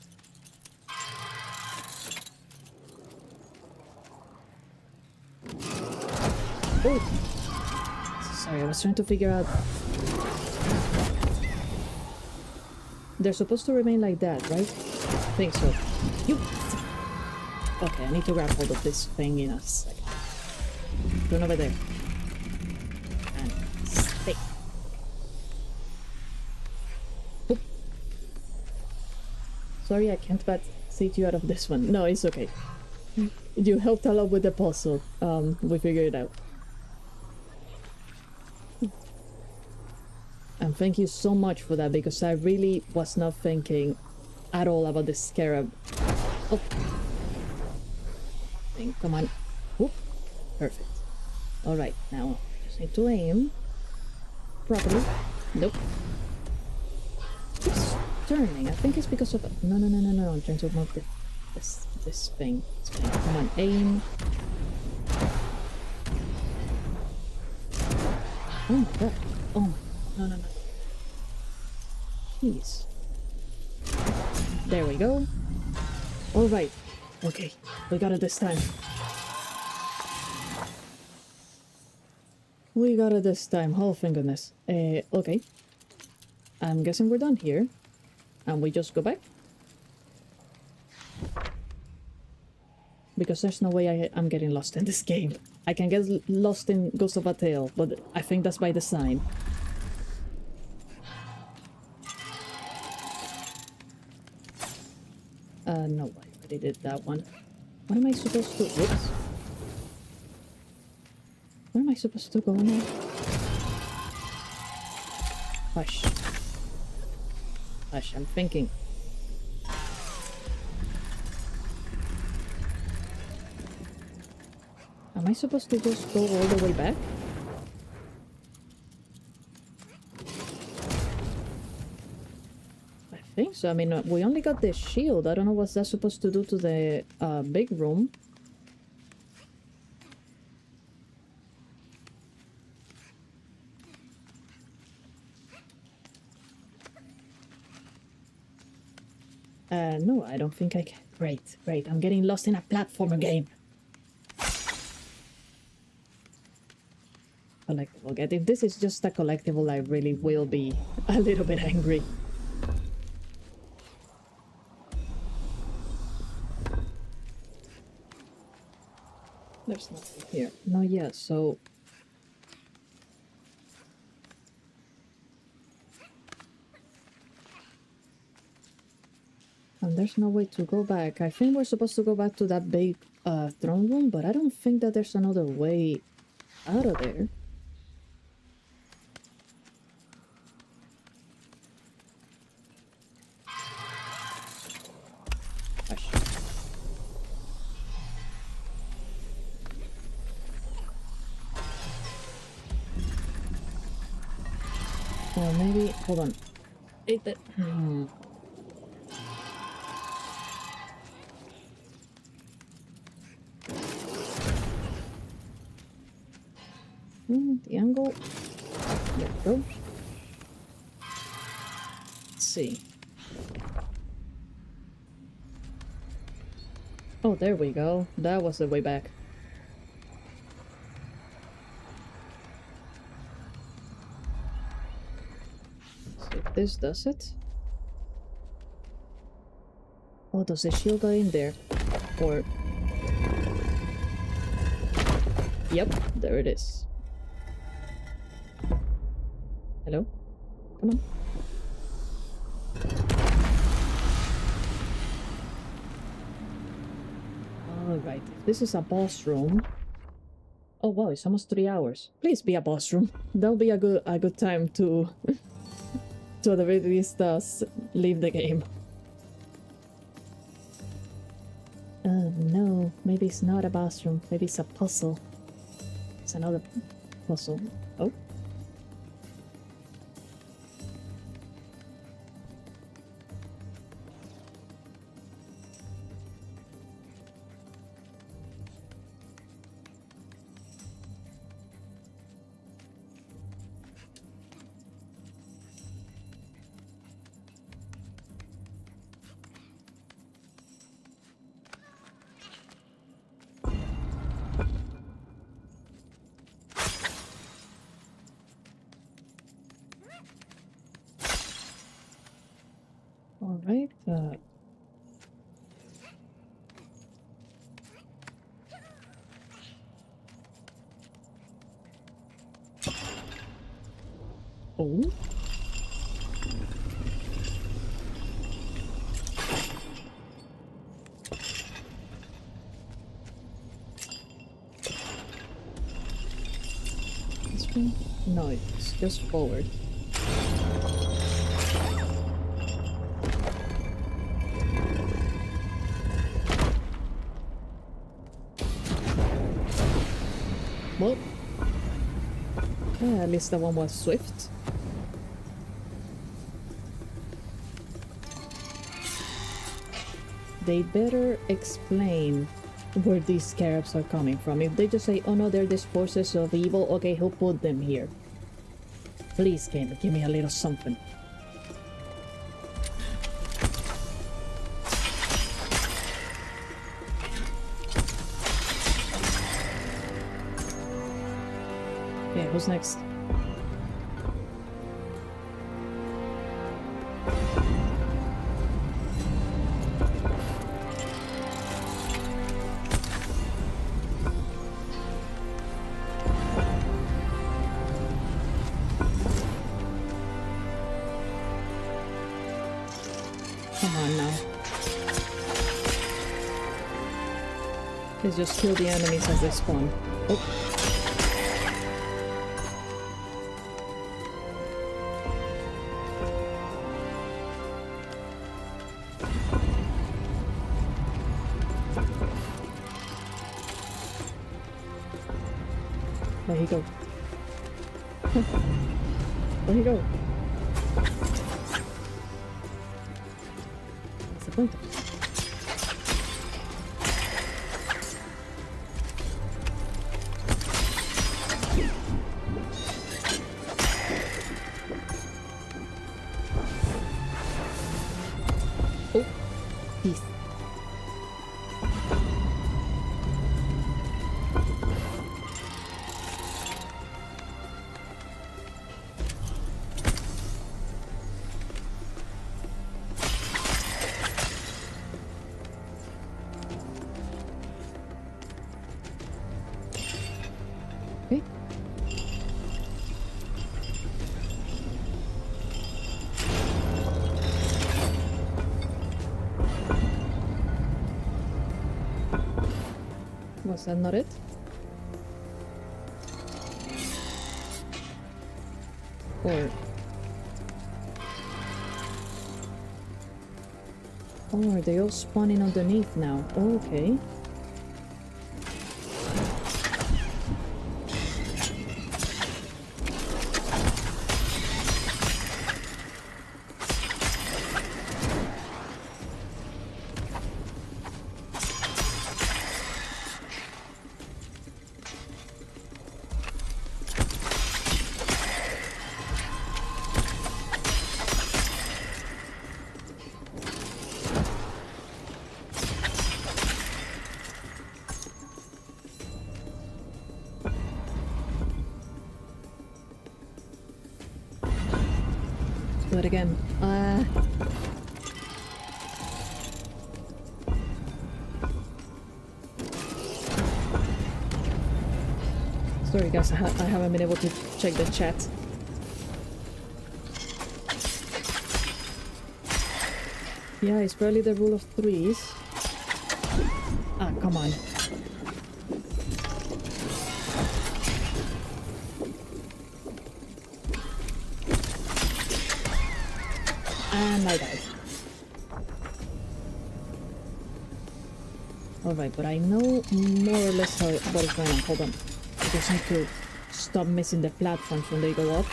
Oh! Sorry, I was trying to figure out... They're supposed to remain like that, right? I think so. You... Okay, I need to grab hold of this thing in a second. Turn over there. And stay. Oop. Sorry, I can't but seat you out of this one. No, it's okay. You helped a lot with the puzzle. We figured it out. And thank you so much for that, because I really was not thinking at all about the scarab. Oh. Come on. Oop. Perfect. Alright, now just need to aim properly. Nope. Keeps turning. I think it's because of... No. I'm trying to move this thing. Come on, aim. Oh my god. Oh my... No. Jeez. There we go. Alright. Okay. We got it this time. We got it this time. Oh, thank goodness. Okay. I'm guessing we're done here. And we just go back? Because there's no way I'm getting lost in this game. I can get lost in Ghost of a Tale, but I think that's by design. No, I already did that one. What am I supposed to... Whoops. Where am I supposed to go now? Hush. Hush, I'm thinking. Am I supposed to just go all the way back? I think so. I mean, we only got the shield. I don't know what's that supposed to do to the big room. No, I don't think I can. Great. I'm getting lost in a platformer game. Collectible. Okay, if this is just a collectible, I really will be a little bit angry. There's nothing here. No, yeah, so... And there's no way to go back. I think we're supposed to go back to that big throne room, but I don't think that there's another way out of there. Gosh. Or maybe... Hold on. The angle. There we go. Let's see. Oh, there we go. That was the way back. So if this does it. Oh, does the shield go in there? Or... Yep, there it is. Hello? Come on. Alright, if this is a boss room... Oh wow, it's almost 3 hours. Please be a boss room. That'll be a good time to... to at the very least leave the game. No, maybe it's not a boss room. Maybe it's a puzzle. It's another puzzle. Oh. Oh. This one? No, it's just forward. Well, at least that one was swift. They better explain where these scarabs are coming from. If they just say, oh no, they're these forces of evil, okay, who put them here? Please, game, give me a little something. Yeah, who's next? Come on now. Let's just kill the enemies as they spawn. Oh. There you go. There you go. What's the point? Oh, peace. Was that not it? Or... oh, are they all spawning underneath now? Oh, okay. Do it again. Sorry guys, I haven't been able to check the chat. Yeah, it's barely the rule of threes. Ah, come on. And I died. Alright, but I know more or less what is going on. Hold on. I just need to stop missing the platforms when they go up.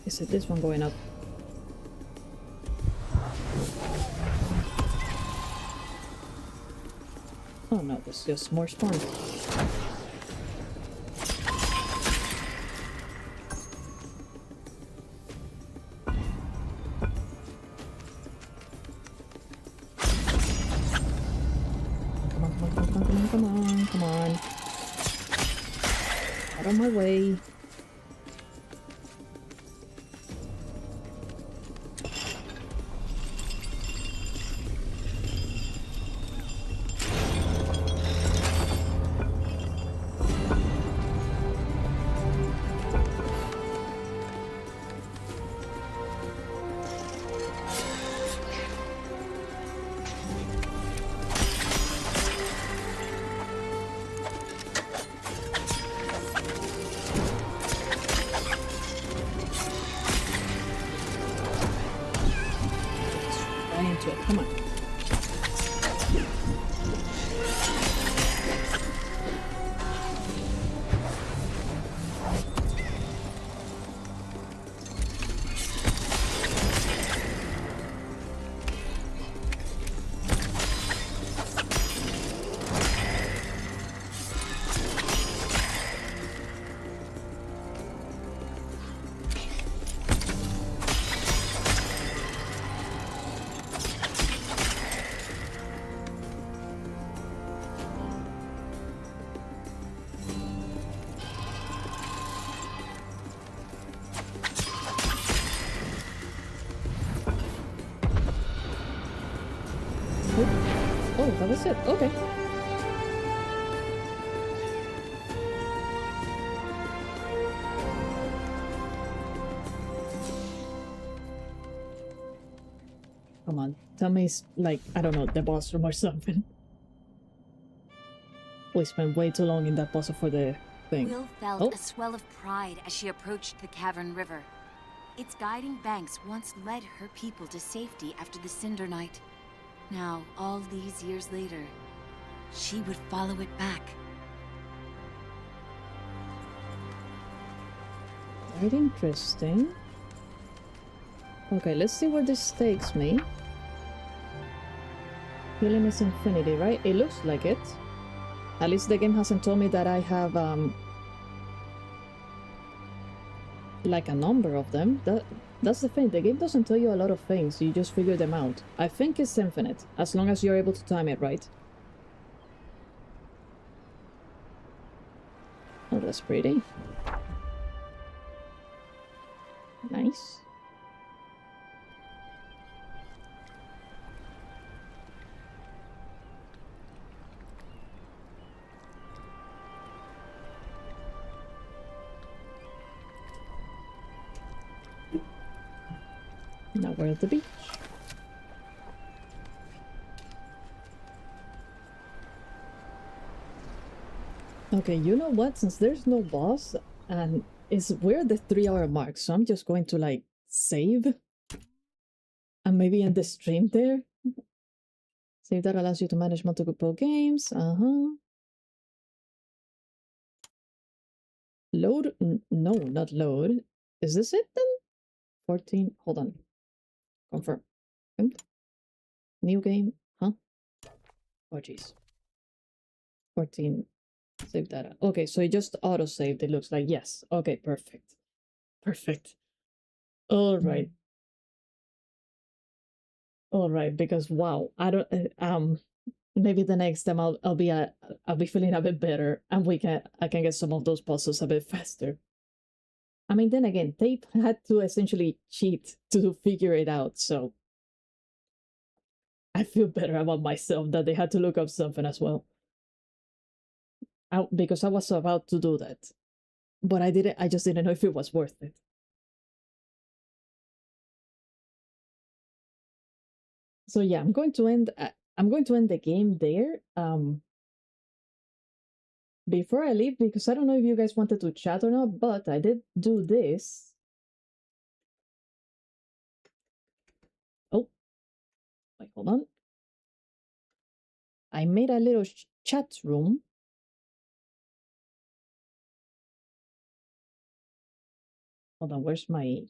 Is it this one going up? Oh no, there's just more spawn. Come on, come on, come on, come on, come on, come on. On my way. Into it. Come on. Oh, that was it. Okay. Come on. Tell me it's like, I don't know, the boss room or something. We spent way too long in that puzzle for the thing. Will felt a swell of pride as she approached the cavern river. Its guiding banks once led her people to safety after the Cinder Night. Now, all these years later, she would follow it back. Very interesting. Okay, let's see where this takes me. Healing is infinity, right? It looks like it. At least the game hasn't told me that I have, like a number of them. That's the thing, the game doesn't tell you a lot of things, you just figure them out. I think it's infinite, as long as you're able to time it right. Oh, that's pretty. Nice. Now we're at the beach. Okay, you know what? Since there's no boss, and we're at the 3-hour mark, so I'm just going to like save and maybe end the stream there. Save that allows you to manage multiple games. Load? No, not load. Is this it then? 14. Hold on. Confirm. New game. Huh? Oh, jeez. 14. Save data. Okay, so it just auto-saved, it looks like. Yes. Okay, perfect. Perfect. Alright. Alright, because wow, I don't maybe the next time I'll be feeling a bit better and I can get some of those puzzles a bit faster. I mean, then again, they had to essentially cheat to figure it out, so I feel better about myself that they had to look up something as well. Because I was about to do that, but I just didn't know if it was worth it. So yeah, I'm going to end the game there. Before I leave, because I don't know if you guys wanted to chat or not, but I did do this. Oh, wait, hold on. I made a little chat room. Hold on, where's my...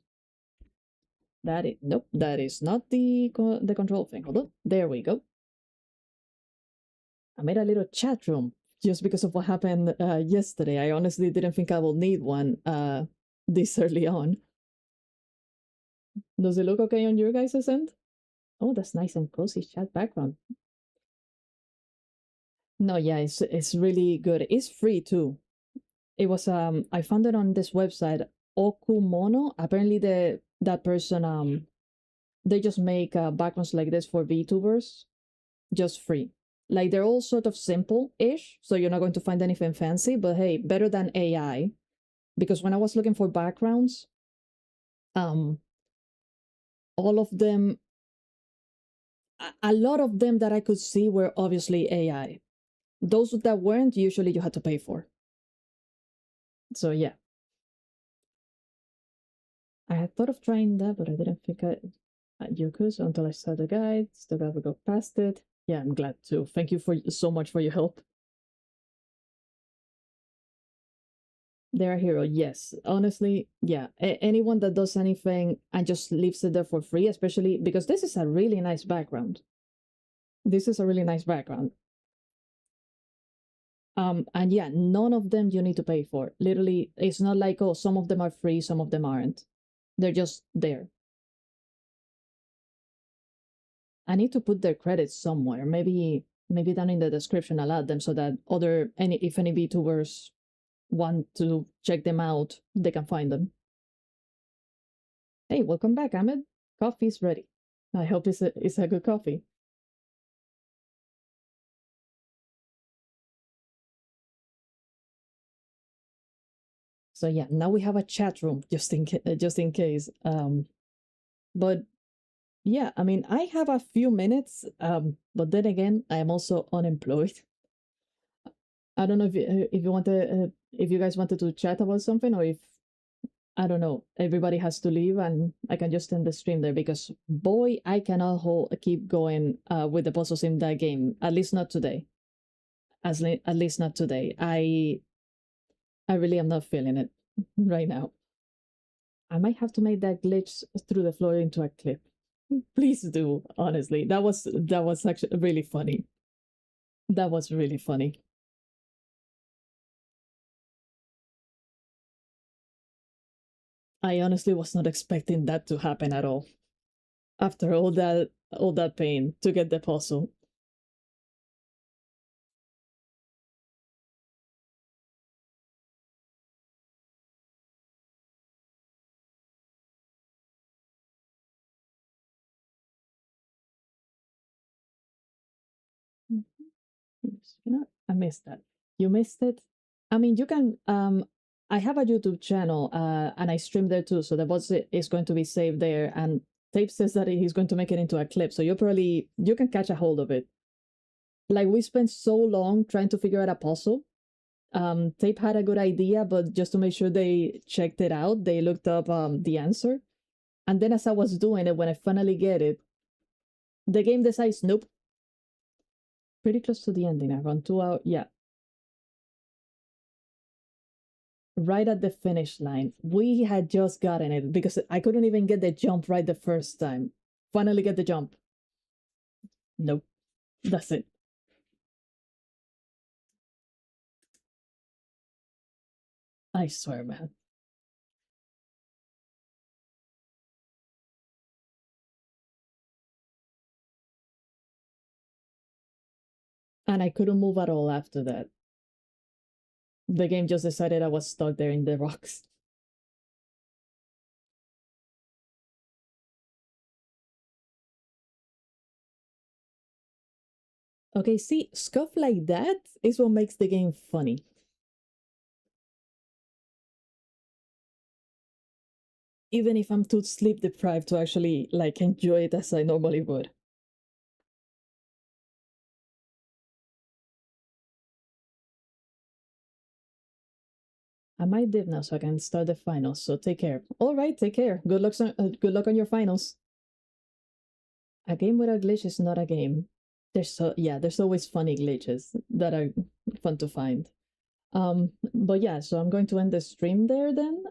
Nope, that is not the control thing. Hold on, there we go. I made a little chat room just because of what happened yesterday. I honestly didn't think I will need one this early on. Does it look okay on your guys' end? Oh, that's nice and cozy chat background. No, yeah, it's really good. It's free too. It was I found it on this website, OKUMONO. Apparently that person they just make backgrounds like this for VTubers, just free. Like they're all sort of simple-ish, so you're not going to find anything fancy, but hey, better than AI. Because when I was looking for backgrounds, all of them, a lot of them that I could see were obviously AI. Those that weren't, usually you had to pay for. So yeah. I had thought of trying that, but I didn't think you could until I saw the guide. Still gotta go past it. Yeah, I'm glad too. Thank you so much for your help. They're a hero, yes. Honestly, yeah. Anyone that does anything and just leaves it there for free, especially because this is a really nice background. This is a really nice background. And yeah, none of them you need to pay for. Literally, it's not like, oh, some of them are free, some of them aren't. They're just there. I need to put their credits somewhere. Maybe down in the description, I'll add them so that if any VTubers want to check them out, they can find them. Hey, welcome back, Ahmed. Coffee's ready. I hope it's a good coffee. So yeah, now we have a chat room just in case. But yeah, I mean, I have a few minutes. But then again, I am also unemployed. I don't know if if you guys wanted to chat about something, or if I don't know, everybody has to leave and I can just end the stream there, because boy, I cannot keep going with the puzzles in that game. At least not today. At least not today. I really am not feeling it right now. I might have to make that glitch through the floor into a clip. Please do, honestly. That was actually really funny. That was really funny. I honestly was not expecting that to happen at all. After all that pain to get the puzzle. I missed that. You missed it? I mean, you can I have a YouTube channel and I stream there too, so the VOD is going to be saved there, and Tape says that he's going to make it into a clip, so you can catch a hold of it. Like, we spent so long trying to figure out a puzzle. Tape had a good idea, but just to make sure they checked it out, they looked up the answer. And then as I was doing it, when I finally get it, the game decides, nope. Pretty close to the ending. Around 2 hours. Yeah. Right at the finish line. We had just gotten it because I couldn't even get the jump right the first time. Finally get the jump. Nope. That's it. I swear, man. And I couldn't move at all after that. The game just decided I was stuck there in the rocks. Okay, see, stuff like that is what makes the game funny. Even if I'm too sleep deprived to actually like enjoy it as I normally would. I might dip now so I can start the finals. So take care. All right, take care. Good luck on your finals. A game without glitch is not a game. There's always funny glitches that are fun to find. But yeah, so I'm going to end the stream there then.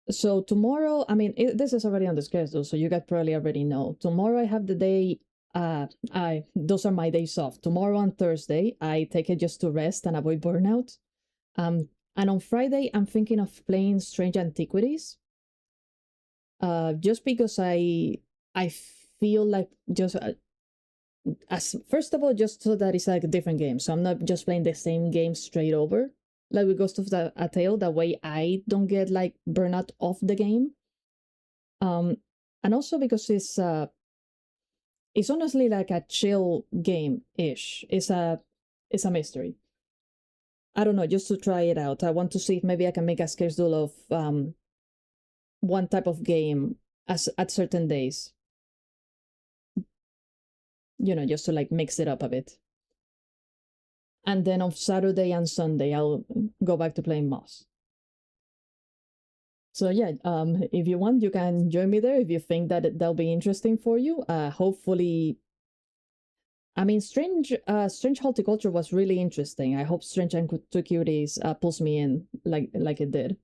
So tomorrow, I mean, this is already on the schedule, so you guys probably already know. Tomorrow I have the day. Those are my days off. Tomorrow and Thursday, I take it just to rest and avoid burnout. And on Friday, I'm thinking of playing Strange Antiquities. Just because I feel like just as first of all, just so that it's like a different game, so I'm not just playing the same game straight over. like with Ghost of a Tale. That way I don't get like burnout off the game. And also because it's honestly like a chill game-ish. It's a mystery. I don't know, just to try it out. I want to see if maybe I can make a schedule of one type of game at certain days. You know, just to like mix it up a bit. And then on Saturday and Sunday, I'll go back to playing Moss. So yeah, if you want, you can join me there if you think that that'll be interesting for you. Hopefully, I mean, Strange Horticulture was really interesting. I hope Strange Antiquities pulls me in like it did.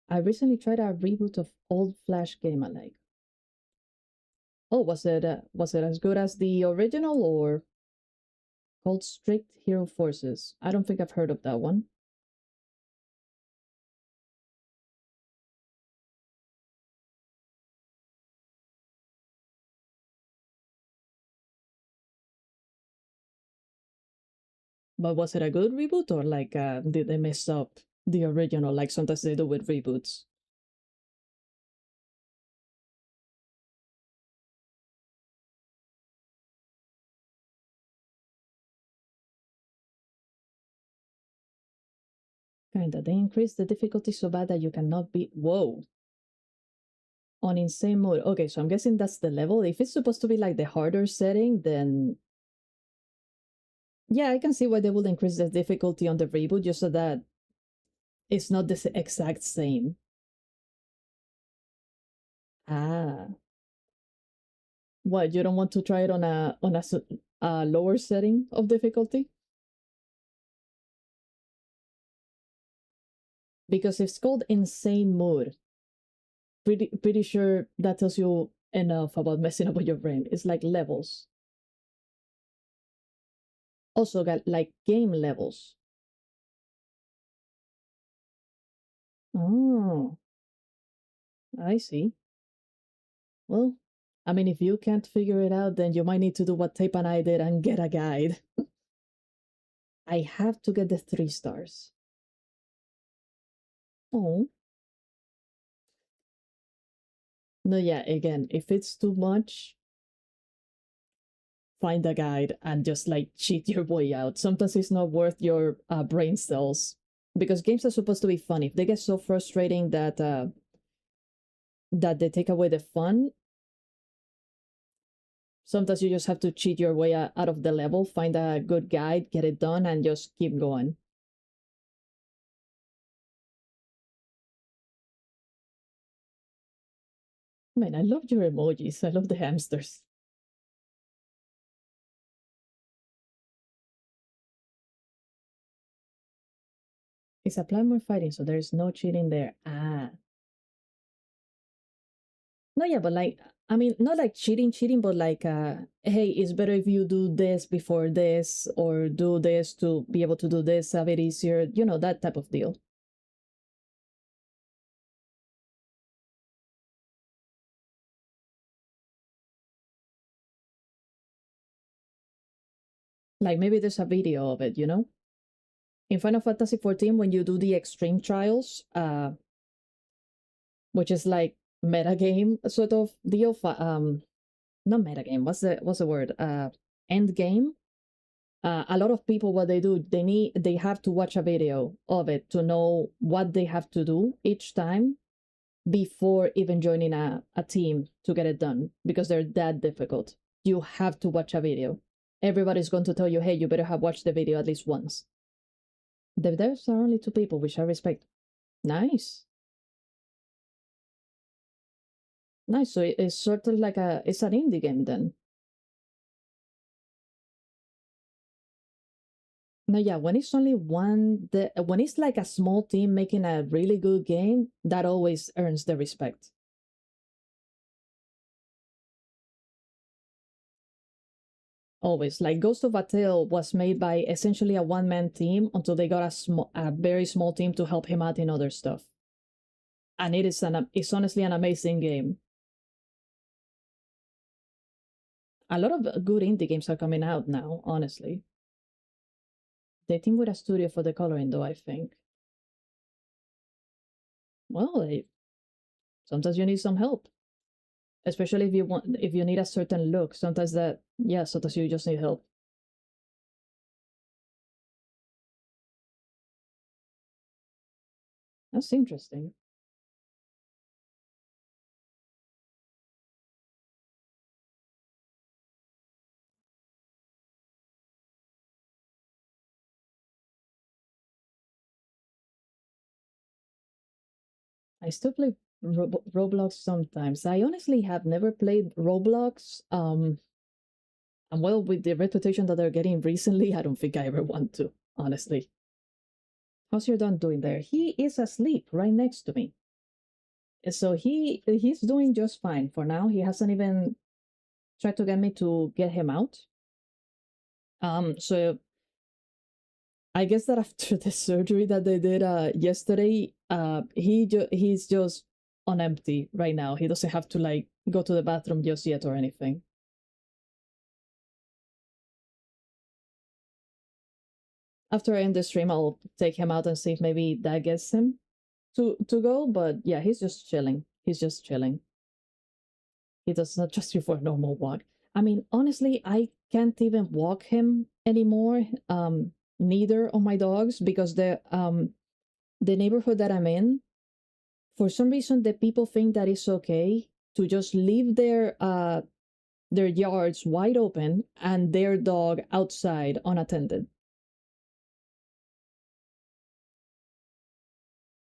I recently tried a reboot of old Flash game I like. Oh, was it as good as the original or called Strict Hero Forces? I don't think I've heard of that one. But was it a good reboot or like did they mess up the original like sometimes they do with reboots? Kinda. They increase the difficulty so bad that you cannot beat. Whoa. On insane mode. Okay, so I'm guessing that's the level. If it's supposed to be like the harder setting, then yeah, I can see why they would increase the difficulty on the reboot just so that it's not the exact same. Ah. What, you don't want to try it on a lower setting of difficulty? Because it's called insane mode. Pretty sure that tells you enough about messing up with your brain. It's like levels. Also got like game levels. Oh, I see. Well, I mean, if you can't figure it out, then you might need to do what Tape and I did and get a guide. I have to get the 3 stars. Oh. No, yeah, again, if it's too much, find a guide and just like cheat your way out. Sometimes it's not worth your brain cells because games are supposed to be fun. If they get so frustrating that that they take away the fun, sometimes you just have to cheat your way out of the level, find a good guide, get it done, and just keep going. Man, I love your emojis. I love the hamsters. It's a platform fighting, so there's no cheating there. Ah. No, yeah, but like, I mean, not like cheating, but like, hey, it's better if you do this before this, or do this to be able to do this a bit easier, you know, that type of deal. Like maybe there's a video of it, you know? In Final Fantasy XIV, when you do the extreme trials, which is like metagame sort of deal, not metagame, what's the word? End game. A lot of people, what they do, they have to watch a video of it to know what they have to do each time before even joining a team to get it done, because they're that difficult. You have to watch a video. Everybody's going to tell you, hey, you better have watched the video at least once. The devs are only 2 people, which I respect. Nice. Nice. So it's sort of like it's an indie game then. No, yeah, when it's only one, when it's like a small team making a really good game, that always earns the respect. Always. Like Ghost of a Tale was made by essentially a one-man team until they got a very small team to help him out in other stuff. And it's honestly an amazing game. A lot of good indie games are coming out now, honestly. They team with a studio for the coloring, though, I think. Well, sometimes you need some help, especially if you need a certain look. Sometimes sometimes you just need help. That's interesting. I still play Roblox sometimes. I honestly have never played Roblox. And well, with the reputation that they're getting recently, I don't think I ever want to, honestly. How's your dog doing there? He is asleep right next to me. So he's doing just fine for now. He hasn't even tried to get me to get him out. So I guess that after the surgery that they did yesterday, he's just on empty right now. He doesn't have to like go to the bathroom just yet or anything. After I end the stream, I'll take him out and see if maybe that gets him to go. But yeah, he's just chilling. He's just chilling. He does not trust you for a normal walk. I mean, honestly, I can't even walk him anymore. Neither of my dogs, because the neighborhood that I'm in, for some reason, the people think that it's okay to just leave their yards wide open and their dog outside unattended.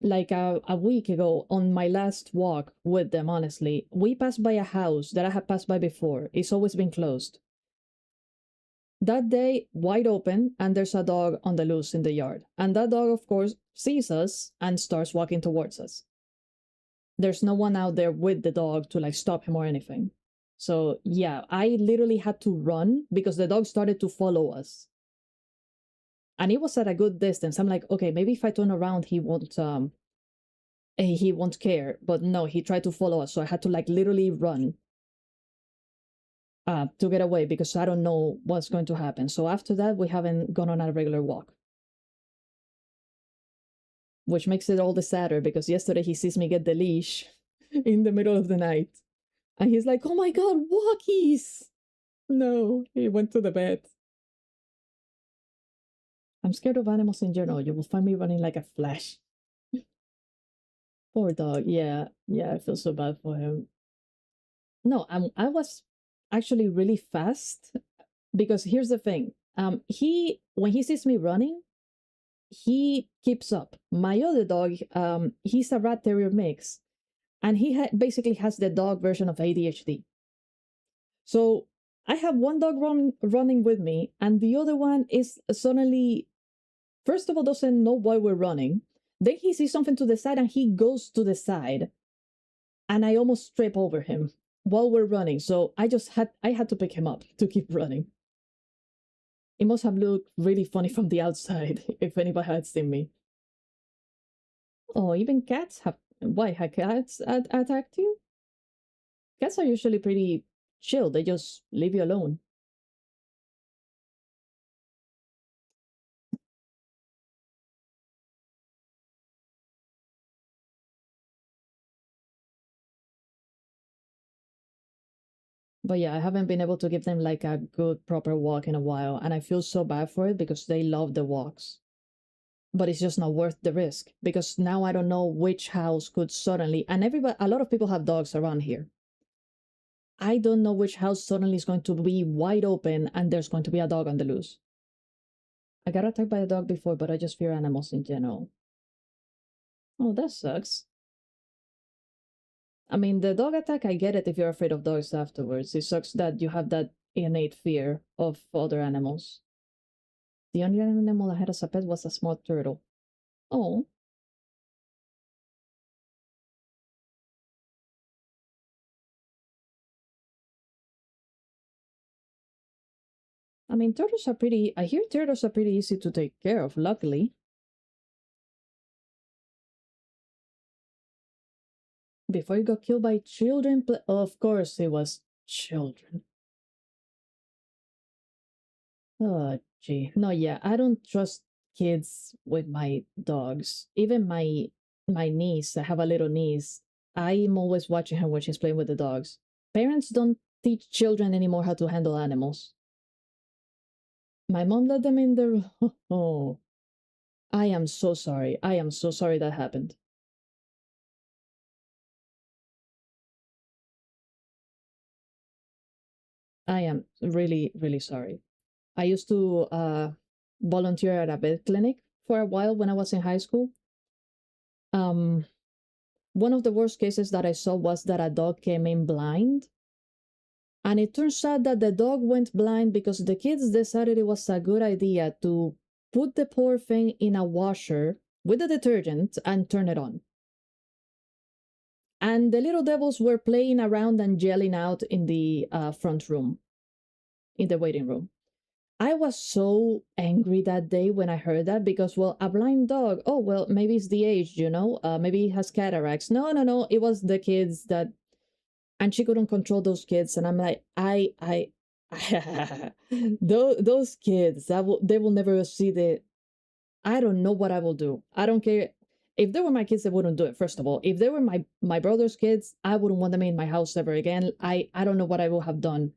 Like a week ago, on my last walk with them, honestly, we passed by a house that I had passed by before. It's always been closed. That day, wide open, and there's a dog on the loose in the yard. And that dog, of course, sees us and starts walking towards us. There's no one out there with the dog to like stop him or anything. So yeah, I literally had to run because the dog started to follow us. And it was at a good distance. I'm like, okay, maybe if I turn around, he won't care. But no, he tried to follow us. So I had to like literally run to get away because I don't know what's going to happen. So after that, we haven't gone on a regular walk. Which makes it all the sadder because yesterday he sees me get the leash in the middle of the night. And he's like, oh my god, walkies! No, he went to the bed. I'm scared of animals in general. You will find me running like a flash. Poor dog. Yeah, I feel so bad for him. No, I was actually really fast because here's the thing. When he sees me running, he keeps up. My other dog, he's a rat terrier mix, and he basically has the dog version of ADHD. So I have one dog running with me, and the other one is suddenly, first of all, doesn't know why we're running. Then he sees something to the side and he goes to the side, and I almost trip over him while we're running. So I had to pick him up to keep running. It must have looked really funny from the outside if anybody had seen me. Oh, even cats have. Why have cats attacked you? Cats are usually pretty chill. They just leave you alone. But yeah, I haven't been able to give them like a good proper walk in a while, and I feel so bad for it because they love the walks. But it's just not worth the risk because now I don't know which house could suddenly, and a lot of people have dogs around here. I don't know which house suddenly is going to be wide open and there's going to be a dog on the loose. I got attacked by a dog before, but I just fear animals in general. Oh, that sucks. I mean, the dog attack, I get it if you're afraid of dogs afterwards. It sucks that you have that innate fear of other animals. The only animal I had as a pet was a small turtle. Oh. I mean, I hear turtles are pretty easy to take care of, luckily. Before you got killed by children, of course it was children. Oh, Gee, no, yeah, I don't trust kids with my dogs. Even my niece, I have a little niece. I'm always watching her when she's playing with the dogs. Parents don't teach children anymore how to handle animals. My mom let them in the oh, I am so sorry. I am so sorry that happened. I am really, really sorry. I used to volunteer at a vet clinic for a while when I was in high school. Um, One of the worst cases that I saw was that a dog came in blind. And it turns out that the dog went blind because the kids decided it was a good idea to put the poor thing in a washer with the detergent and turn it on. And the little devils were playing around and yelling out in the front room, in the waiting room. I was so angry that day when I heard that because, well, a blind dog, oh, well, maybe it's the age, maybe it has cataracts. No, no, no, it was the kids that, and she couldn't control those kids. And I'm like, those kids, they will never see I don't know what I will do. I don't care. If they were my kids, they wouldn't do it, first of all. If they were my brother's kids, I wouldn't want them in my house ever again. I don't know what I would have done.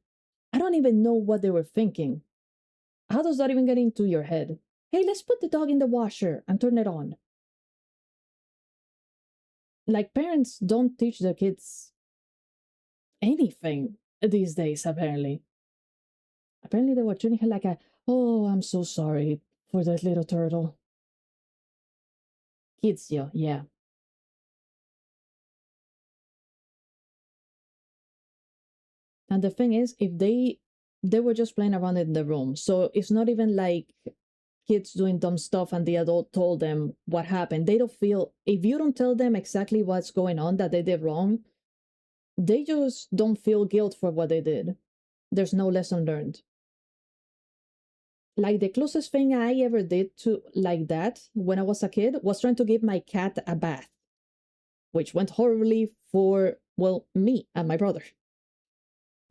I don't even know what they were thinking. How does that even get into your head? Hey, let's put the dog in the washer and turn it on. Like, parents don't teach their kids anything these days, apparently. Apparently they were treating her like oh, I'm so sorry for that little turtle. Kids, yeah. And the thing is, if they were just playing around in the room, so it's not even like kids doing dumb stuff and the adult told them what happened. They don't feel, if you don't tell them exactly what's going on that they did wrong, they just don't feel guilt for what they did. There's no lesson learned. Like, the closest thing I ever did to like that when I was a kid was trying to give my cat a bath, which went horribly for, well, me and my brother.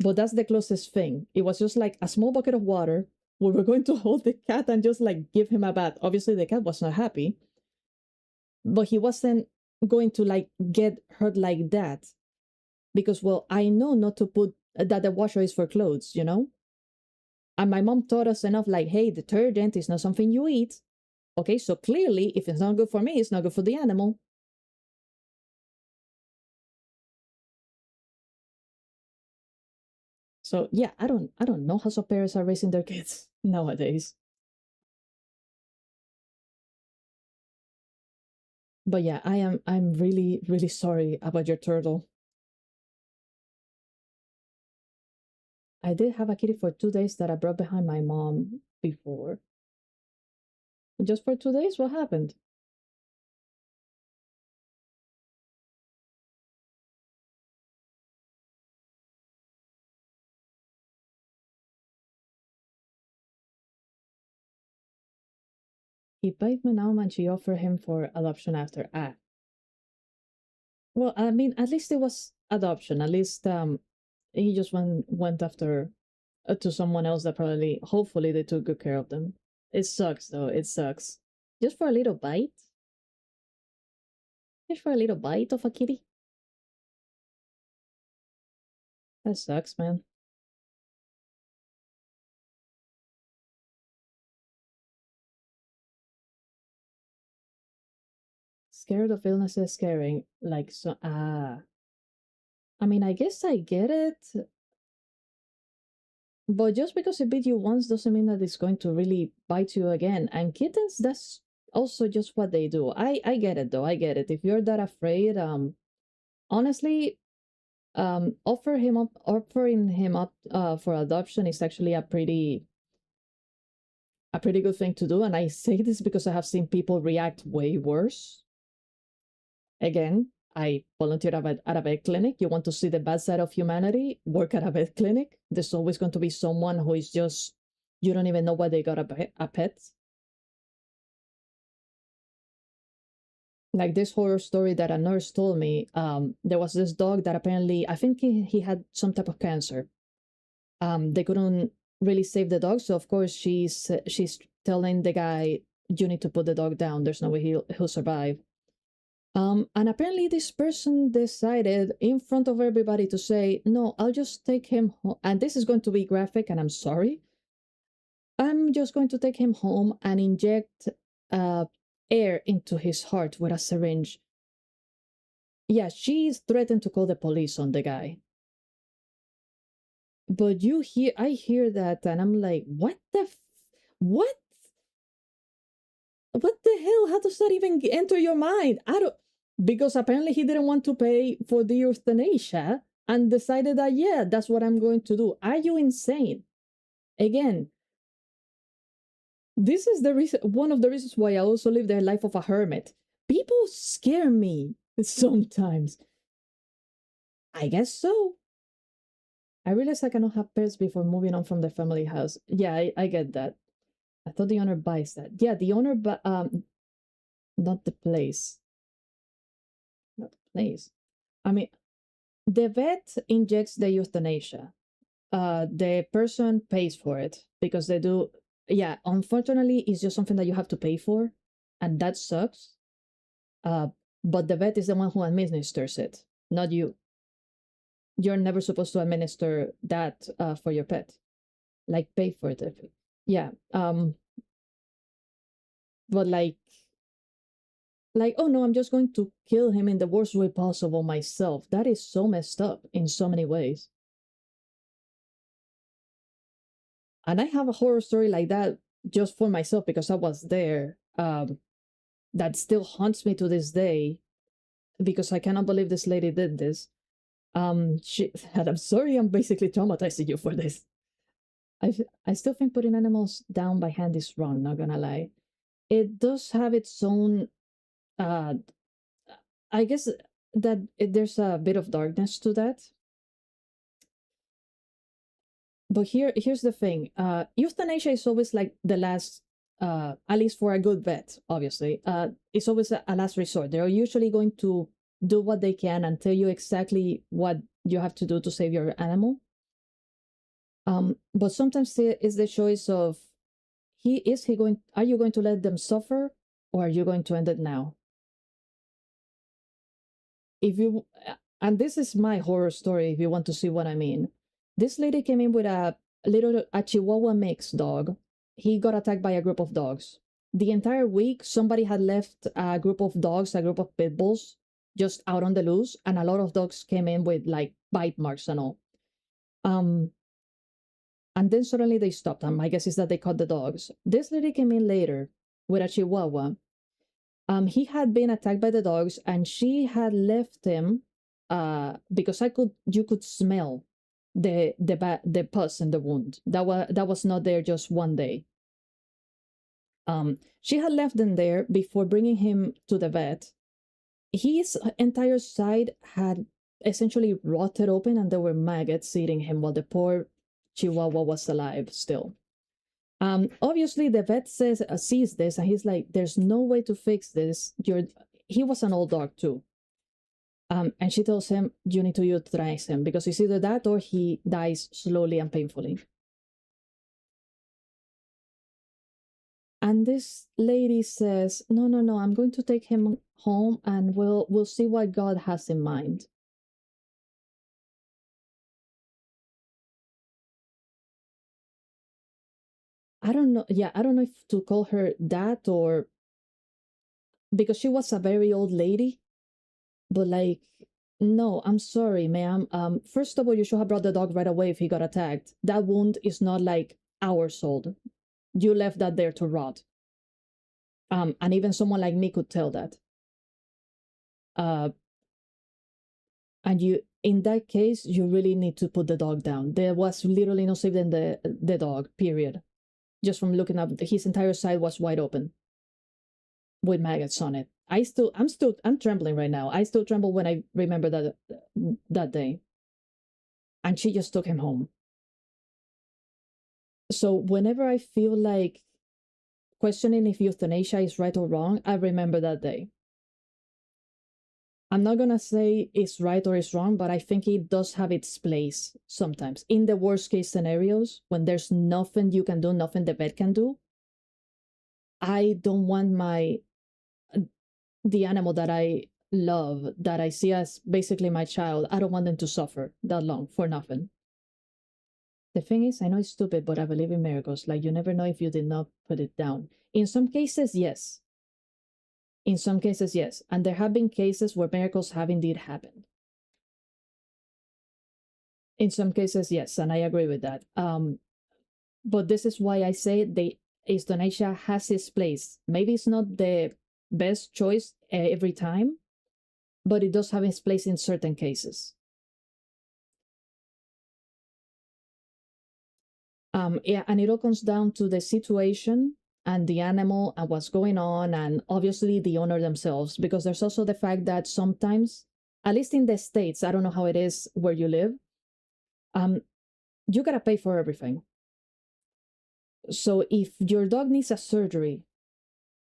But that's the closest thing. It was just like a small bucket of water. We were going to hold the cat and just like give him a bath. Obviously, the cat was not happy, but he wasn't going to like get hurt like that because, well, I know not to put that the washer is for clothes, And my mom taught us enough like, hey, detergent is not something you eat. Okay, so clearly, if it's not good for me, it's not good for the animal. So yeah, I don't know how some parents are raising their kids nowadays. But yeah, I'm really, really sorry about your turtle. I did have a kitty for 2 days that I brought behind my mom before. Just for 2 days? What happened? He paid me now and she offered him for adoption after. Well, I mean, at least it was adoption. At least he just went after to someone else that probably, hopefully, they took good care of them. It sucks though. It sucks. Just for a little bite. Just for a little bite of a kitty. That sucks, man. Scared of illness is scaring. Like, so, I mean, I guess I get it. But just because it bit you once doesn't mean that it's going to really bite you again. And kittens, that's also just what they do. I get it though. I get it. If you're that afraid, honestly, offering him up for adoption is actually a pretty good thing to do. And I say this because I have seen people react way worse. Again, I volunteer at a vet clinic. You want to see the bad side of humanity? Work at a vet clinic. There's always going to be someone who is just, you don't even know why they got a pet. Like this horror story that a nurse told me, there was this dog that apparently, I think he had some type of cancer. They couldn't really save the dog. So of course she's telling the guy, you need to put the dog down. There's no way he'll survive. And apparently this person decided in front of everybody to say, no, I'll just take him home. And this is going to be graphic, and I'm sorry. I'm just going to take him home and inject air into his heart with a syringe. Yeah, she's threatened to call the police on the guy. But I hear that, and I'm like, what the what? What the hell? How does that even enter your mind? Because apparently he didn't want to pay for the euthanasia and decided that, yeah, that's what I'm going to do. Are you insane? Again, this is the reason, one of the reasons why I also live the life of a hermit. People scare me sometimes. I guess so. I realize I cannot have pets before moving on from the family house. Yeah, I get that. I thought the owner buys that. Yeah, the owner, but not the place. Not the place. I mean, the vet injects the euthanasia. The person pays for it because they do. Yeah, unfortunately, it's just something that you have to pay for, and that sucks. But the vet is the one who administers it, not you. You're never supposed to administer that for your pet, like pay for it. Yeah. But like, oh no, I'm just going to kill him in the worst way possible myself. That is so messed up in so many ways. And I have a horror story like that just for myself because I was there. That still haunts me to this day because I cannot believe this lady did this. And I'm sorry, I'm basically traumatizing you for this. I still think putting animals down by hand is wrong, not gonna lie. It does have its own, I guess that there's a bit of darkness to that. But here's the thing. Euthanasia is always like the last, at least for a good vet, obviously. It's always a last resort. They're usually going to do what they can and tell you exactly what you have to do to save your animal. But sometimes it's the choice of, are you going to let them suffer, or are you going to end it now? And this is my horror story if you want to see what I mean. This lady came in with a Chihuahua mix dog. He got attacked by a group of dogs. The entire week, somebody had left a group of dogs, a group of pit bulls, just out on the loose, and a lot of dogs came in with like bite marks and all. And then suddenly they stopped. My guess is that they caught the dogs. This lady came in later with a Chihuahua. He had been attacked by the dogs, and she had left him because you could smell the pus in the wound. That was not there just one day. She had left him there before bringing him to the vet. His entire side had essentially rotted open, and there were maggots eating him while the poor Chihuahua was alive still. Obviously the vet sees this, and he's like, there's no way to fix this. He was an old dog too. And she tells him, you need to euthanize him because it's either that or he dies slowly and painfully. And this lady says, no, I'm going to take him home and we'll see what God has in mind. I don't know. Yeah, I don't know if to call her that, or because she was a very old lady. But like, no, I'm sorry, ma'am. First of all, you should have brought the dog right away if he got attacked. That wound is not like hours old. You left that there to rot. And even someone like me could tell that. And in that case, you really need to put the dog down. There was literally no saving the dog, period. Just from looking up, his entire side was wide open with maggots on it. I'm trembling right now. I still tremble when I remember that day. And she just took him home. So whenever I feel like questioning if euthanasia is right or wrong, I remember that day. I'm not gonna say it's right or it's wrong, but I think it does have its place sometimes. In the worst case scenarios, when there's nothing you can do, nothing the vet can do, I don't want the animal that I love, that I see as basically my child, I don't want them to suffer that long for nothing. The thing is, I know it's stupid, but I believe in miracles. Like, you never know if you did not put it down. In some cases, yes. In some cases, yes. And there have been cases where miracles have indeed happened. In some cases, yes, and I agree with that. But this is why I say the euthanasia has its place. Maybe it's not the best choice every time, but it does have its place in certain cases. Yeah, and it all comes down to the situation and the animal and what's going on, and obviously the owner themselves, because there's also the fact that sometimes, at least in the States, I don't know how it is where you live, you gotta pay for everything. So if your dog needs a surgery,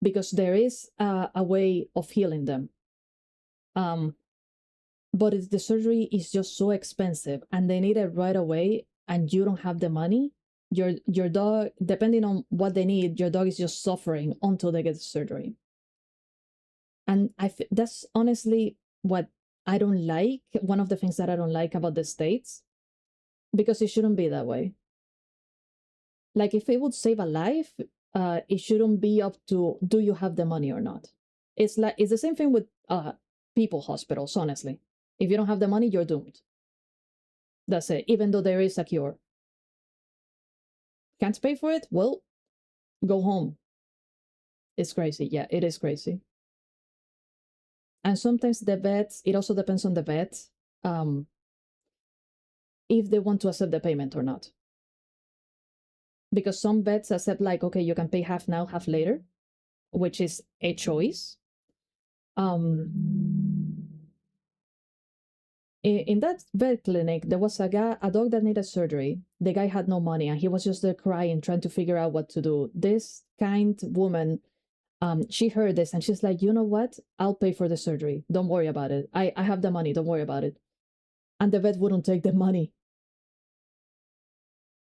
because there is a way of healing them, but if the surgery is just so expensive and they need it right away and you don't have the money, your dog, depending on what they need, your dog is just suffering until they get the surgery. And that's honestly what I don't like, one of the things that I don't like about the States, because it shouldn't be that way. Like, if it would save a life, it shouldn't be up to, do you have the money or not? It's the same thing with people hospitals, honestly. If you don't have the money, you're doomed. That's it, even though there is a cure. Can't pay for it? Well, go home. It's crazy. Yeah, it is crazy. And sometimes the vets, it also depends on the vet, if they want to accept the payment or not. Because some vets accept, like, okay, you can pay half now, half later, which is a choice. In that vet clinic, there was a dog that needed surgery. The guy had no money and he was just there crying, trying to figure out what to do. This kind woman, she heard this and she's like, you know what? I'll pay for the surgery. Don't worry about it. I have the money. Don't worry about it. And the vet wouldn't take the money.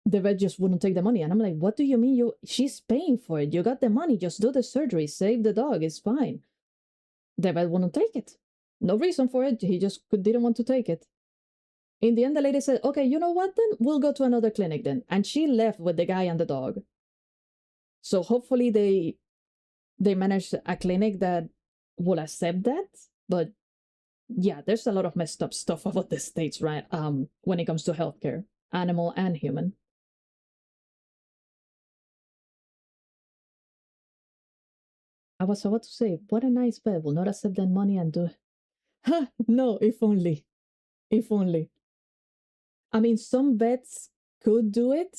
The vet just wouldn't take the money. And I'm like, what do you mean? She's paying for it. You got the money. Just do the surgery. Save the dog. It's fine. The vet wouldn't take it. No reason for it. He just didn't want to take it. In the end, the lady said, okay, you know what then? We'll go to another clinic then. And she left with the guy and the dog. So hopefully they managed a clinic that will accept that. But yeah, there's a lot of messed up stuff about the States, right? When it comes to healthcare, animal and human. I was about to say, what a nice vet will not accept that money and do it. No, if only. If only. I mean, some vets could do it.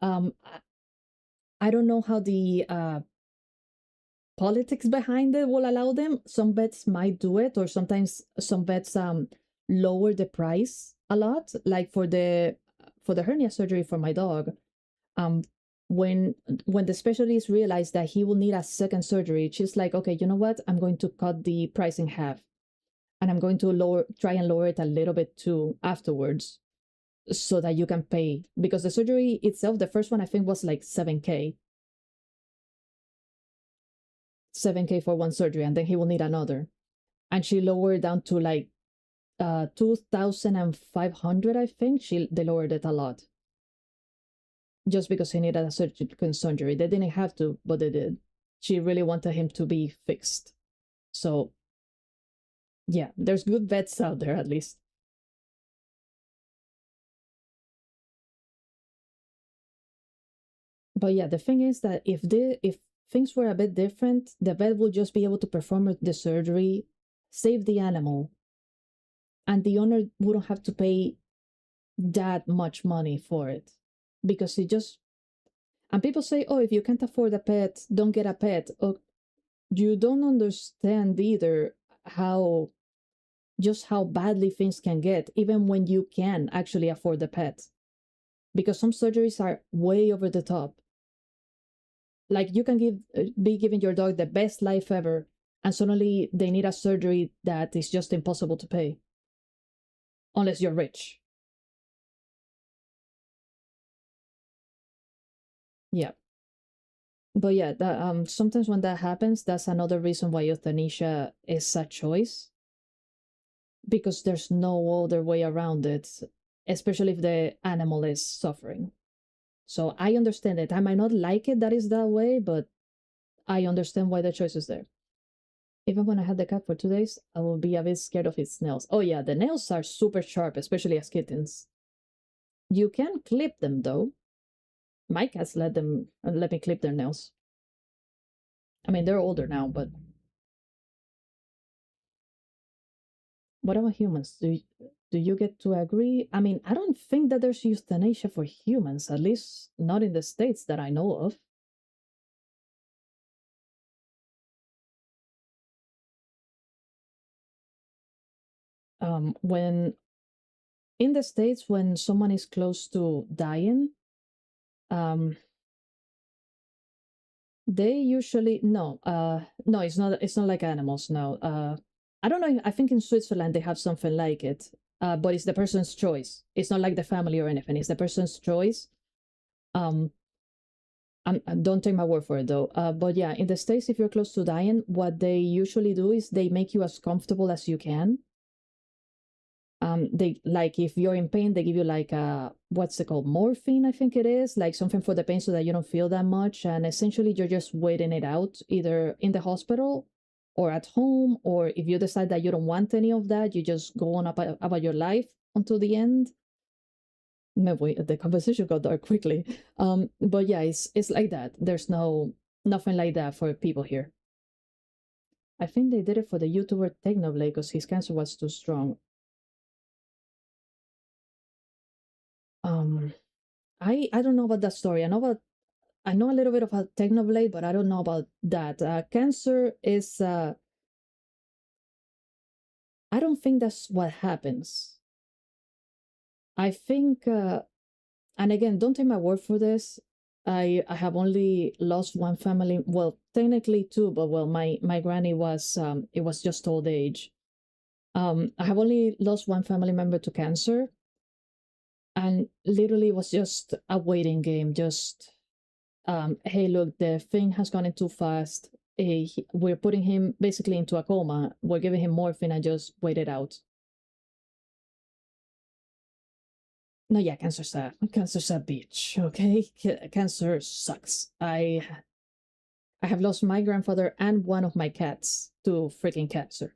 I don't know how the politics behind it will allow them. Some vets might do it, or sometimes some vets lower the price a lot. Like for the hernia surgery for my dog, when the specialist realized that he will need a second surgery, she's like, okay, you know what? I'm going to cut the price in half. And I'm going to try and lower it a little bit too afterwards, so that you can pay. Because the surgery itself, the first one I think was like $7K. $7K for one surgery, and then he will need another. And she lowered down to like 2,500, I think. They lowered it a lot. Just because he needed a surgery. They didn't have to, but they did. She really wanted him to be fixed. So yeah, there's good vets out there at least. But yeah, the thing is that if things were a bit different, the vet will just be able to perform the surgery, save the animal, and the owner wouldn't have to pay that much money for it. Because and people say, oh, if you can't afford a pet, don't get a pet. Oh, you don't understand either how badly things can get, even when you can actually afford the pet. Because some surgeries are way over the top. Like, you can be giving your dog the best life ever, and suddenly they need a surgery that is just impossible to pay unless you're rich. Yeah. But yeah, that, sometimes when that happens, that's another reason why euthanasia is a choice, because there's no other way around it, especially if the animal is suffering. So I understand it. I might not like it that is that way, but I understand why the choice is there. Even when I had the cat for 2 days, I will be a bit scared of its nails. Oh yeah, the nails are super sharp, especially as kittens. You can clip them though. My cats let me clip their nails. I mean, they're older now, but what about humans? Do you get to agree? I mean, I don't think that there's euthanasia for humans, at least not in the States that I know of. When in the States, when someone is close to dying, um, they usually no, it's not like animals. No, I don't know. I think in Switzerland they have something like it, but it's the person's choice. It's not like the family or anything. It's the person's choice. Um, don't take my word for it though. But yeah, in the States, if you're close to dying, what they usually do is they make you as comfortable as you can. They like if you're in pain, they give you like what's it called, morphine, I think it is, like something for the pain so that you don't feel that much, and essentially you're just waiting it out either in the hospital or at home, or if you decide that you don't want any of that, you just go on about your life until the end. Maybe the conversation got dark quickly. But yeah, it's like that. There's nothing like that for people here. I think they did it for the YouTuber Technoblade because his cancer was too strong. Um, I don't know about that story. I know a little bit about Technoblade, but I don't know about that. Cancer is I don't think that's what happens. I think and again, don't take my word for this. I have only lost one family, well, technically two, but well, my granny was it was just old age. I have only lost one family member to cancer, and literally it was just a waiting game. Just hey, look, the thing has gone in too fast. We're putting him basically into a coma. We're giving him morphine and just wait it out. No, yeah, cancer's a bitch. Okay, cancer sucks. I have lost my grandfather and one of my cats to freaking cancer.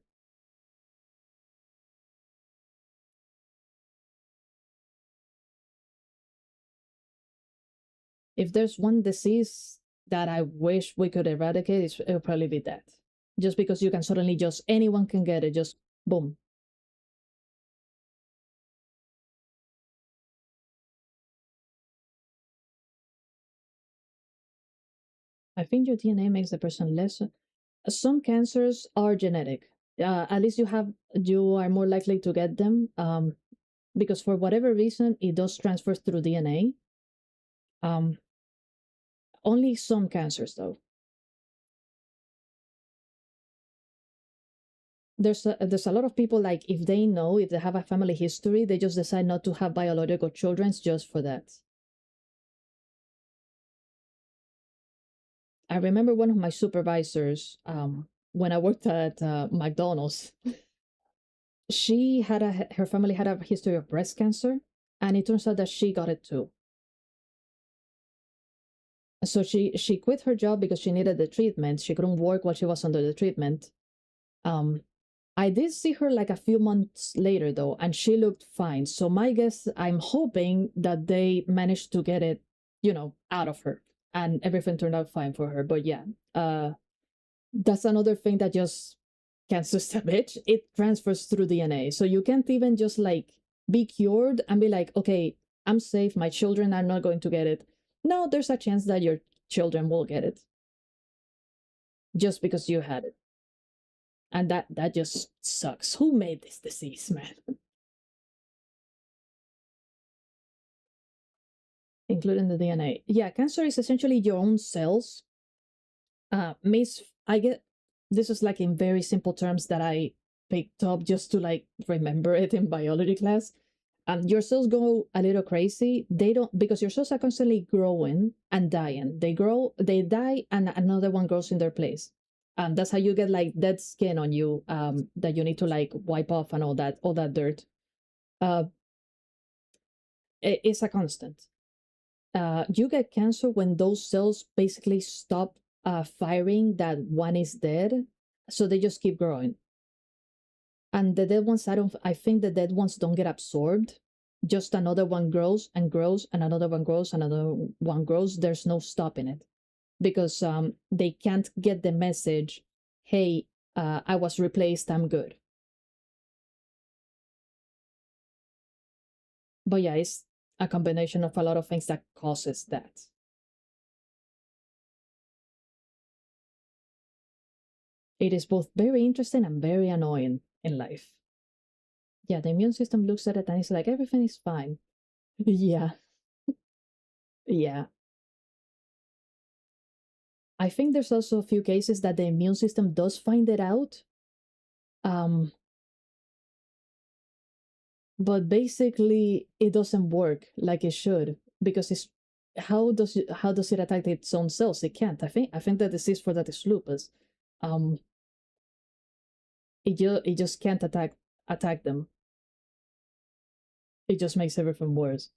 If there's one disease that I wish we could eradicate, it would probably be that. Just because you can suddenly anyone can get it, just boom. I think your DNA makes the person less. Some cancers are genetic. At least you are more likely to get them because for whatever reason it does transfer through DNA. Only some cancers though. There's a lot of people, like if they have a family history, they just decide not to have biological children just for that. I remember one of my supervisors when I worked at McDonald's. Her family had a history of breast cancer, and it turns out that she got it too. So she quit her job because she needed the treatment. She couldn't work while she was under the treatment. I did see her like a few months later though, and she looked fine. So my guess, I'm hoping that they managed to get it, out of her, and everything turned out fine for her. But yeah, that's another thing that just cancer's a bitch. It transfers through DNA, so you can't even just like be cured and be like, okay, I'm safe. My children are not going to get it. No, there's a chance that your children will get it just because you had it. And that just sucks. Who made this disease, man? Including the DNA. Yeah, cancer is essentially your own cells. this is like in very simple terms that I picked up just to like remember it in biology class. Your cells go a little crazy. They don't, because your cells are constantly growing and dying. They grow, they die, and another one grows in their place. That's how you get like dead skin on you, that you need to like wipe off and all that dirt. It's a constant. You get cancer when those cells basically stop firing that one is dead, so they just keep growing. And the dead ones, I think the dead ones don't get absorbed. Just another one grows and grows, and another one grows, another one grows. There's no stopping it, because they can't get the message, hey, I was replaced, I'm good. But yeah, it's a combination of a lot of things that causes that. It is both very interesting and very annoying in life. Yeah, the immune system looks at it and it's like, everything is fine. Yeah. Yeah. I think there's also a few cases that the immune system does find it out. But basically it doesn't work like it should, because it's how does it attack its own cells? It can't. I think the disease for that is lupus. It just can't attack them. It just makes everything worse.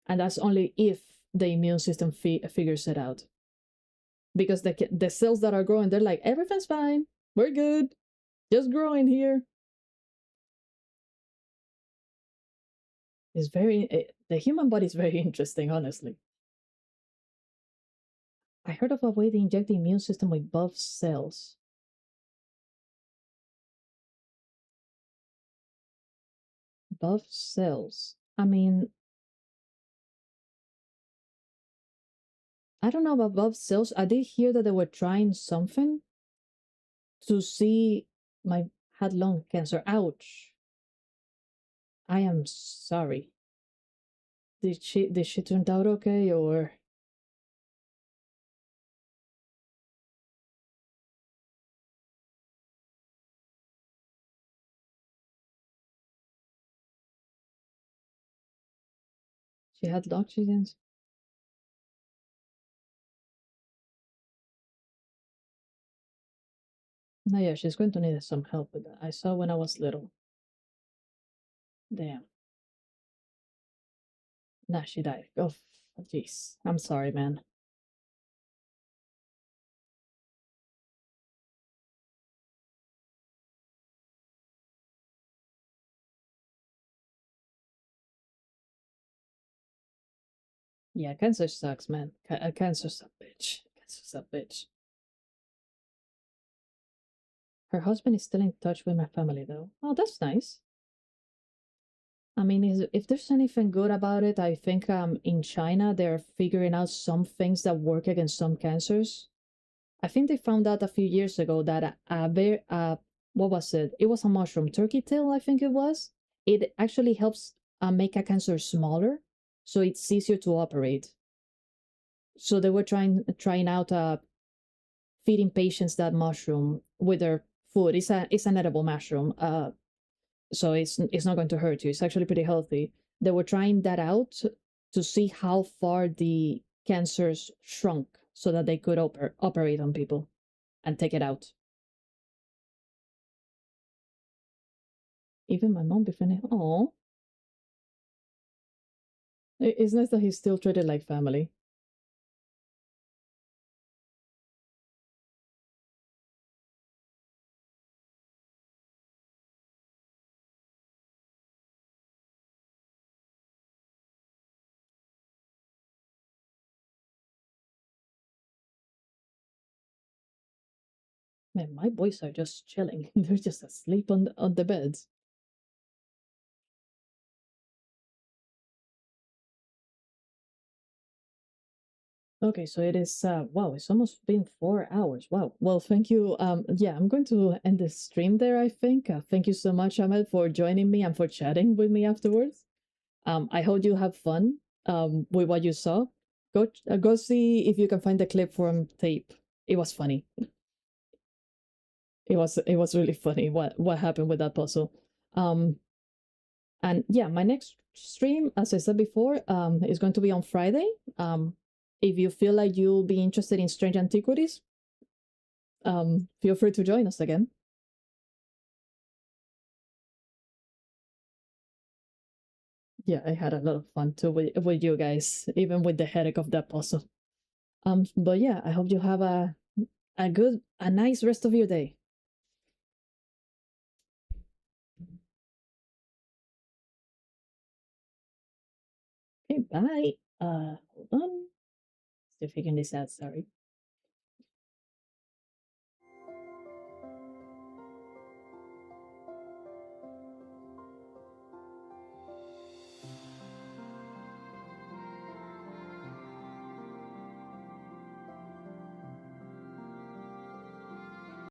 And that's only if the immune system figures it out. Because the cells that are growing, they're like, everything's fine, we're good, just growing here. It's the human body is very interesting, honestly. I heard of a way to inject the immune system with buff cells. Buff cells. I mean, I don't know about buff cells. I did hear that they were trying something to see. I had lung cancer. Ouch. I am sorry. Did she turn out okay, or? She had oxygen. No, yeah, she's going to need some help with that. I saw when I was little. Damn. Nah, she died. Oh, jeez. I'm sorry, man. Yeah, cancer sucks, man. Cancer's a bitch. Cancer's a bitch. Her husband is still in touch with my family, though. Oh, that's nice. I mean, if there's anything good about it, I think in China they're figuring out some things that work against some cancers. I think they found out a few years ago that what was it? It was a mushroom, turkey tail, I think it was. It actually helps make a cancer smaller, so it's easier to operate. So they were trying out feeding patients that mushroom with their food. It's an edible mushroom. So it's not going to hurt you. It's actually pretty healthy. They were trying that out to see how far the cancers shrunk so that they could operate on people and take it out. Even my mom befriended. Oh, it's nice that he's still treated like family. Man, my boys are just chilling. They're just asleep on the beds. Okay, so it is wow, it's almost been 4 hours. Wow. Well, thank you. Yeah, I'm going to end the stream there, I think. Thank you so much, Ahmed, for joining me and for chatting with me afterwards. I hope you have fun with what you saw. go see if you can find the clip from tape. It was funny. It was really funny what happened with that puzzle. And yeah, my next stream, as I said before, is going to be on Friday. If you feel like you'll be interested in strange antiquities, feel free to join us again. Yeah, I had a lot of fun too with you guys, even with the headache of that puzzle. But yeah, I hope you have a nice rest of your day. Okay, bye. Hold on. Still figuring this out, sorry.